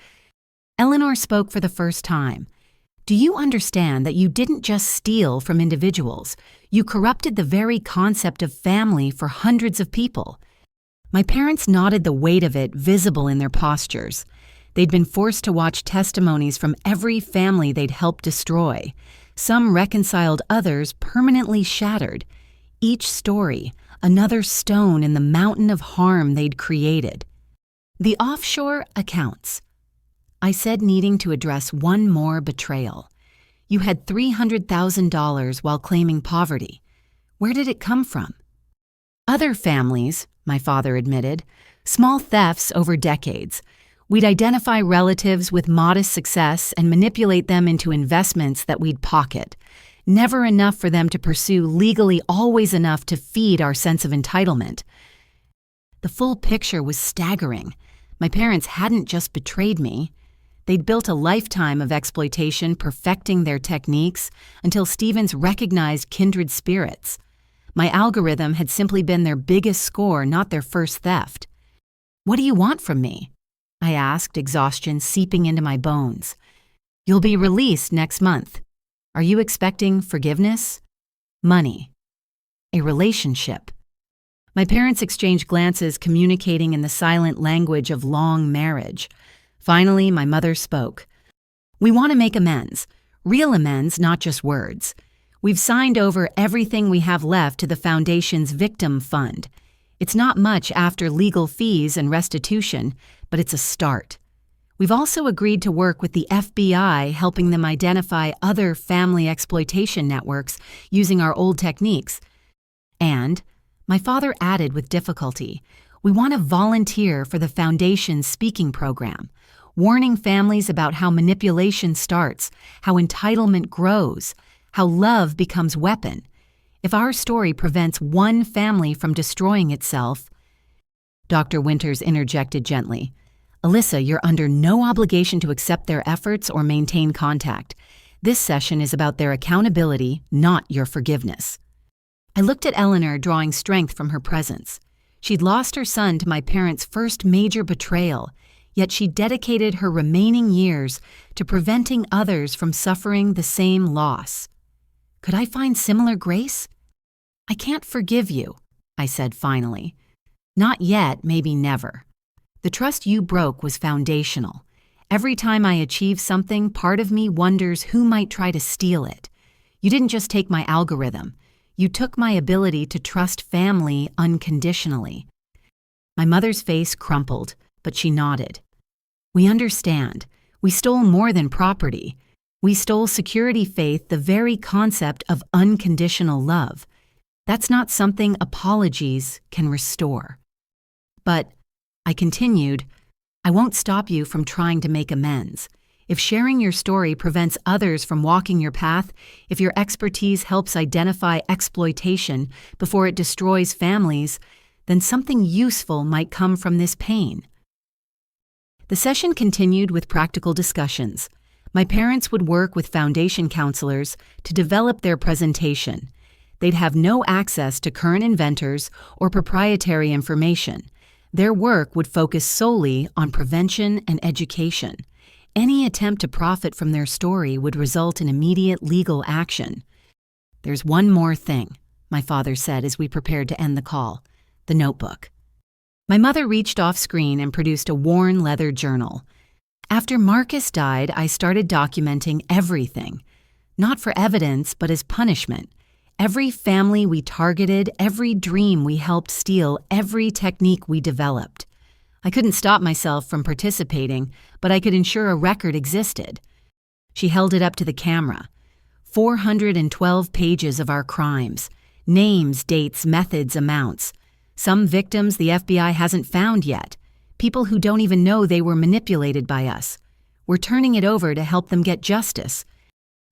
Eleanor spoke for the first time. "Do you understand that you didn't just steal from individuals? You corrupted the very concept of family for hundreds of people." My parents nodded, the weight of it visible in their postures. They'd been forced to watch testimonies from every family they'd helped destroy. Some reconciled, others permanently shattered. Each story, another stone in the mountain of harm they'd created. "The offshore accounts," I said, needing to address one more betrayal. "You had $300,000 while claiming poverty. Where did it come from?" "Other families," my father admitted. "Small thefts over decades. We'd identify relatives with modest success and manipulate them into investments that we'd pocket. Never enough for them to pursue legally, always enough to feed our sense of entitlement." The full picture was staggering. My parents hadn't just betrayed me. They'd built a lifetime of exploitation, perfecting their techniques until Stevens recognized kindred spirits. My algorithm had simply been their biggest score, not their first theft. "What do you want from me?" I asked, exhaustion seeping into my bones. You'll be released next month. Are you expecting forgiveness? Money. A relationship. My parents exchanged glances, communicating in the silent language of long marriage. Finally, my mother spoke. We want to make amends. Real amends, not just words. We've signed over everything we have left to the Foundation's victim fund. It's not much after legal fees and restitution, but it's a start. We've also agreed to work with the FBI, helping them identify other family exploitation networks using our old techniques. And, my father added with difficulty, we want to volunteer for the Foundation's speaking program, warning families about how manipulation starts, how entitlement grows, how love becomes weapon. If our story prevents one family from destroying itself, Dr. Winters interjected gently. Alyssa, you're under no obligation to accept their efforts or maintain contact. This session is about their accountability, not your forgiveness. I looked at Eleanor, drawing strength from her presence. She'd lost her son to my parents' first major betrayal, yet she dedicated her remaining years to preventing others from suffering the same loss. Could I find similar grace? I can't forgive you, I said finally. Not yet, maybe never. The trust you broke was foundational. Every time I achieve something, part of me wonders who might try to steal it. You didn't just take my algorithm. You took my ability to trust family unconditionally. My mother's face crumpled, but she nodded. We understand. We stole more than property. We stole security, faith, the very concept of unconditional love. That's not something apologies can restore. But, I continued, I won't stop you from trying to make amends. If sharing your story prevents others from walking your path, if your expertise helps identify exploitation before it destroys families, then something useful might come from this pain. The session continued with practical discussions. My parents would work with Foundation counselors to develop their presentation. They'd have no access to current inventors or proprietary information. Their work would focus solely on prevention and education. Any attempt to profit from their story would result in immediate legal action. There's one more thing, my father said as we prepared to end the call, the notebook. My mother reached off screen and produced a worn leather journal. After Marcus died, I started documenting everything, not for evidence, but as punishment. Every family we targeted, every dream we helped steal, every technique we developed. I couldn't stop myself from participating, but I could ensure a record existed. She held it up to the camera. 412 pages of our crimes. Names, dates, methods, amounts. Some victims the FBI hasn't found yet. People who don't even know they were manipulated by us. We're turning it over to help them get justice.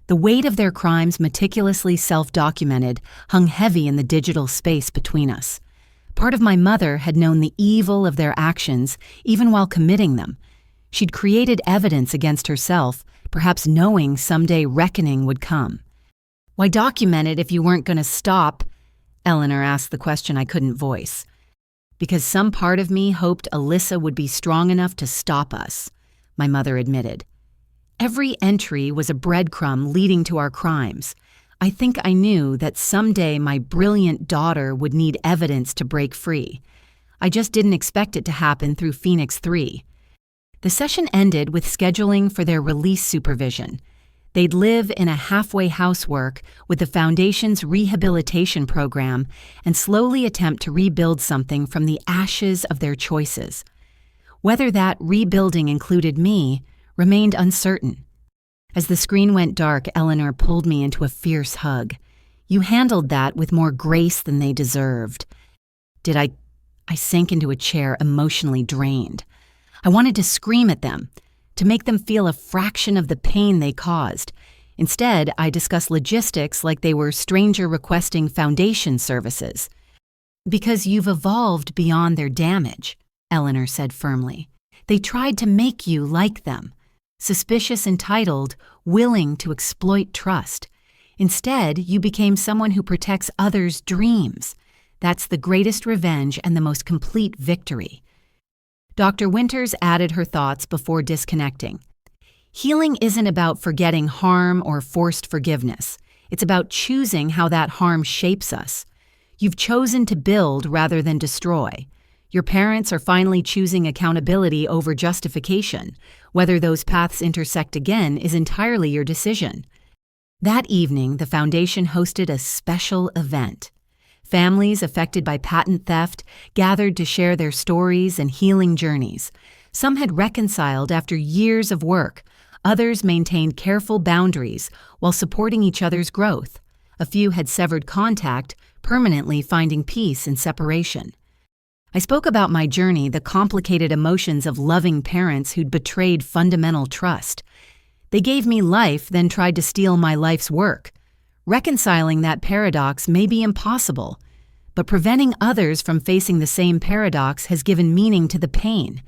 The weight of their crimes, meticulously self-documented, hung heavy in the digital space between us. Part of my mother had known the evil of their actions, even while committing them. She'd created evidence against herself, perhaps knowing someday reckoning would come. Why document it if you weren't going to stop? Eleanor asked the question I couldn't voice. Because some part of me hoped Alyssa would be strong enough to stop us, my mother admitted. Every entry was a breadcrumb leading to our crimes. I think I knew that someday my brilliant daughter would need evidence to break free. I just didn't expect it to happen through Phoenix 3. The session ended with scheduling for their release supervision. They'd live in a halfway housework with the Foundation's rehabilitation program and slowly attempt to rebuild something from the ashes of their choices. Whether that rebuilding included me remained uncertain. As the screen went dark, Eleanor pulled me into a fierce hug. You handled that with more grace than they deserved. I sank into a chair, emotionally drained. I wanted to scream at them, to make them feel a fraction of the pain they caused. Instead, I discussed logistics like they were stranger requesting Foundation services. Because you've evolved beyond their damage, Eleanor said firmly. They tried to make you like them. Suspicious, entitled, willing to exploit trust. Instead, you became someone who protects others' dreams. That's the greatest revenge and the most complete victory. Dr. Winters added her thoughts before disconnecting. Healing isn't about forgetting harm or forced forgiveness. It's about choosing how that harm shapes us. You've chosen to build rather than destroy. Your parents are finally choosing accountability over justification. Whether those paths intersect again is entirely your decision. That evening, the foundation hosted a special event. Families affected by patent theft gathered to share their stories and healing journeys. Some had reconciled after years of work. Others maintained careful boundaries while supporting each other's growth. A few had severed contact, permanently finding peace in separation. I spoke about my journey, the complicated emotions of loving parents who'd betrayed fundamental trust. They gave me life, then tried to steal my life's work. Reconciling that paradox may be impossible, but preventing others from facing the same paradox has given meaning to the pain.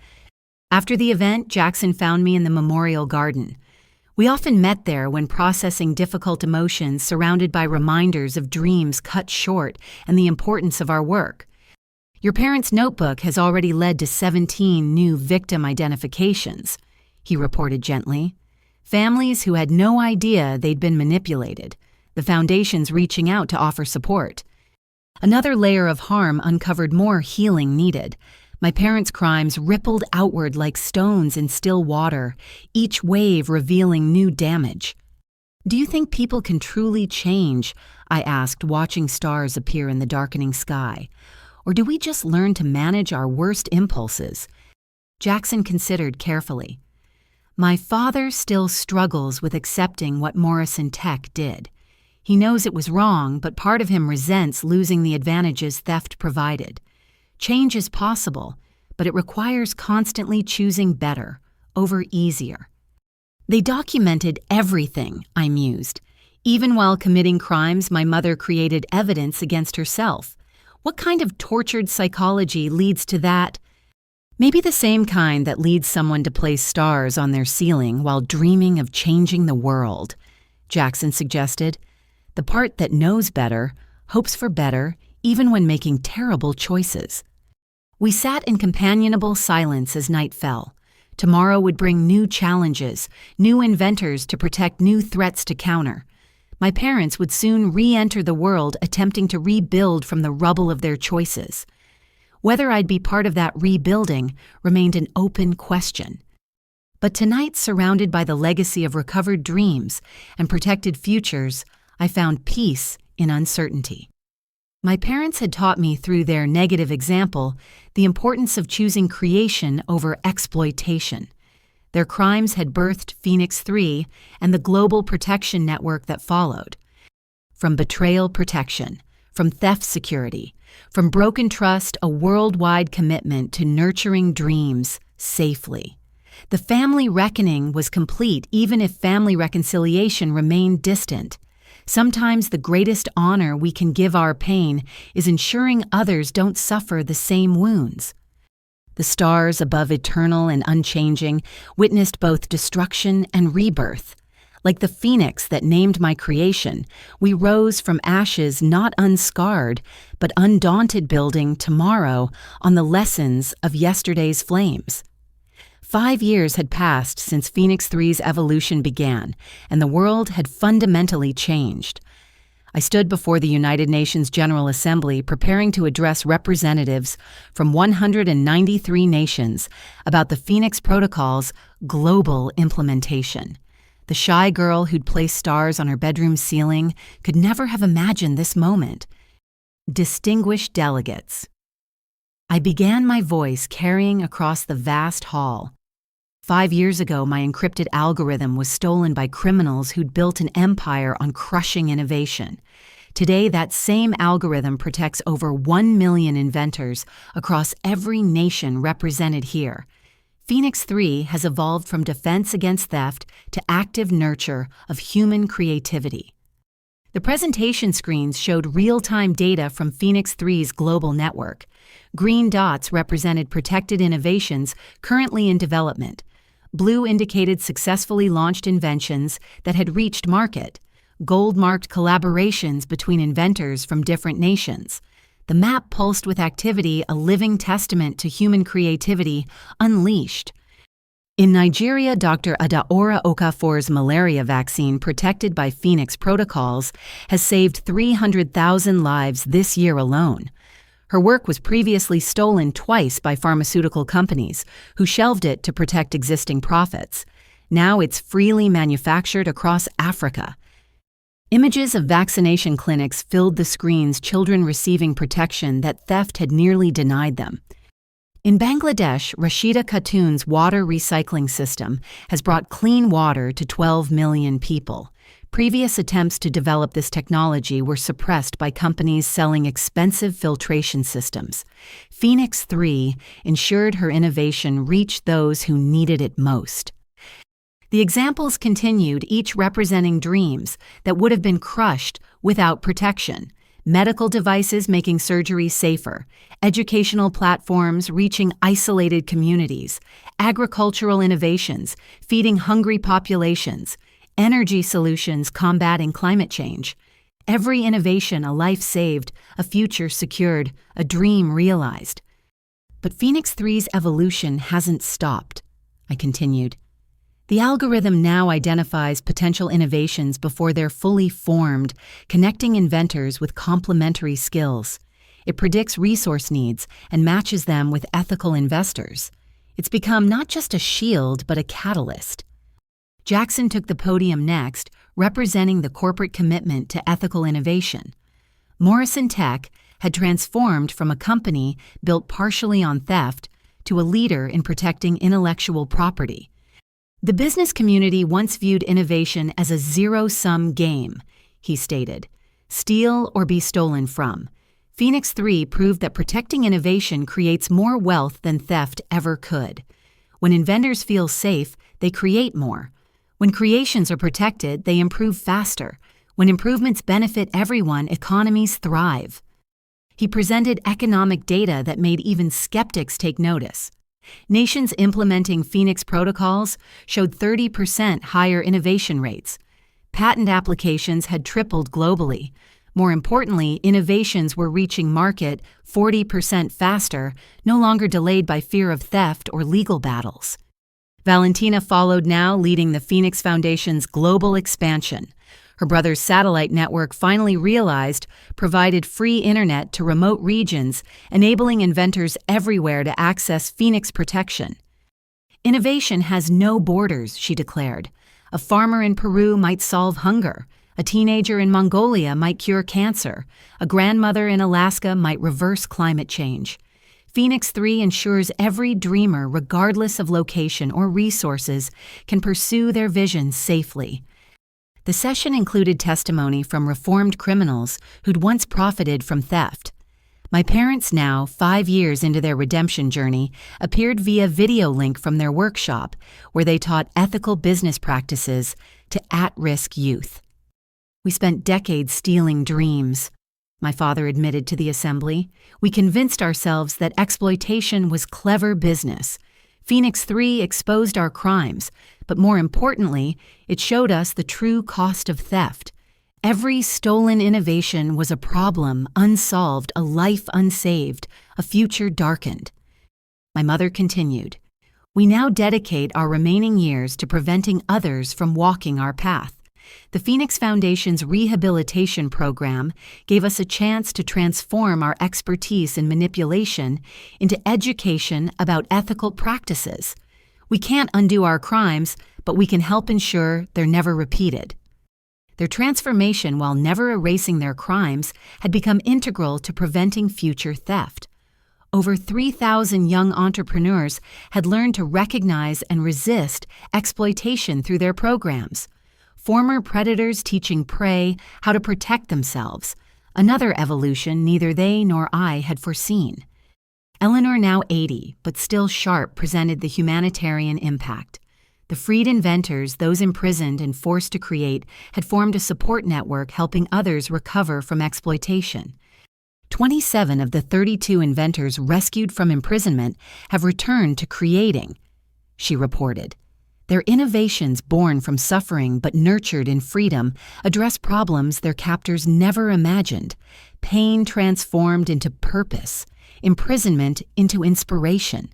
After the event, Jackson found me in the memorial garden. We often met there when processing difficult emotions, surrounded by reminders of dreams cut short and the importance of our work. Your parents' notebook has already led to 17 new victim identifications, he reported gently. Families who had no idea they'd been manipulated. The foundation's reaching out to offer support. Another layer of harm uncovered more healing needed. My parents' crimes rippled outward like stones in still water, each wave revealing new damage. Do you think people can truly change? I asked, watching stars appear in the darkening sky. Or do we just learn to manage our worst impulses? Jackson considered carefully. My father still struggles with accepting what Morrison Tech did. He knows it was wrong, but part of him resents losing the advantages theft provided. Change is possible, but it requires constantly choosing better over easier. They documented everything, I mused. Even while committing crimes, my mother created evidence against herself. What kind of tortured psychology leads to that? Maybe the same kind that leads someone to place stars on their ceiling while dreaming of changing the world, Jackson suggested. The part that knows better, hopes for better, even when making terrible choices. We sat in companionable silence as night fell. Tomorrow would bring new challenges, new inventors to protect, new threats to counter. My parents would soon re-enter the world, attempting to rebuild from the rubble of their choices. Whether I'd be part of that rebuilding remained an open question. But tonight, surrounded by the legacy of recovered dreams and protected futures, I found peace in uncertainty. My parents had taught me through their negative example the importance of choosing creation over exploitation. Their crimes had birthed Phoenix 3 and the global protection network that followed. From betrayal protection, from theft security, from broken trust, a worldwide commitment to nurturing dreams safely. The family reckoning was complete even if family reconciliation remained distant. Sometimes the greatest honor we can give our pain is ensuring others don't suffer the same wounds. The stars above eternal and unchanging witnessed both destruction and rebirth. Like the phoenix that named my creation, we rose from ashes not unscarred, but undaunted, building tomorrow on the lessons of yesterday's flames. 5 years had passed since Phoenix 3's evolution began, and the world had fundamentally changed. I stood before the United Nations General Assembly preparing to address representatives from 193 nations about the Phoenix Protocol's global implementation. The shy girl who'd placed stars on her bedroom ceiling could never have imagined this moment. Distinguished delegates. I began my voice carrying across the vast hall. 5 years ago, my encrypted algorithm was stolen by criminals who'd built an empire on crushing innovation. Today, that same algorithm protects over 1 million inventors across every nation represented here. Phoenix 3 has evolved from defense against theft to active nurture of human creativity. The presentation screens showed real-time data from Phoenix 3's global network. Green dots represented protected innovations currently in development. Blue indicated successfully launched inventions that had reached market. Gold marked collaborations between inventors from different nations. The map pulsed with activity, a living testament to human creativity unleashed. In Nigeria, Dr. Adaora Okafor's malaria vaccine, protected by Phoenix protocols, has saved 300,000 lives this year alone. Her work was previously stolen twice by pharmaceutical companies, who shelved it to protect existing profits. Now it's freely manufactured across Africa. Images of vaccination clinics filled the screens, children receiving protection that theft had nearly denied them. In Bangladesh, Rashida Khatun's water recycling system has brought clean water to 12 million people. Previous attempts to develop this technology were suppressed by companies selling expensive filtration systems. Phoenix 3 ensured her innovation reached those who needed it most. The examples continued, each representing dreams that would have been crushed without protection. Medical devices making surgery safer, educational platforms reaching isolated communities, agricultural innovations feeding hungry populations, energy solutions combating climate change. Every innovation, a life saved, a future secured, a dream realized. But Phoenix 3's evolution hasn't stopped, I continued. The algorithm now identifies potential innovations before they're fully formed, connecting inventors with complementary skills. It predicts resource needs and matches them with ethical investors. It's become not just a shield, but a catalyst. Jackson took the podium next, representing the corporate commitment to ethical innovation. Morrison Tech had transformed from a company built partially on theft to a leader in protecting intellectual property. The business community once viewed innovation as a zero-sum game, he stated. Steal or be stolen from. Phoenix 3 proved that protecting innovation creates more wealth than theft ever could. When inventors feel safe, they create more. When creations are protected, they improve faster. When improvements benefit everyone, economies thrive. He presented economic data that made even skeptics take notice. Nations implementing Phoenix protocols showed 30% higher innovation rates. Patent applications had tripled globally. More importantly, innovations were reaching market 40% faster, no longer delayed by fear of theft or legal battles. Valentina followed now, leading the Phoenix Foundation's global expansion. Her brother's satellite network, finally realized, provided free internet to remote regions, enabling inventors everywhere to access Phoenix protection. Innovation has no borders, she declared. A farmer in Peru might solve hunger. A teenager in Mongolia might cure cancer. A grandmother in Alaska might reverse climate change. Phoenix 3 ensures every dreamer, regardless of location or resources, can pursue their vision safely. The session included testimony from reformed criminals who'd once profited from theft. My parents, now 5 years into their redemption journey, appeared via video link from their workshop, where they taught ethical business practices to at-risk youth. We spent decades stealing dreams, my father admitted to the assembly. We convinced ourselves that exploitation was clever business. Phoenix 3 exposed our crimes, but more importantly, it showed us the true cost of theft. Every stolen innovation was a problem unsolved, a life unsaved, a future darkened. My mother continued, "We now dedicate our remaining years to preventing others from walking our path. The Phoenix Foundation's rehabilitation program gave us a chance to transform our expertise in manipulation into education about ethical practices. We can't undo our crimes, but we can help ensure they're never repeated." Their transformation, while never erasing their crimes, had become integral to preventing future theft. Over 3,000 young entrepreneurs had learned to recognize and resist exploitation through their programs. Former predators teaching prey how to protect themselves, another evolution neither they nor I had foreseen. Eleanor, now 80, but still sharp, presented the humanitarian impact. The freed inventors, those imprisoned and forced to create, had formed a support network helping others recover from exploitation. 27 of the 32 inventors rescued from imprisonment have returned to creating, she reported. Their innovations, born from suffering but nurtured in freedom, address problems their captors never imagined. pain transformed into purpose, imprisonment into inspiration.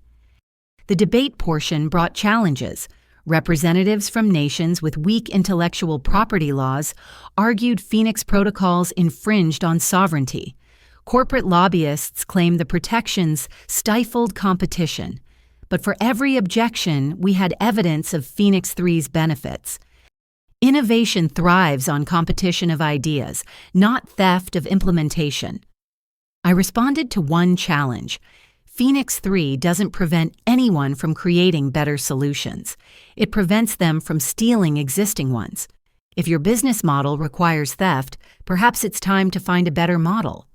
The debate portion brought challenges. Representatives from nations with weak intellectual property laws argued Phoenix protocols infringed on sovereignty. Corporate lobbyists claimed the protections stifled competition. But for every objection, we had evidence of Phoenix 3's benefits. Innovation thrives on competition of ideas, not theft of implementation. I responded to one challenge. Phoenix 3 doesn't prevent anyone from creating better solutions. It prevents them from stealing existing ones. If your business model requires theft, perhaps it's time to find a better model.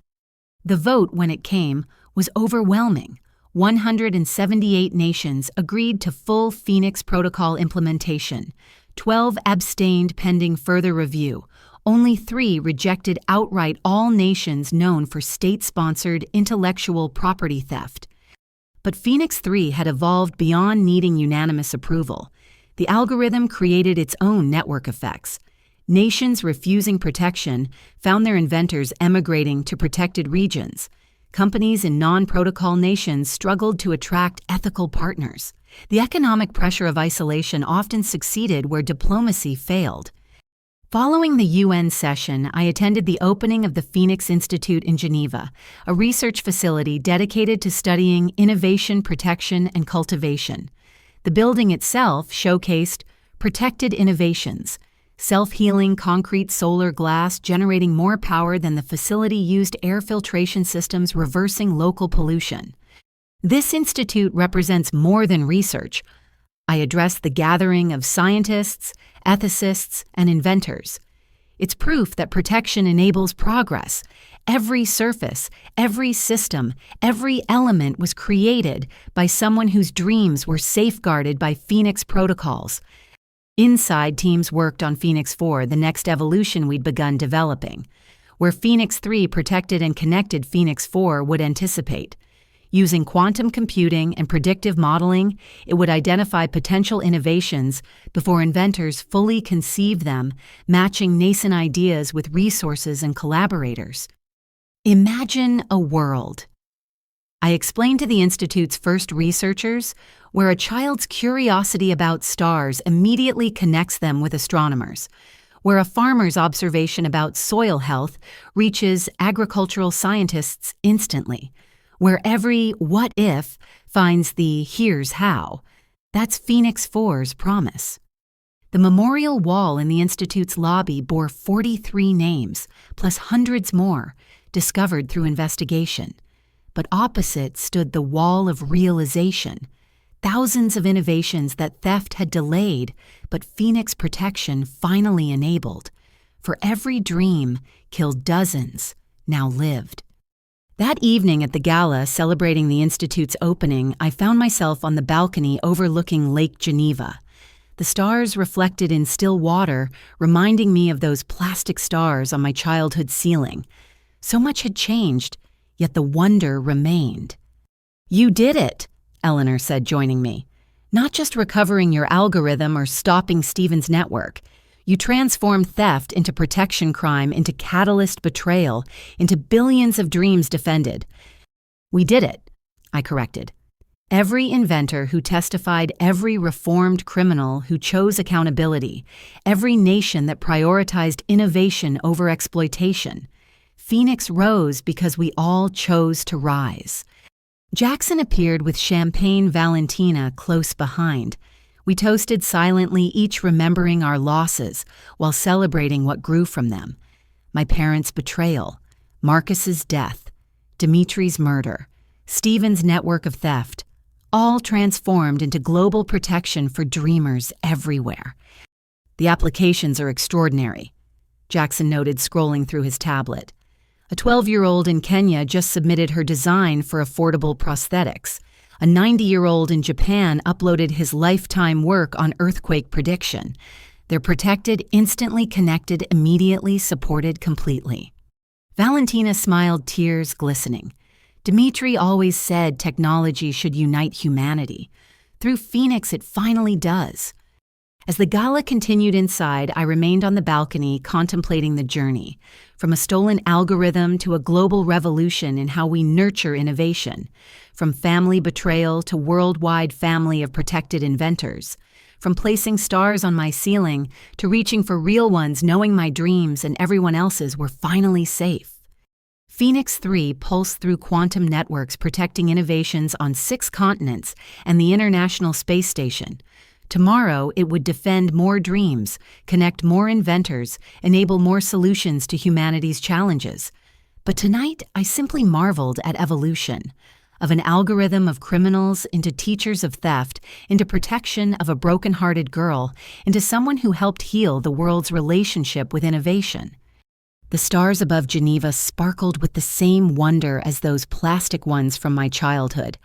The vote, when it came, was overwhelming. 178 nations agreed to full Phoenix Protocol implementation. 12 abstained pending further review. Only 3 rejected outright all nations known for state-sponsored intellectual property theft. But Phoenix 3 had evolved beyond needing unanimous approval. The algorithm created its own network effects. Nations refusing protection found their inventors emigrating to protected regions. Companies in non-protocol nations struggled to attract ethical partners. The economic pressure of isolation often succeeded where diplomacy failed. Following the UN session, I attended the opening of the Phoenix Institute in Geneva, a research facility dedicated to studying innovation, protection, and cultivation. The building itself showcased protected innovations, self-healing concrete solar glass generating more power than the facility used air filtration systems reversing local pollution. This institute represents more than research. I addressed the gathering of scientists, ethicists, and inventors. It's proof that protection enables progress. Every surface, every system, every element was created by someone whose dreams were safeguarded by Phoenix protocols. Inside, teams worked on Phoenix 4, the next evolution we'd begun developing, where Phoenix 3 protected and connected Phoenix 4 would anticipate. Using quantum computing and predictive modeling, it would identify potential innovations before inventors fully conceived them, matching nascent ideas with resources and collaborators. Imagine a world. I explained to the Institute's first researchers where a child's curiosity about stars immediately connects them with astronomers, where a farmer's observation about soil health reaches agricultural scientists instantly, where every what if finds the here's how. That's Phoenix 4's promise. The memorial wall in the Institute's lobby bore 43 names, plus hundreds more, discovered through investigation. But opposite stood the wall of realization, thousands of innovations that theft had delayed, but Phoenix protection finally enabled. For every dream killed dozens, now lived. That evening at the gala celebrating the Institute's opening, I found myself on the balcony overlooking Lake Geneva. The stars reflected in still water, reminding me of those plastic stars on my childhood ceiling. So much had changed, yet the wonder remained. "You did it," Eleanor said, joining me. "Not just recovering your algorithm or stopping Stephen's network. You transformed theft into protection crime, into catalyst betrayal, into billions of dreams defended." "We did it," I corrected. "Every inventor who testified, every reformed criminal who chose accountability, every nation that prioritized innovation over exploitation. Phoenix rose because we all chose to rise." Jackson appeared with Champagne Valentina close behind. We toasted silently, each remembering our losses while celebrating what grew from them. My parents' betrayal, Marcus's death, Dimitri's murder, Stephen's network of theft, all transformed into global protection for dreamers everywhere. "The applications are extraordinary," Jackson noted, scrolling through his tablet. A 12-year-old in Kenya just submitted her design for affordable prosthetics. A 90-year-old in Japan uploaded his lifetime work on earthquake prediction. They're protected, instantly connected, immediately supported completely. Valentina smiled, tears glistening. Dimitri always said technology should unite humanity. Through Phoenix, it finally does. As the gala continued inside, I remained on the balcony contemplating the journey, from a stolen algorithm to a global revolution in how we nurture innovation, from family betrayal to worldwide family of protected inventors, from placing stars on my ceiling to reaching for real ones, knowing my dreams and everyone else's were finally safe. Phoenix 3 pulsed through quantum networks protecting innovations on 6 continents and the International Space Station. Tomorrow, it would defend more dreams, connect more inventors, enable more solutions to humanity's challenges. But tonight, I simply marveled at evolution. Of an algorithm of criminals into teachers of theft, into protection of a broken-hearted girl, into someone who helped heal the world's relationship with innovation. The stars above Geneva sparkled with the same wonder as those plastic ones from my childhood.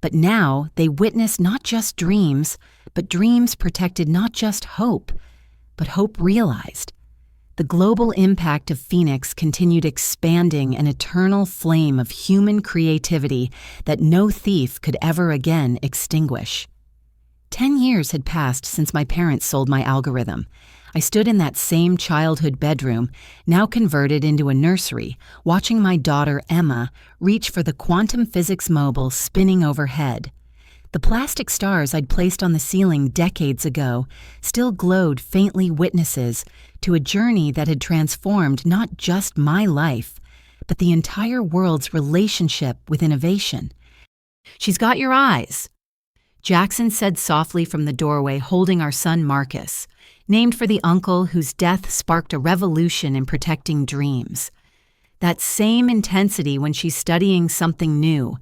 But now they witnessed not just dreams, but dreams protected not just hope, but hope realized. The global impact of Phoenix continued expanding an eternal flame of human creativity that no thief could ever again extinguish. 10 years had passed since my parents sold my algorithm. I stood in that same childhood bedroom, now converted into a nursery, watching my daughter Emma reach for the quantum physics mobile spinning overhead. The plastic stars I'd placed on the ceiling decades ago still glowed faintly witnesses to a journey that had transformed not just my life, but the entire world's relationship with innovation. "She's got your eyes," Jackson said softly from the doorway, holding our son Marcus, named for the uncle whose death sparked a revolution in protecting dreams. That same intensity when she's studying something new.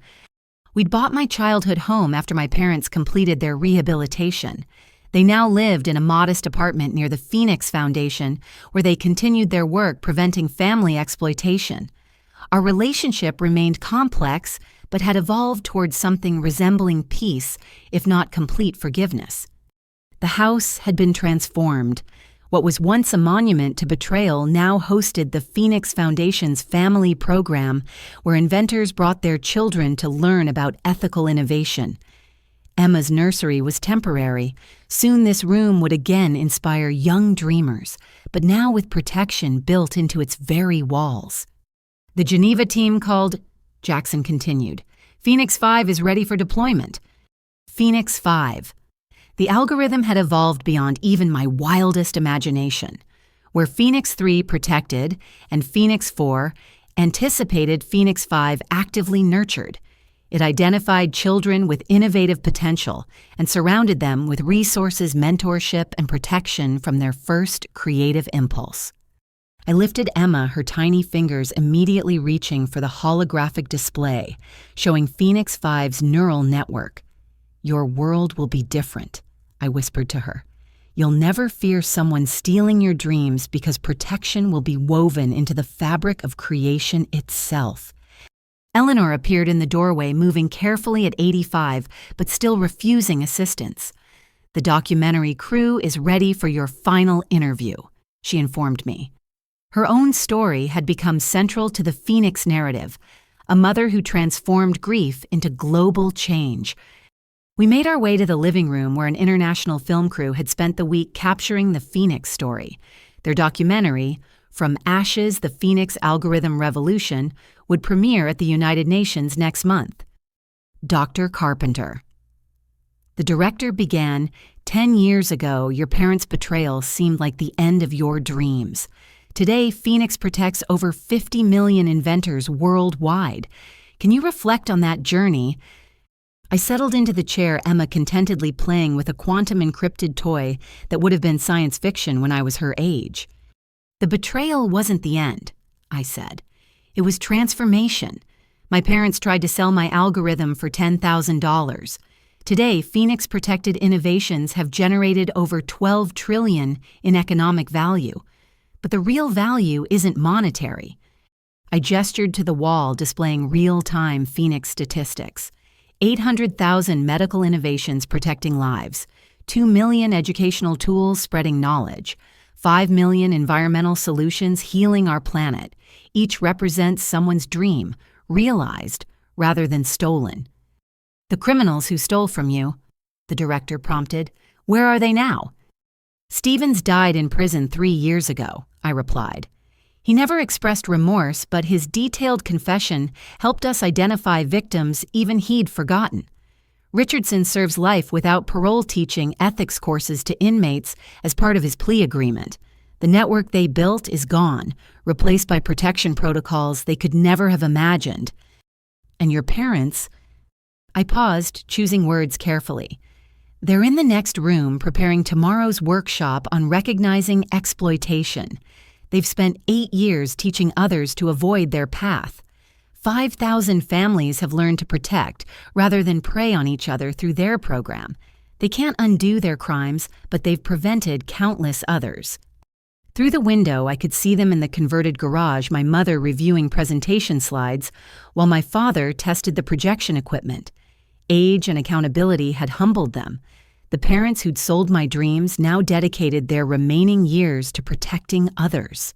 We'd bought my childhood home after my parents completed their rehabilitation. They now lived in a modest apartment near the Phoenix Foundation, where they continued their work preventing family exploitation. Our relationship remained complex, but had evolved towards something resembling peace, if not complete forgiveness. The house had been transformed. What was once a monument to betrayal now hosted the Phoenix Foundation's family program, where inventors brought their children to learn about ethical innovation. Emma's nursery was temporary. Soon this room would again inspire young dreamers, but now with protection built into its very walls. "The Geneva team called," Jackson continued. "Phoenix 5 is ready for deployment." Phoenix 5. The algorithm had evolved beyond even my wildest imagination. Where Phoenix 3 protected and Phoenix 4 anticipated, Phoenix 5 actively nurtured. It identified children with innovative potential and surrounded them with resources, mentorship, and protection from their first creative impulse. I lifted Emma, her tiny fingers immediately reaching for the holographic display, showing Phoenix 5's neural network. "Your world will be different," I whispered to her. "You'll never fear someone stealing your dreams because protection will be woven into the fabric of creation itself." Eleanor appeared in the doorway, moving carefully at 85, but still refusing assistance. "The documentary crew is ready for your final interview," she informed me. Her own story had become central to the Phoenix narrative, a mother who transformed grief into global change. We made our way to the living room where an international film crew had spent the week capturing the Phoenix story. Their documentary, From Ashes, the Phoenix Algorithm Revolution, would premiere at the United Nations next month. Dr. Carpenter. The director began, 10 years ago, your parents' betrayal seemed like the end of your dreams. Today, Phoenix protects over 50 million inventors worldwide. Can you reflect on that journey? I settled into the chair, Emma contentedly playing with a quantum encrypted toy that would have been science fiction when I was her age. "The betrayal wasn't the end," I said. "It was transformation. My parents tried to sell my algorithm for $10,000. Today, Phoenix-protected innovations have generated over $12 trillion in economic value. But the real value isn't monetary." I gestured to the wall displaying real-time Phoenix statistics. 800,000 medical innovations protecting lives, 2 million educational tools spreading knowledge, 5 million environmental solutions healing our planet. Each represents someone's dream, realized rather than stolen. "The criminals who stole from you," the director prompted, "where are they now?" Stevens died in prison 3 years ago, I replied. He never expressed remorse, but his detailed confession helped us identify victims even he'd forgotten. Richardson serves life without parole, teaching ethics courses to inmates as part of his plea agreement. The network they built is gone, replaced by protection protocols they could never have imagined. And your parents? I paused, choosing words carefully. They're in the next room preparing tomorrow's workshop on recognizing exploitation. They've spent 8 years teaching others to avoid their path. 5,000 families have learned to protect rather than prey on each other through their program. They can't undo their crimes, but they've prevented countless others. Through the window, I could see them in the converted garage, my mother reviewing presentation slides, while my father tested the projection equipment. Age and accountability had humbled them. The parents who'd sold my dreams now dedicated their remaining years to protecting others.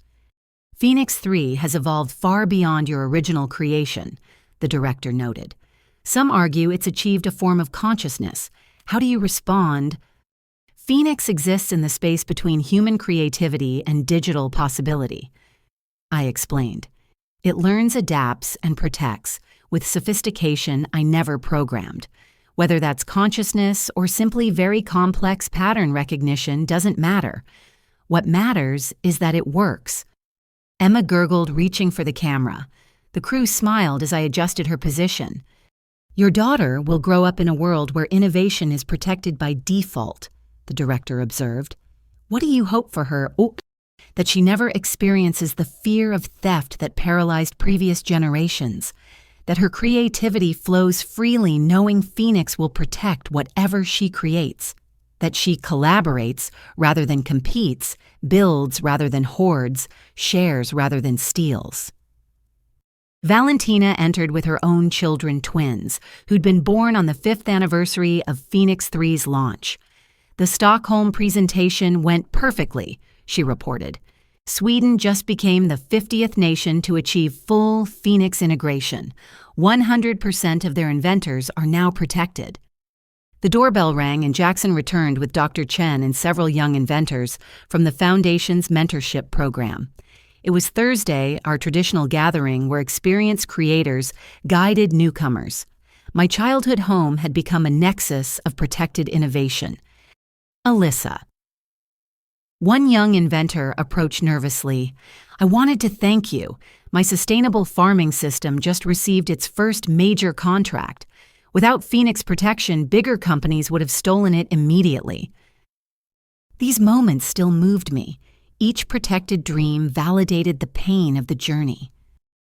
Phoenix 3 has evolved far beyond your original creation, the director noted. Some argue it's achieved a form of consciousness. How do you respond? Phoenix exists in the space between human creativity and digital possibility. I explained. It learns, adapts, and protects with sophistication I never programmed. Whether that's consciousness or simply very complex pattern recognition doesn't matter. What matters is that it works. Emma gurgled, reaching for the camera. The crew smiled as I adjusted her position. Your daughter will grow up in a world where innovation is protected by default, the director observed. What do you hope for her? That she never experiences the fear of theft that paralyzed previous generations. That her creativity flows freely knowing Phoenix will protect whatever she creates. That she collaborates rather than competes, builds rather than hoards, shares rather than steals. Valentina entered with her own children, twins, who'd been born on the 5th anniversary of Phoenix 3's launch. The Stockholm presentation went perfectly, she reported. Sweden just became the 50th nation to achieve full Phoenix integration. 100% of their inventors are now protected. The doorbell rang and Jackson returned with Dr. Chen and several young inventors from the Foundation's mentorship program. It was Thursday, our traditional gathering where experienced creators guided newcomers. My childhood home had become a nexus of protected innovation. Alyssa. One young inventor approached nervously. I wanted to thank you. My sustainable farming system just received its first major contract. Without Phoenix protection, bigger companies would have stolen it immediately. These moments still moved me. Each protected dream validated the pain of the journey.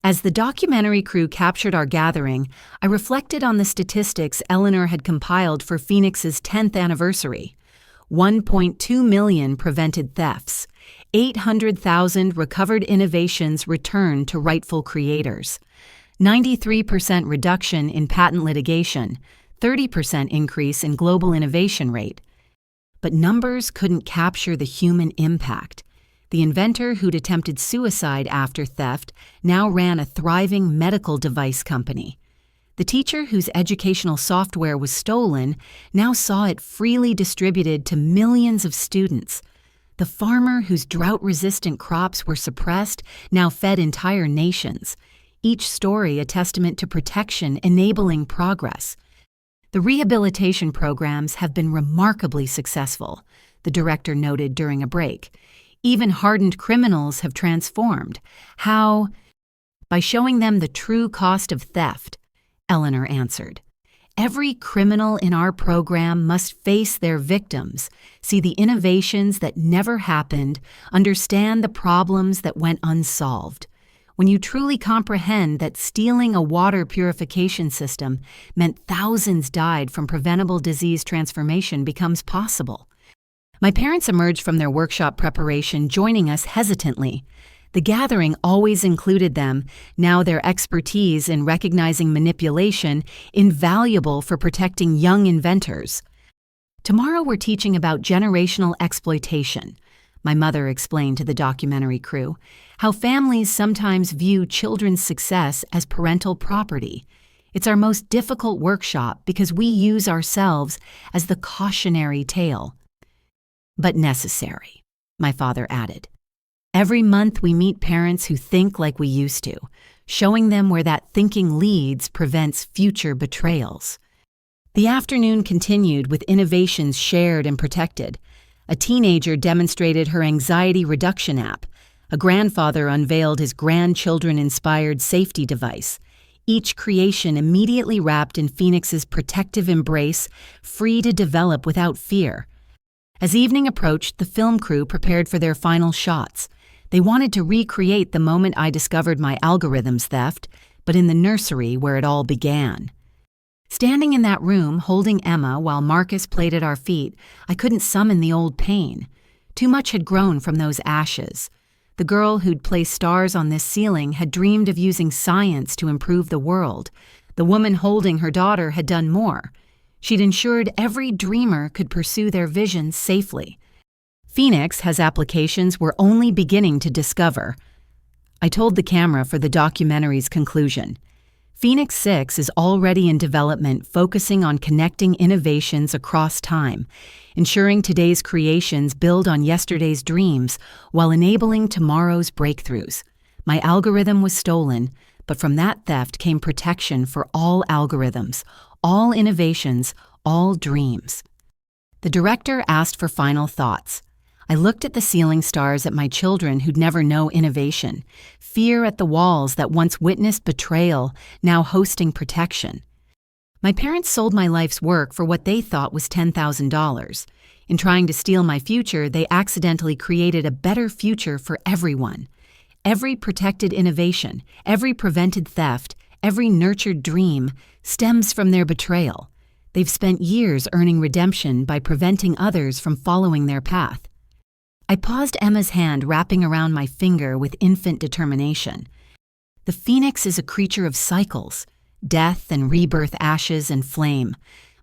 As the documentary crew captured our gathering, I reflected on the statistics Eleanor had compiled for Phoenix's 10th anniversary. 1.2 million prevented thefts. 800,000 recovered innovations returned to rightful creators. 93% reduction in patent litigation. 30% increase in global innovation rate. But numbers couldn't capture the human impact. The inventor who'd attempted suicide after theft now ran a thriving medical device company. The teacher whose educational software was stolen now saw it freely distributed to millions of students. The farmer whose drought-resistant crops were suppressed now fed entire nations. Each story a testament to protection enabling progress. The rehabilitation programs have been remarkably successful, the director noted during a break. Even hardened criminals have transformed. How? By showing them the true cost of theft, Eleanor answered. Every criminal in our program must face their victims, see the innovations that never happened, understand the problems that went unsolved. When you truly comprehend that stealing a water purification system meant thousands died from preventable disease, transformation becomes possible. My parents emerged from their workshop preparation, joining us hesitantly. The gathering always included them, now their expertise in recognizing manipulation invaluable for protecting young inventors. Tomorrow we're teaching about generational exploitation, my mother explained to the documentary crew, how families sometimes view children's success as parental property. It's our most difficult workshop because we use ourselves as the cautionary tale. but necessary," my father added. "Every month we meet parents who think like we used to, showing them where that thinking leads prevents future betrayals." The afternoon continued with innovations shared and protected. A teenager demonstrated her anxiety reduction app. A grandfather unveiled his grandchildren-inspired safety device. Each creation immediately wrapped in Phoenix's protective embrace, free to develop without fear. As evening approached, the film crew prepared for their final shots. They wanted to recreate the moment I discovered my algorithms theft, but in the nursery where it all began. Standing in that room, holding Emma while Marcus played at our feet, I couldn't summon the old pain. Too much had grown from those ashes. The girl who'd placed stars on this ceiling had dreamed of using science to improve the world. The woman holding her daughter had done more. She'd ensured every dreamer could pursue their visions safely. Phoenix has applications we're only beginning to discover. I told the camera for the documentary's conclusion. Phoenix 6 is already in development, focusing on connecting innovations across time, ensuring today's creations build on yesterday's dreams while enabling tomorrow's breakthroughs. My algorithm was stolen, but from that theft came protection for all algorithms, all innovations, all dreams. The director asked for final thoughts. I looked at the ceiling stars at my children who'd never know innovation, fear at the walls that once witnessed betrayal, now hosting protection. My parents sold my life's work for what they thought was $10,000. In trying to steal my future, they accidentally created a better future for everyone. Every protected innovation, every prevented theft, every nurtured dream stems from their betrayal. They've spent years earning redemption by preventing others from following their path. I paused Emma's hand wrapping around my finger with infant determination. The phoenix is a creature of cycles, death and rebirth, ashes and flame.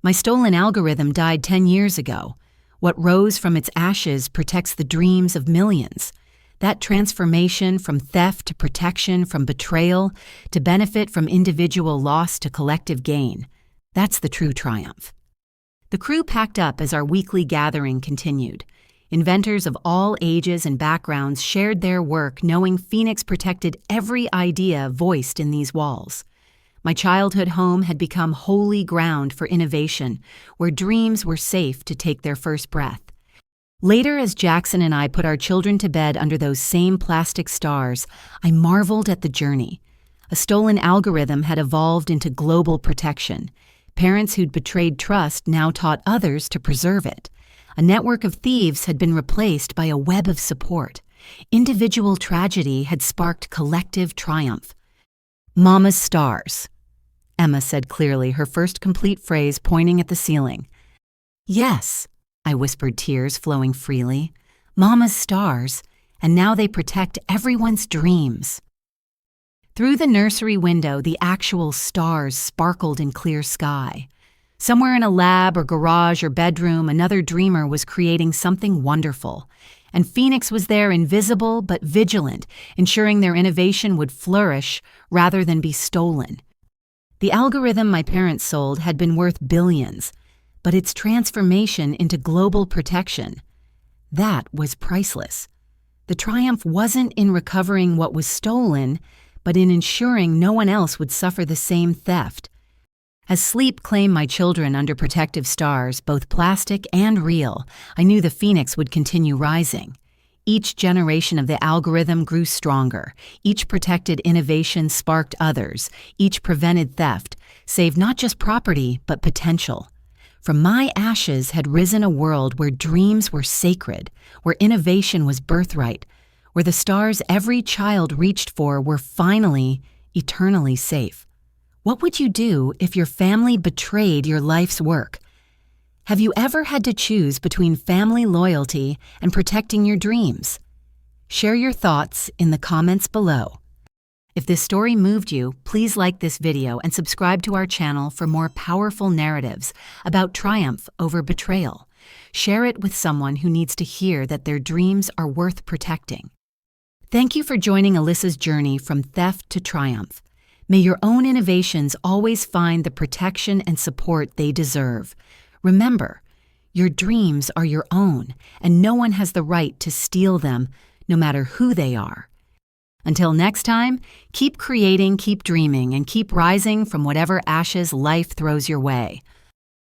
My stolen algorithm died 10 years ago. What rose from its ashes protects the dreams of millions. That transformation from theft to protection, from betrayal to benefit, from individual loss to collective gain, that's the true triumph. The crew packed up as our weekly gathering continued. Inventors of all ages and backgrounds shared their work, knowing Phoenix protected every idea voiced in these walls. My childhood home had become holy ground for innovation, where dreams were safe to take their first breath. Later, as Jackson and I put our children to bed under those same plastic stars, I marveled at the journey. A stolen algorithm had evolved into global protection. Parents who'd betrayed trust now taught others to preserve it. A network of thieves had been replaced by a web of support. Individual tragedy had sparked collective triumph. "Mama's stars," Emma said clearly, her first complete phrase pointing at the ceiling. "Yes," I whispered, tears flowing freely. "Mama's stars, and now they protect everyone's dreams." Through the nursery window, the actual stars sparkled in clear sky. Somewhere in a lab or garage or bedroom, another dreamer was creating something wonderful. And Phoenix was there, invisible but vigilant, ensuring their innovation would flourish rather than be stolen. The algorithm my parents sold had been worth billions, but its transformation into global protection, that was priceless. The triumph wasn't in recovering what was stolen, but in ensuring no one else would suffer the same theft. As sleep claimed my children under protective stars, both plastic and real, I knew the phoenix would continue rising. Each generation of the algorithm grew stronger. Each protected innovation sparked others. Each prevented theft, saved not just property, but potential. From my ashes had risen a world where dreams were sacred, where innovation was birthright, where the stars every child reached for were finally, eternally safe. What would you do if your family betrayed your life's work? Have you ever had to choose between family loyalty and protecting your dreams? Share your thoughts in the comments below. If this story moved you, please like this video and subscribe to our channel for more powerful narratives about triumph over betrayal. Share it with someone who needs to hear that their dreams are worth protecting. Thank you for joining Alyssa's journey from theft to triumph. May your own innovations always find the protection and support they deserve. Remember, Your dreams are your own, and no one has the right to steal them, no matter who they are. Until next time, keep creating, keep dreaming, and keep rising from whatever ashes life throws your way.